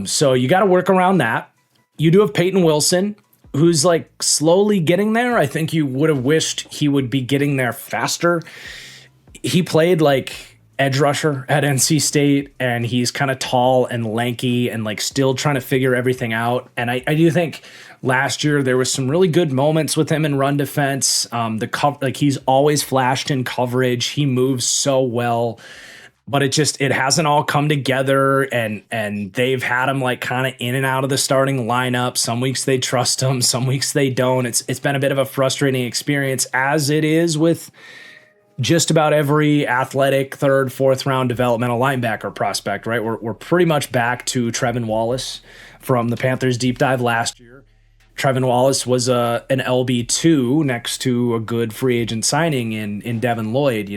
So you got to work around that. You do have Peyton Wilson, who's slowly getting there. I think you would have wished he would be getting there faster. He played edge rusher at NC State, and he's kind of tall and lanky and still trying to figure everything out. And I do think last year there was some really good moments with him in run defense. He's always flashed in coverage. He moves so well, but it hasn't all come together, and they've had him kind of in and out of the starting lineup. Some weeks they trust him, some weeks they don't. It's been a bit of a frustrating experience, as it is with just about every athletic third, fourth round developmental linebacker prospect, right? We're pretty much back to Trevin Wallace from the Panthers deep dive last year. Trevin Wallace was an LB2 next to a good free agent signing in Devin Lloyd.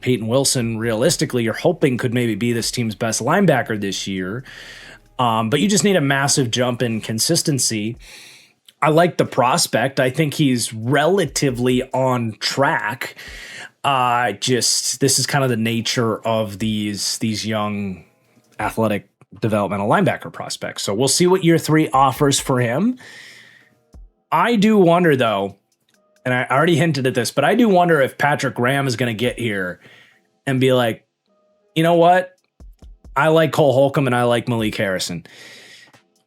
Peyton Wilson, realistically, you're hoping could maybe be this team's best linebacker this year. But you just need a massive jump in consistency. I like the prospect. I think he's relatively on track. This is kind of the nature of these young athletic developmental linebacker prospects. So we'll see what year 3 offers for him. I do wonder, though, and I already hinted at this, but I do wonder if Patrick Graham is going to get here and be like, you know what? I like Cole Holcomb and I like Malik Harrison.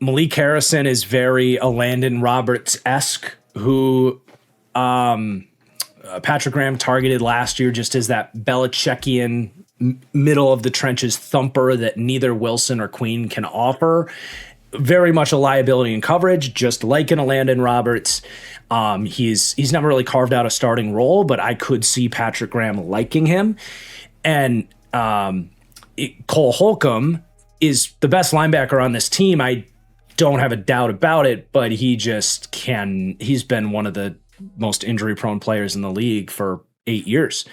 Malik Harrison is very Landon Roberts-esque, who Patrick Graham targeted last year just as that Belichickian middle of the trenches thumper that neither Wilson or Queen can offer. Very much a liability in coverage, just like in a Landon Roberts. He's never really carved out a starting role, but I could see Patrick Graham liking him. And Cole Holcomb is the best linebacker on this team. I don't have a doubt about it, but he's been one of the most injury-prone players in the league for 8 years.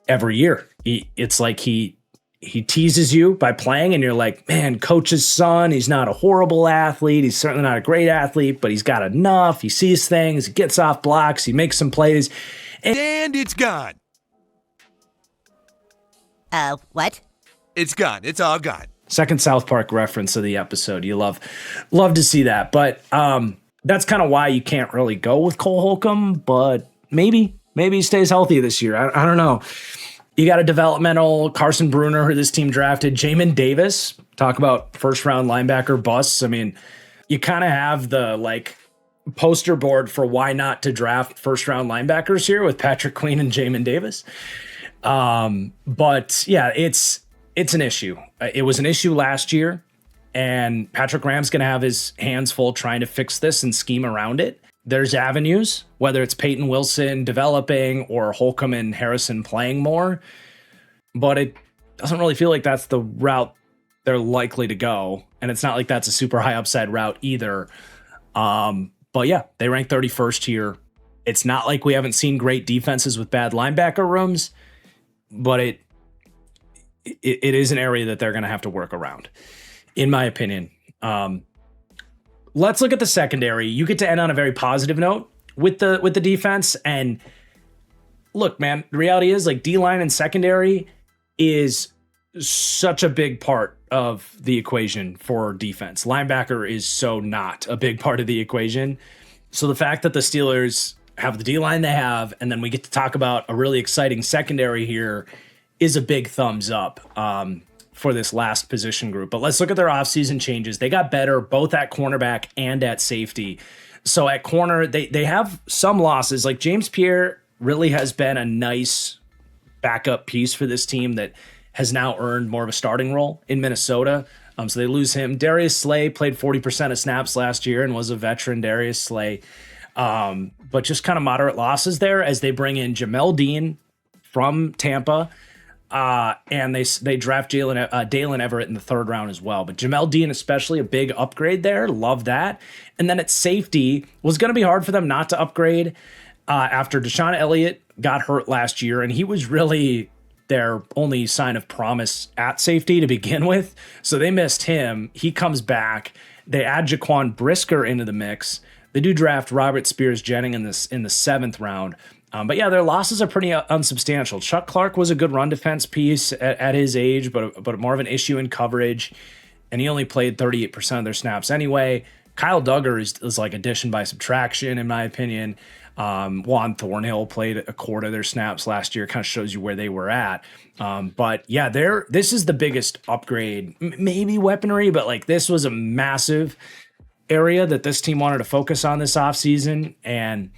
Every year, it's like he teases you by playing, and you're like, man, coach's son. He's not a horrible athlete. He's certainly not a great athlete, but he's got enough. He sees things. He gets off blocks. He makes some plays, and it's gone. What? It's gone. It's all gone. Second South Park reference of the episode. You love to see that, but that's kind of why you can't really go with Cole Holcomb. But maybe he stays healthy this year. I don't know. You got a developmental Carson Bruner, who this team drafted. Jamin Davis, talk about first-round linebacker busts. I mean, you kind of have the poster board for why not to draft first-round linebackers here with Patrick Queen and Jamin Davis. But yeah, it's an issue. It was an issue last year, and Patrick Graham's going to have his hands full trying to fix this and scheme around it. There's avenues, whether it's Peyton Wilson developing or Holcomb and Harrison playing more, but it doesn't really feel like that's the route they're likely to go. And it's not like that's a super high upside route either. But yeah, they rank 31st here. It's not like we haven't seen great defenses with bad linebacker rooms, but it is an area that they're going to have to work around, in my opinion. Let's look at the secondary. You get to end on a very positive note with the defense. And look, man, the reality is D-line and secondary is such a big part of the equation for defense. Linebacker is so not a big part of the equation. So the fact that the Steelers have the D-line they have, and then we get to talk about a really exciting secondary here, is a big thumbs up for this last position group. But let's look at their offseason changes. They got better both at cornerback and at safety. So at corner, they have some losses. James Pierre really has been a nice backup piece for this team that has now earned more of a starting role in Minnesota. So they lose him. Darius Slay played 40% of snaps last year and was a veteran Darius Slay. But just kind of moderate losses there as they bring in Jamel Dean from Tampa, And they draft Dalen Everett in the 3rd round as well. But Jamel Dean, especially, a big upgrade there. Love that. And then at safety, was going to be hard for them not to upgrade after Deshaun Elliott got hurt last year, and he was really their only sign of promise at safety to begin with. So they missed him. He comes back. They add Jaquan Brisker into the mix. They do draft Robert Spears-Jennings in the 7th round. But yeah, their losses are pretty unsubstantial. Chuck Clark was a good run defense piece at his age, but more of an issue in coverage. And he only played 38% of their snaps anyway. Kyle Duggar is like addition by subtraction, in my opinion. Juan Thornhill played a quarter of their snaps last year. Kind of shows you where they were at. But yeah, this is the biggest upgrade, maybe weaponry, but like this was a massive area that this team wanted to focus on this offseason. And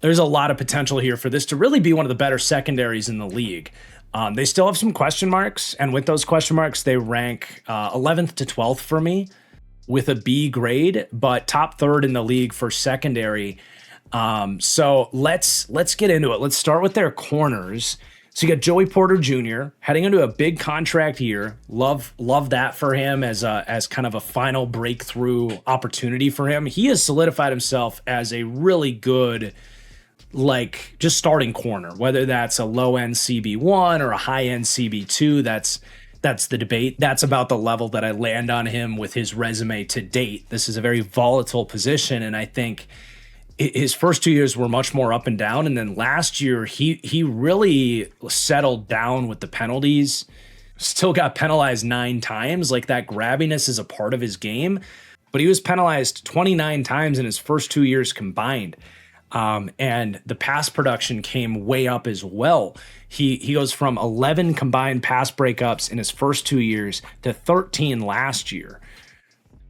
there's a lot of potential here for this to really be one of the better secondaries in the league. They still have some question marks. And with those question marks, they rank 11th to 12th for me with a B grade, but top 3rd in the league for secondary. So let's get into it. Let's start with their corners. So you got Joey Porter Jr. heading into a big contract year. Love that for him as kind of a final breakthrough opportunity for him. He has solidified himself as a really good, like, just starting corner, whether that's a low end CB1 or a high end CB2. That's the debate. That's about the level that I land on him with his resume to date. This is a very volatile position, and I think his first 2 years were much more up and down. And then last year, he really settled down with the penalties, still got penalized 9 times. Like, that grabbiness is a part of his game, but he was penalized 29 times in his first 2 years combined. And the pass production came way up as well. He goes from 11 combined pass breakups in his first 2 years to 13 last year.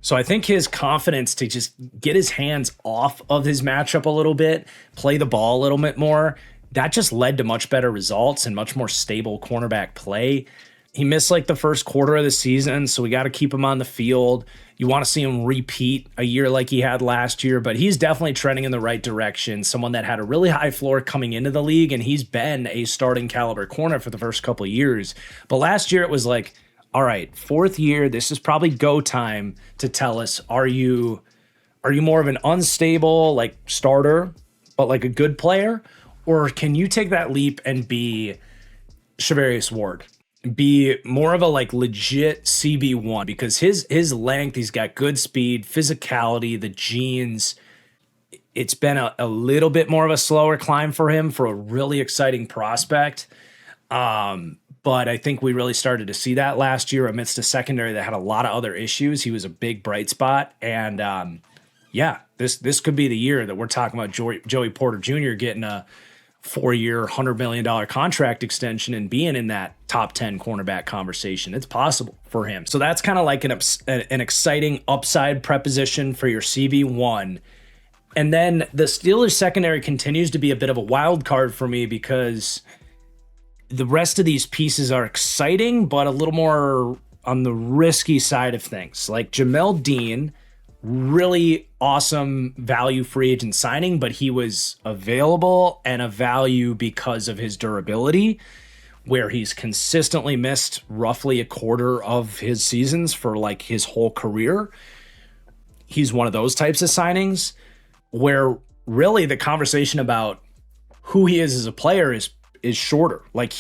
So I think his confidence to just get his hands off of his matchup a little bit, play the ball a little bit more, that just led to much better results and much more stable cornerback play. He missed like the first quarter of the season, so we got to keep him on the field. You want to see him repeat a year like he had last year, but he's definitely trending in the right direction. Someone that had a really high floor coming into the league, and he's been a starting caliber corner for the first couple of years. But last year it was like, all right, 4th year, this is probably go time to tell us, are you more of an unstable like starter, but like a good player? Or can you take that leap and be Charvarius Ward? Be more of a like legit CB1, because his length, he's got good speed, physicality, the genes. It's been a little bit more of a slower climb for him for a really exciting prospect. But I think we really started to see that last year amidst a secondary that had a lot of other issues. He was a big bright spot. And this could be the year that we're talking about Joey Porter Jr. getting a 4-year, $100 million contract extension and being in that top 10 cornerback conversation. It's possible for him. So that's kind of like an exciting upside preposition for your CB1. And then the Steelers secondary continues to be a bit of a wild card for me, because the rest of these pieces are exciting, but a little more on the risky side of things. Like Jamel Dean, really awesome value free agent signing, but he was available and a value because of his durability, where he's consistently missed roughly a quarter of his seasons for like his whole career. He's one of those types of signings where really the conversation about who he is as a player is shorter. Like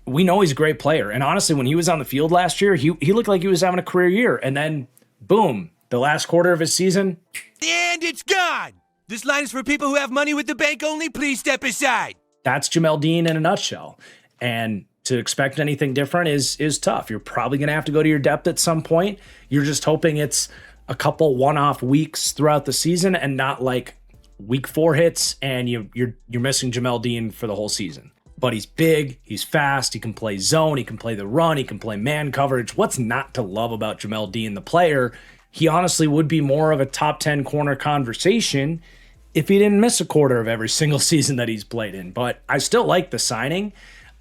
we know he's a great player. And honestly, when he was on the field last year, he looked like he was having a career year. And then boom, the last quarter of his season, And it's gone. This line is for people who have money with the bank only. Please step aside. That's Jamel Dean in a nutshell. And to expect anything different is tough. You're probably going to have to go to your depth at some point. You're just hoping it's a couple one-off weeks throughout the season and not like week 4 hits and you're missing Jamel Dean for the whole season. But he's big, he's fast, he can play zone, he can play the run, he can play man coverage. What's not to love about Jamel Dean, the player? He honestly would be more of a top 10 corner conversation if he didn't miss a quarter of every single season that he's played in. But I still like the signing.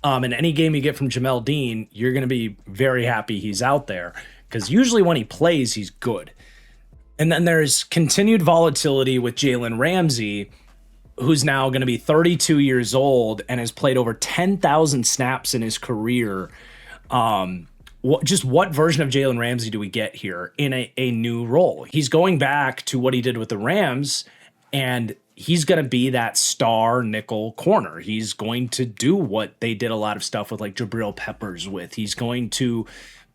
And any game you get from Jamel Dean, you're going to be very happy he's out there, because usually when he plays, he's good. And then there's continued volatility with Jalen Ramsey. who's now going to be 32 years old and has played over 10,000 snaps in his career. What version of Jalen Ramsey do we get here in a new role? He's going back to what he did with the Rams, and he's going to be that star nickel corner. He's going to do what they did a lot of stuff with, like Jabril Peppers with. He's going to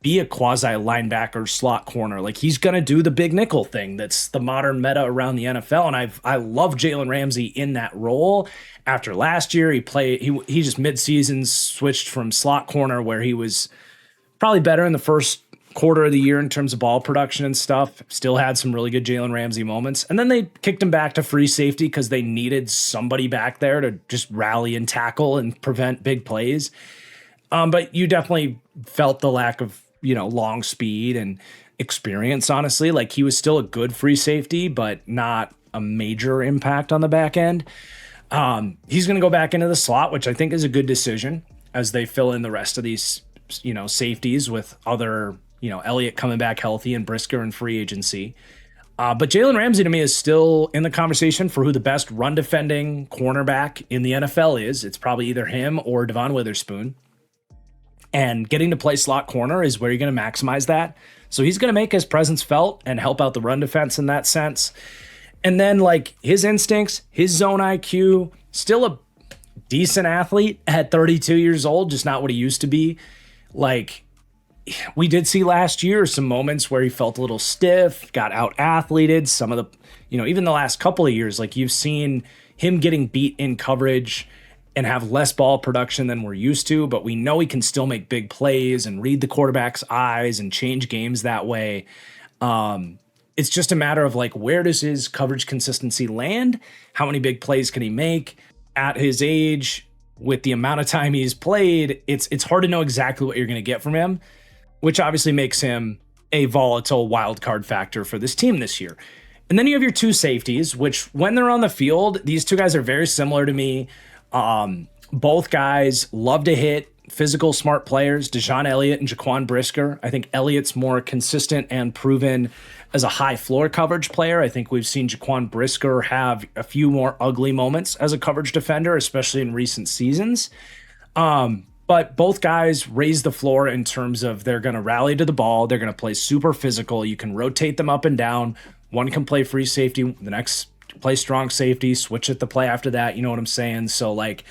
be a quasi linebacker slot corner. Like, he's going to do the big nickel thing. That's the modern meta around the NFL. And I love Jalen Ramsey in that role. After last year, he just mid-season switched from slot corner, where he was probably better in the first quarter of the year in terms of ball production and stuff. Still had some really good Jalen Ramsey moments. And then they kicked him back to free safety because they needed somebody back there to just rally and tackle and prevent big plays. But you definitely felt the lack of, long speed and experience, honestly. Like, he was still a good free safety, but not a major impact on the back end. He's going to go back into the slot, which I think is a good decision as they fill in the rest of these, safeties with other, Elliott coming back healthy and Brisker in free agency. But Jalen Ramsey to me is still in the conversation for who the best run defending cornerback in the NFL is. It's probably either him or Devon Witherspoon. And getting to play slot corner is where you're going to maximize that. So he's going to make his presence felt and help out the run defense in that sense. And then, like, his instincts, his zone IQ, still a decent athlete at 32 years old, just not what he used to be. Like, we did see last year some moments where he felt a little stiff, got out-athleted. Some of the, even the last couple of years, like, you've seen him getting beat in coverage and have less ball production than we're used to, but we know he can still make big plays and read the quarterback's eyes and change games that way. It's just a matter of, like, where does his coverage consistency land? How many big plays can he make at his age? With the amount of time he's played, it's hard to know exactly what you're going to get from him, which obviously makes him a volatile wild card factor for this team this year. And then you have your two safeties, which when they're on the field, these two guys are very similar to me. Both guys love to hit, physical, smart players, Deshaun Elliott and Jaquan Brisker. I think Elliott's more consistent and proven as a high floor coverage player. I think we've seen Jaquan Brisker have a few more ugly moments as a coverage defender, especially in recent seasons. But both guys raise the floor in terms of they're going to rally to the ball. They're going to play super physical. You can rotate them up and down. One can play free safety. The next play strong safety, switch it the play after that. You know what I'm saying? So, like,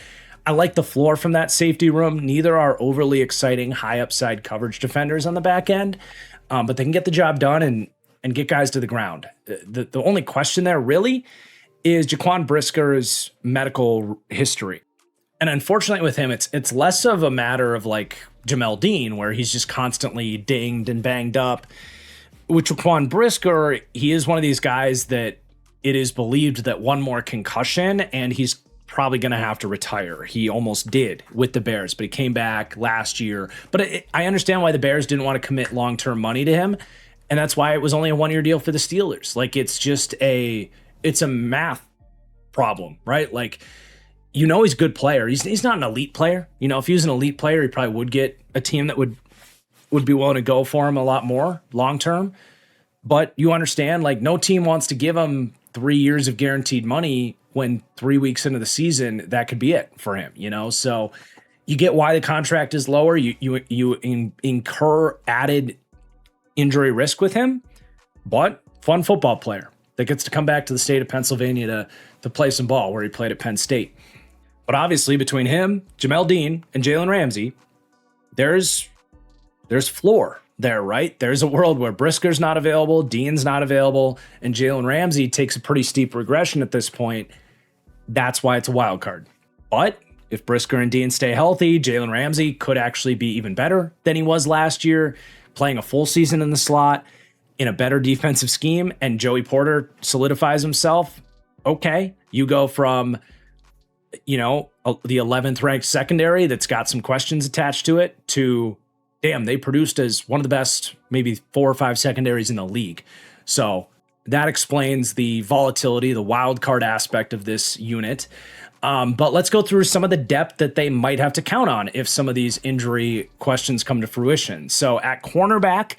I like the floor from that safety room. Neither are overly exciting high upside coverage defenders on the back end, but they can get the job done and get guys to the ground. The only question there really is Jaquan Brisker's medical history. And unfortunately with him, it's less of a matter of like Jamel Dean, where he's just constantly dinged and banged up. With Jaquan Brisker, he is one of these guys that it is believed that one more concussion and he's probably going to have to retire. He almost did with the Bears, but he came back last year. But I understand why the Bears didn't want to commit long-term money to him, and that's why it was only a one-year deal for the Steelers. Like, it's a math problem, right? Like, he's a good player. He's not an elite player. If he was an elite player, he probably would get a team that would be willing to go for him a lot more long-term. But you understand, like, no team wants to give him 3 years of guaranteed money when 3 weeks into the season, that could be it for him, So you get why the contract is lower. You incur added injury risk with him, but fun football player that gets to come back to the state of Pennsylvania to play some ball where he played at Penn State. But obviously between him, Jamel Dean, and Jalen Ramsey, there's floor there, right? There's a world where Brisker's not available, Dean's not available, and Jalen Ramsey takes a pretty steep regression at this point. That's why it's a wild card. But if Brisker and Dean stay healthy, Jalen Ramsey could actually be even better than he was last year, playing a full season in the slot in a better defensive scheme, and Joey Porter solidifies himself. Okay, you go from, the 11th ranked secondary that's got some questions attached to it to, damn, they produced as one of the best, maybe 4 or 5 secondaries in the league. So that explains the volatility, the wild card aspect of this unit. But let's go through some of the depth that they might have to count on if some of these injury questions come to fruition. So at cornerback,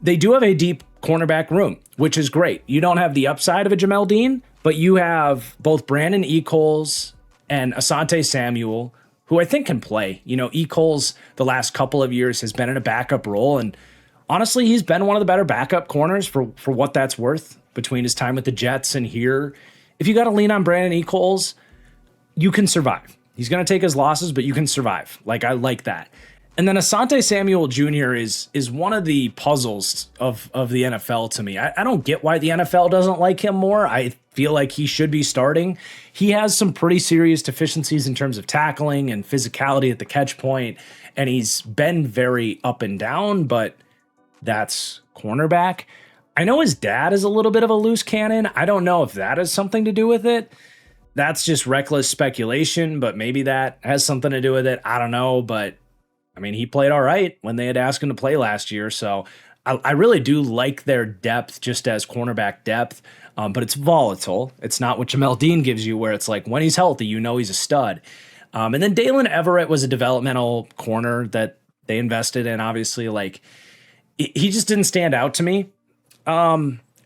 they do have a deep cornerback room, which is great. You don't have the upside of a Jamel Dean, But you have both Brandon Echols and Asante Samuel, who I think can play. Echols the last couple of years has been in a backup role, and honestly, he's been one of the better backup corners for what that's worth between his time with the Jets and here. If you got to lean on Brandon Echols, you can survive. He's going to take his losses, but you can survive. I like that. And then Asante Samuel Jr. is one of the puzzles of the NFL to me. I don't get why the NFL doesn't like him more. I feel like he should be starting. He has some pretty serious deficiencies in terms of tackling and physicality at the catch point, and he's been very up and down, but that's cornerback. I know his dad is a little bit of a loose cannon. I don't know if that has something to do with it. That's just reckless speculation, but maybe that has something to do with it. I don't know, but I mean, he played all right when they had asked him to play last year. So I really do like their depth just as cornerback depth, but it's volatile. It's not what Jamel Dean gives you where it's like when he's healthy, he's a stud. And then Dalen Everett was a developmental corner that they invested in. Obviously, he just didn't stand out to me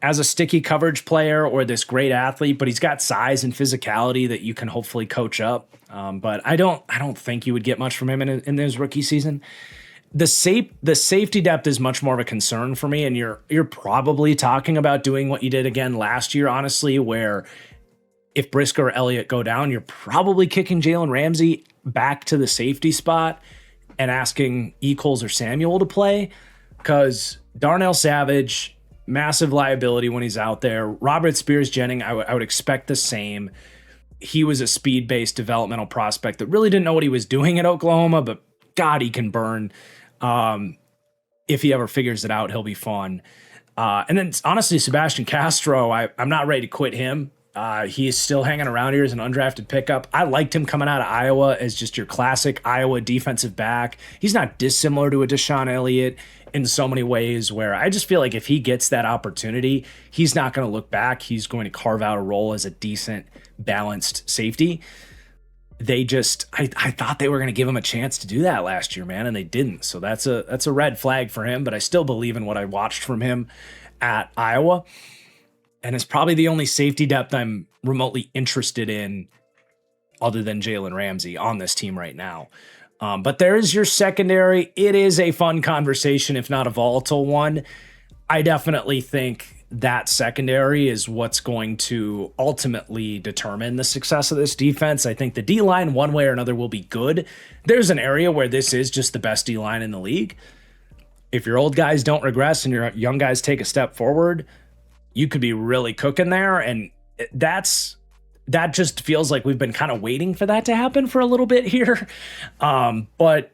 as a sticky coverage player or this great athlete, but he's got size and physicality that you can hopefully coach up. But I don't think you would get much from him in his rookie season. The safety depth is much more of a concern for me, and you're probably talking about doing what you did again last year, honestly, where if Briscoe or Elliott go down, you're probably kicking Jalen Ramsey back to the safety spot and asking Echols or Samuel to play, because Darnell Savage, massive liability when he's out there. Robert Spears-Jennings, I would expect the same. He was a speed-based developmental prospect that really didn't know what he was doing at Oklahoma, but God, he can burn. If he ever figures it out, he'll be fun. And then honestly, Sebastian Castro, I'm not ready to quit him. He is still hanging around here as an undrafted pickup. I liked him coming out of Iowa as just your classic Iowa defensive back. He's not dissimilar to a Deshaun Elliott in so many ways, where I just feel like if he gets that opportunity, he's not going to look back. He's going to carve out a role as a decent, balanced safety. I thought they were going to give him a chance to do that last year, man, and they didn't. So that's a red flag for him, but I still believe in what I watched from him at Iowa. And it's probably the only safety depth I'm remotely interested in other than Jalen Ramsey on this team right now. But there is your secondary. It is a fun conversation, if not a volatile one. I definitely think that secondary is what's going to ultimately determine the success of this defense. I think the D-line, one way or another, will be good. There's an area where this is just the best D-line in the league. If your old guys don't regress and your young guys take a step forward, you could be really cooking there. And that just feels like we've been kind of waiting for that to happen for a little bit here. But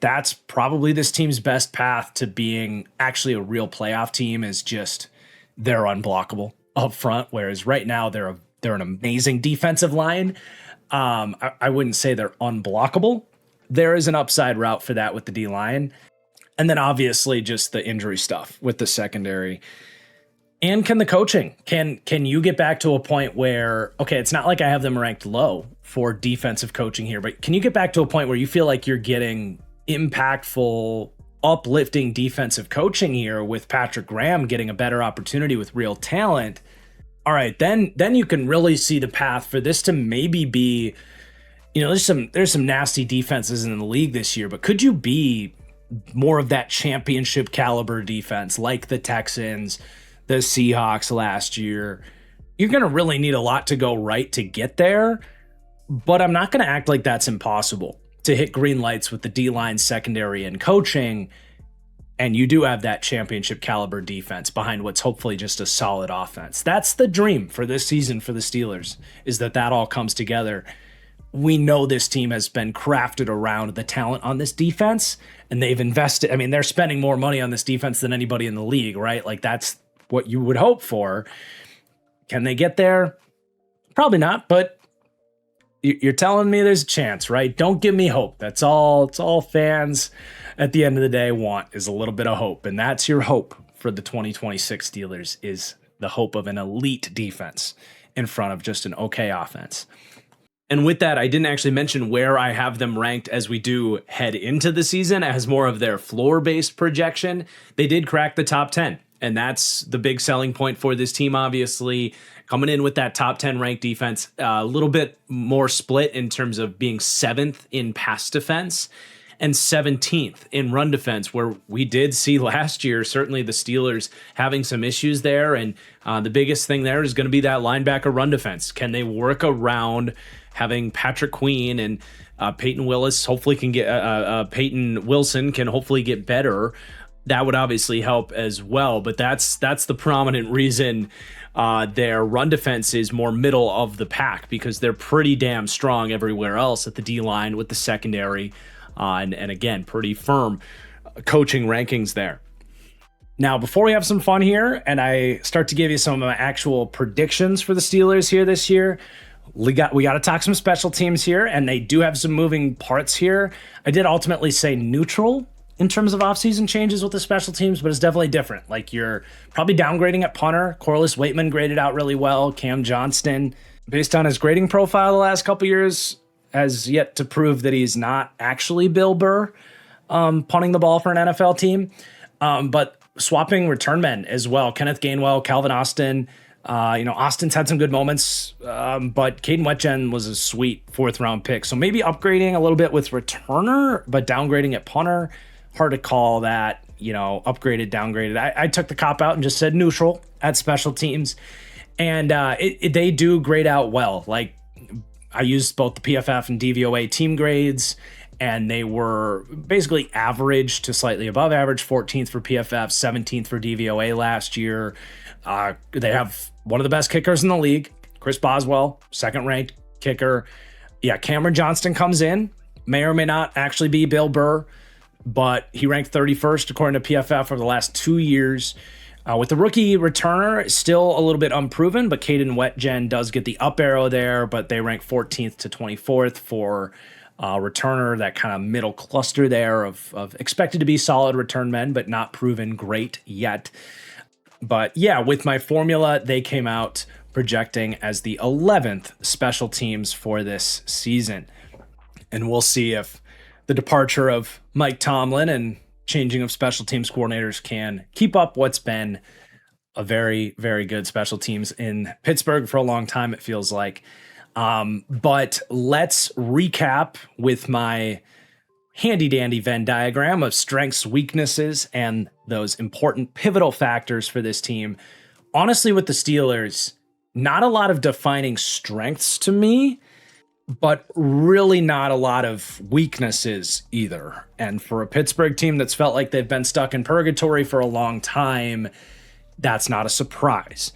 that's probably this team's best path to being actually a real playoff team, is just they're unblockable up front. Whereas right now they're an amazing defensive line. I wouldn't say they're unblockable. There is an upside route for that with the D line. And then obviously just the injury stuff with the secondary. And can the coaching, can you get back to a point where, okay, it's not like I have them ranked low for defensive coaching here, but can you get back to a point where you feel like you're getting impactful, uplifting defensive coaching here with Patrick Graham getting a better opportunity with real talent? All right, then you can really see the path for this to maybe be, there's some nasty defenses in the league this year, but could you be more of that championship caliber defense like the Texans, the Seahawks last year? You're going to really need a lot to go right to get there, but I'm not going to act like that's impossible to hit green lights with the D-line, secondary, and coaching, and you do have that championship caliber defense behind what's hopefully just a solid offense. That's the dream for this season for the Steelers, is that all comes together. We know this team has been crafted around the talent on this defense, and they've invested. I mean, they're spending more money on this defense than anybody in the league, right? Like, that's what you would hope for. Can they get there? Probably not, but you're telling me there's a chance, right? Don't give me hope. That's all. It's all fans at the end of the day want, is a little bit of hope. And that's your hope for the 2026 Steelers, is the hope of an elite defense in front of just an okay offense. And with that, I didn't actually mention where I have them ranked as we do head into the season as more of their floor-based projection. They did crack the top 10 And that's the big selling point for this team, obviously. Coming in with that top 10 ranked defense, a little bit more split in terms of being 7th in pass defense and 17th in run defense, where we did see last year, certainly the Steelers having some issues there. And the biggest thing there is going to be that linebacker run defense. Can they work around having Patrick Queen and Peyton Wilson can hopefully get better? That would obviously help as well. But that's the prominent reason their run defense is more middle of the pack, because they're pretty damn strong everywhere else at the D-line with the secondary. And again, pretty firm coaching rankings there. Now, before we have some fun here and I start to give you some of my actual predictions for the Steelers here this year, we got to talk some special teams here, and they do have some moving parts here. I did ultimately say neutral in terms of offseason changes with the special teams, but it's definitely different. Like, you're probably downgrading at punter. Corliss Waitman graded out really well. Cam Johnston, based on his grading profile the last couple years, has yet to prove that he's not actually Bill Burr punting the ball for an NFL team. But swapping return men as well. Kenneth Gainwell, Calvin Austin. Austin's had some good moments, but Caden Wetjen was a sweet 4th-round pick. So maybe upgrading a little bit with returner, but downgrading at punter. Hard to call that, upgraded, downgraded. I took the cop out and just said neutral at special teams. And they do grade out well. Like, I used both the PFF and DVOA team grades, and they were basically average to slightly above average, 14th for PFF, 17th for DVOA last year. They have one of the best kickers in the league, Chris Boswell, 2nd-ranked kicker. Yeah, Cameron Johnston comes in, may or may not actually be Bill Burr, but he ranked 31st according to PFF over the last 2 years. With the rookie returner, still a little bit unproven, but Caden Wetjen does get the up arrow there, but they rank 14th to 24th for returner, that kind of middle cluster there of expected to be solid return men, but not proven great yet. But yeah, with my formula, they came out projecting as the 11th special teams for this season. And we'll see if the departure of Mike Tomlin and changing of special teams coordinators can keep up what's been a very, very good special teams in Pittsburgh for a long time, it feels like. But let's recap with my handy dandy Venn diagram of strengths, weaknesses, and those important pivotal factors for this team. Honestly, with the Steelers, not a lot of defining strengths to me, but really not a lot of weaknesses either. And for a Pittsburgh team that's felt like they've been stuck in purgatory for a long time, that's not a surprise.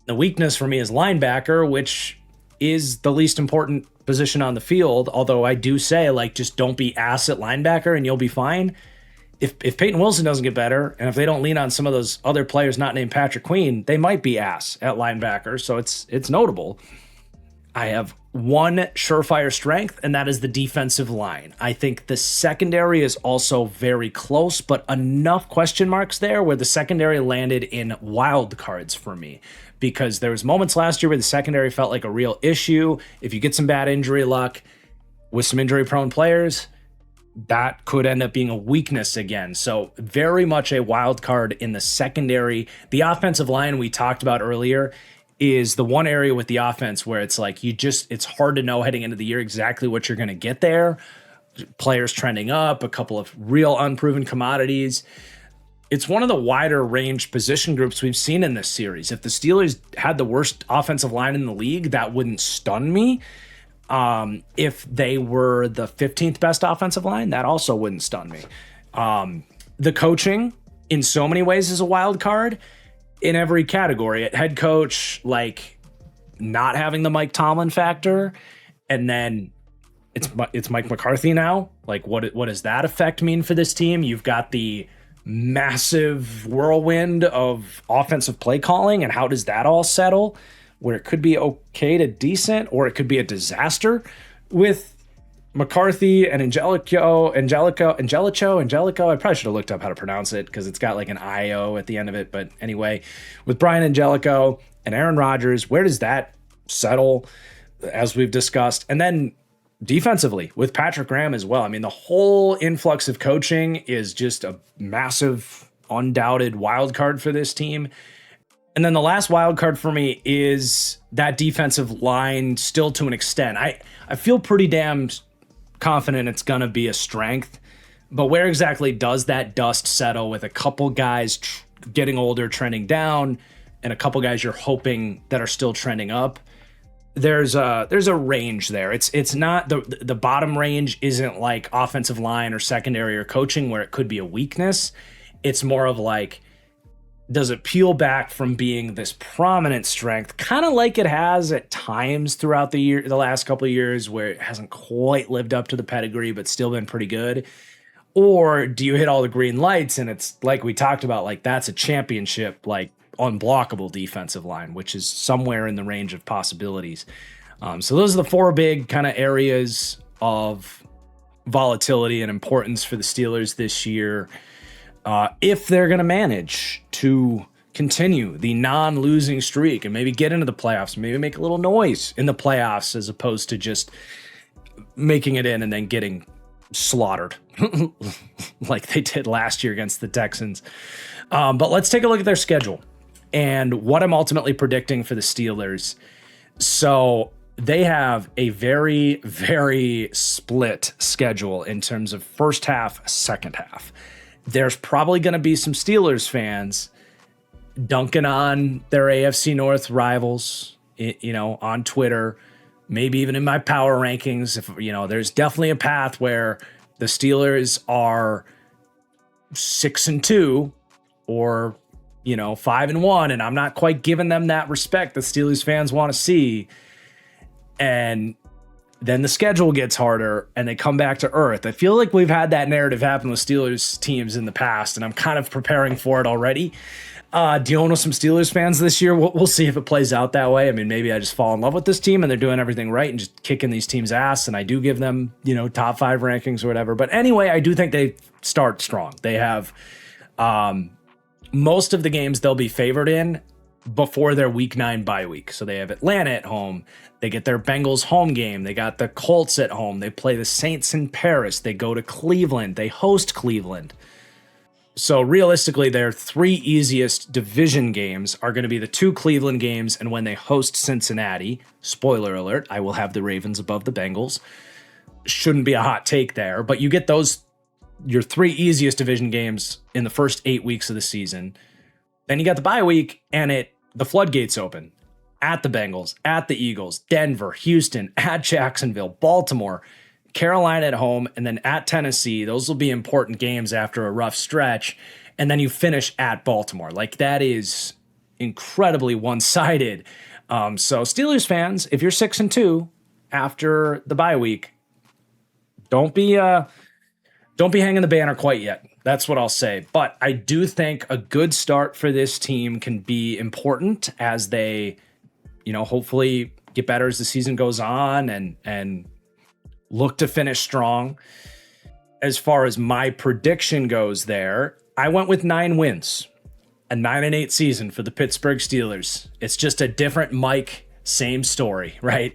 The weakness for me is linebacker, which is the least important position on the field, although I do say, just don't be ass at linebacker and you'll be fine. If Peyton Wilson doesn't get better, and if they don't lean on some of those other players not named Patrick Queen, they might be ass at linebacker, so it's notable. I have one surefire strength, and that is the defensive line. I think the secondary is also very close, but enough question marks there where the secondary landed in wild cards for me, because there was moments last year where the secondary felt like a real issue. If you get some bad injury luck with some injury-prone players, that could end up being a weakness again. So very much a wild card in the secondary. The offensive line we talked about earlier is the one area with the offense where it's like it's hard to know heading into the year exactly what you're going to get there. Players trending up, a couple of real unproven commodities. It's one of the wider range position groups we've seen in this series. If the Steelers had the worst offensive line in the league, that wouldn't stun me. If they were the 15th best offensive line, that also wouldn't stun me. The coaching in so many ways is a wild card. In every category, at head coach, not having the Mike Tomlin factor, and then it's Mike McCarthy now. What does that effect mean for this team? You've got the massive whirlwind of offensive play calling, and how does that all settle? Where it could be okay to decent, or it could be a disaster with McCarthy and Angelico. I probably should have looked up how to pronounce it because it's got an I-O at the end of it. But anyway, with Brian Angelico and Aaron Rodgers, where does that settle, as we've discussed? And then defensively with Patrick Graham as well. I mean, the whole influx of coaching is just a massive undoubted wild card for this team. And then the last wild card for me is that defensive line still to an extent. I feel pretty damn confident it's going to be a strength, but where exactly does that dust settle with a couple guys getting older, trending down, and a couple guys you're hoping that are still trending up? There's a range there. It's not the bottom range isn't like offensive line or secondary or coaching where it could be a weakness. It's more of like, does it peel back from being this prominent strength, kind of like it has at times throughout the last couple of years where it hasn't quite lived up to the pedigree, but still been pretty good? Or do you hit all the green lights and it's like we talked about, like that's a championship, like unblockable defensive line, which is somewhere in the range of possibilities. So those are the four big kind of areas of volatility and importance for the Steelers this year. If they're going to manage to continue the non-losing streak and maybe get into the playoffs, maybe make a little noise in the playoffs as opposed to just making it in and then getting slaughtered like they did last year against the Texans. But let's take a look at their schedule and what I'm ultimately predicting for the Steelers. So they have a very, very split schedule in terms of first half, second half. There's probably going to be some Steelers fans dunking on their AFC North rivals, on Twitter, maybe even in my power rankings. If there's definitely a path where the Steelers are 6-2 or 5-1, and I'm not quite giving them that respect that Steelers fans want to see. And then the schedule gets harder and they come back to earth. I feel like we've had that narrative happen with Steelers teams in the past, and I'm kind of preparing for it already. Dealing with some Steelers fans this year, we'll see if it plays out that way. I mean, maybe I just fall in love with this team and they're doing everything right and just kicking these teams' ass, and I do give them, top 5 rankings or whatever. But anyway, I do think they start strong. They have most of the games they'll be favored in before their week 9 bye week. So they have Atlanta at home. They get their Bengals home game. They got the Colts at home. They play the Saints in Paris. They go to Cleveland. They host Cleveland. So realistically, their 3 easiest division games are going to be the 2 Cleveland games and when they host Cincinnati. Spoiler alert, I will have the Ravens above the Bengals. Shouldn't be a hot take there, but you get your 3 easiest division games in the first 8 weeks of the season. Then you got the bye week and the floodgates open. At the Bengals, at the Eagles, Denver, Houston, at Jacksonville, Baltimore, Carolina at home, and then at Tennessee. Those will be important games after a rough stretch. And then you finish at Baltimore. Like, that is incredibly one-sided. So Steelers fans, if you're 6-2 after the bye week, don't be hanging the banner quite yet. That's what I'll say. But I do think a good start for this team can be important as they hopefully get better as the season goes on and look to finish strong. As far as my prediction goes there, I went with 9 wins, a 9-8 season for the Pittsburgh Steelers. It's just a different Mike, same story, right?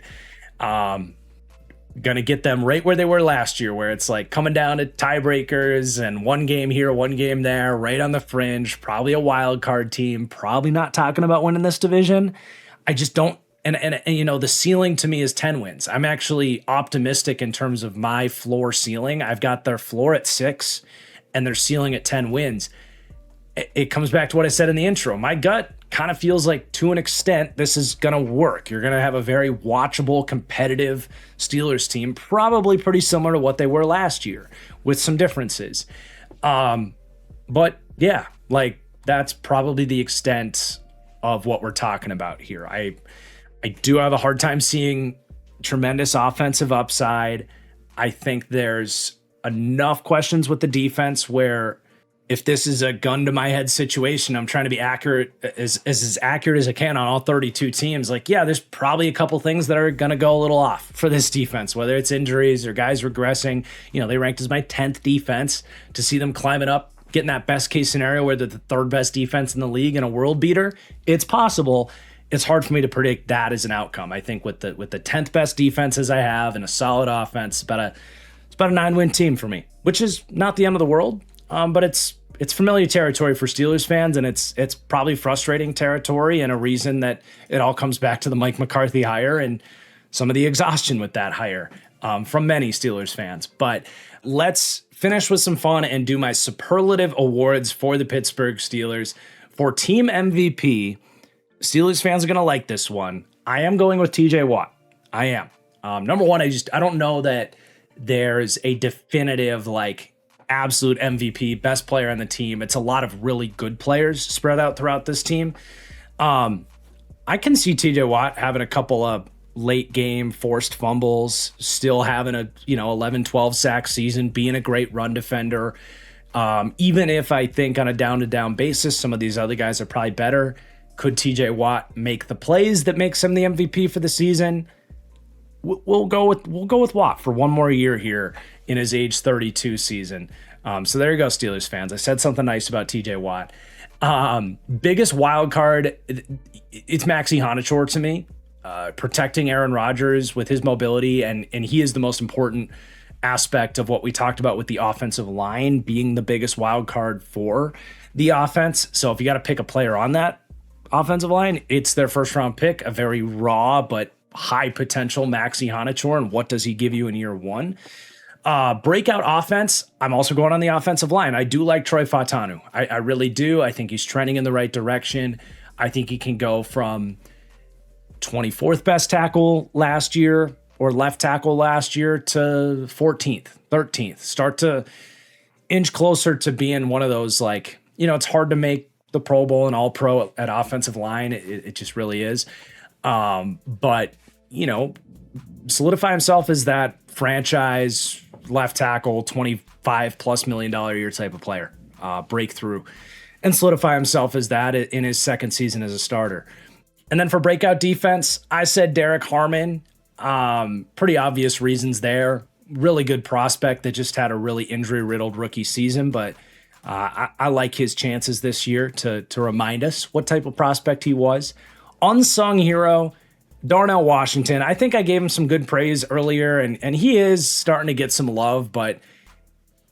Gonna get them right where they were last year, where it's like coming down to tiebreakers and one game here, one game there, right on the fringe, probably a wild card team, probably not talking about winning this division. I just don't, and the ceiling to me is 10 wins. I'm actually optimistic in terms of my floor ceiling. I've got their floor at 6 and their ceiling at 10 wins. It comes back to what I said in the intro. My gut kind of feels like, to an extent, this is going to work. You're going to have a very watchable, competitive Steelers team, probably pretty similar to what they were last year, with some differences. But yeah, like, that's probably the extent of what we're talking about here. I do have a hard time seeing tremendous offensive upside. I think there's enough questions with the defense where, if this is a gun to my head situation, I'm trying to be accurate as accurate as I can on all 32 teams. Like, yeah, there's probably a couple things that are going to go a little off for this defense, whether it's injuries or guys regressing. They ranked as my 10th defense. To see them climbing up, getting that best case scenario where they're the 3rd best defense in the league and a world beater, it's possible. It's hard for me to predict that as an outcome. I think with the 10th best defense as I have and a solid offense, it's about a 9-win team for me, which is not the end of the world. But it's it's familiar territory for Steelers fans, and it's probably frustrating territory, and a reason that it all comes back to the Mike McCarthy hire and some of the exhaustion with that hire from many Steelers fans. But let's finish with some fun and do my superlative awards for the Pittsburgh Steelers. For team MVP, Steelers fans are going to like this one. I am going with TJ Watt. I am. Number one, I don't know that there's a definitive, like, absolute MVP, best player on the team. It's a lot of really good players spread out throughout this team. I can see TJ Watt having a couple of late game forced fumbles, still having a 11-12 sack season, being a great run defender. Even if I think on a down-to-down basis, some of these other guys are probably better. Could TJ Watt make the plays that makes him the MVP for the season? We'll go with Watt for one more year here in his age 32 season. So there you go, Steelers fans. I said something nice about TJ Watt. Biggest wild card, it's Maxi Honachor to me. Protecting Aaron Rodgers with his mobility, and he is the most important aspect of what we talked about with the offensive line being the biggest wild card for the offense. So if you got to pick a player on that offensive line, it's their first round pick, a very raw but high potential Maxi Honachor. And what does he give you in year one? Breakout offense, I'm also going on the offensive line. I do like Troy Fautanu. I really do. I think he's trending in the right direction. I think he can go from 24th best tackle last year or left tackle last year to 14th, 13th. Start to inch closer to being one of those, like, it's hard to make the Pro Bowl and All Pro at offensive line. It just really is. But, solidify himself as that franchise left tackle, $25+ million a year type of player, breakthrough, and solidify himself as that in his second season as a starter. And then for breakout defense, I said Derek Harmon. Pretty obvious reasons there. Really good prospect that just had a really injury-riddled rookie season, but I like his chances this year to remind us what type of prospect he was. Unsung hero, Darnell Washington. I think I gave him some good praise earlier, and he is starting to get some love, but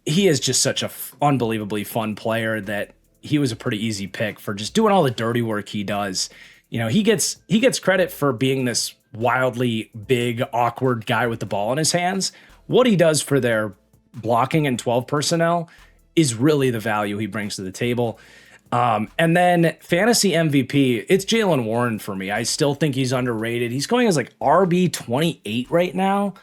he is just such a unbelievably fun player that he was a pretty easy pick for just doing all the dirty work he does. He gets credit for being this wildly big, awkward guy with the ball in his hands. What he does for their blocking and 12 personnel is really the value he brings to the table. And then fantasy MVP, it's Jaylen Warren for me. I still think he's underrated. He's going as like RB 28 right now.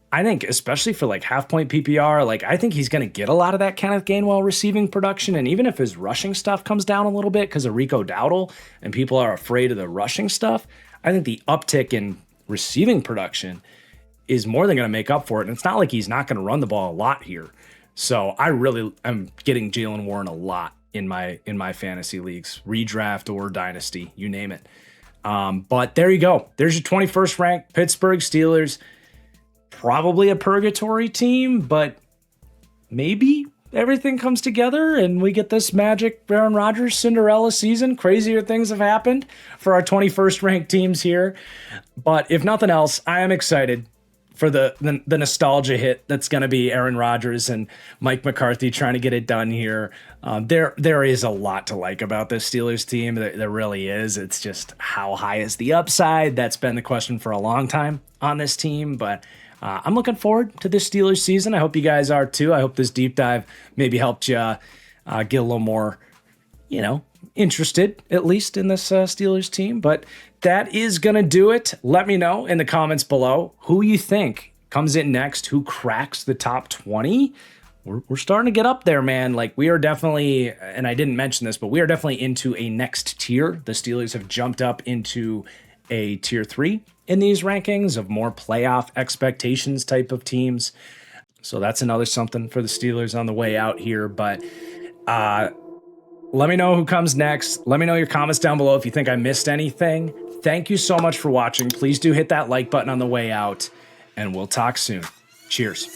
I think especially for like half point PPR, like I think he's going to get a lot of that Kenneth Gainwell receiving production. And even if his rushing stuff comes down a little bit because of Rico Dowdle and people are afraid of the rushing stuff, I think the uptick in receiving production is more than going to make up for it. And it's not like he's not going to run the ball a lot here. So I really am getting Jaylen Warren a lot in my fantasy leagues, redraft or dynasty, you name it. But there you go. There's your 21st ranked Pittsburgh Steelers. Probably a purgatory team, but maybe everything comes together and we get this magic Aaron Rodgers Cinderella season. Crazier things have happened for our 21st ranked teams here. But if nothing else, I am excited for the nostalgia hit that's going to be Aaron Rodgers and Mike McCarthy trying to get it done here. There is a lot to like about this Steelers team. There really is. It's just how high is the upside? That's been the question for a long time on this team, but I'm looking forward to this Steelers season. I hope you guys are too. I hope this deep dive maybe helped you get a little more, interested at least in this Steelers team. But that is going to do it. Let me know in the comments below who you think comes in next, who cracks the top 20. We're starting to get up there, man. Like we are definitely, and I didn't mention this, but we are definitely into a next tier. The Steelers have jumped up into a tier 3 in these rankings of more playoff expectations type of teams. So that's another something for the Steelers on the way out here. But let me know who comes next. Let me know your comments down below if you think I missed anything. Thank you so much for watching. Please do hit that like button on the way out, and we'll talk soon. Cheers.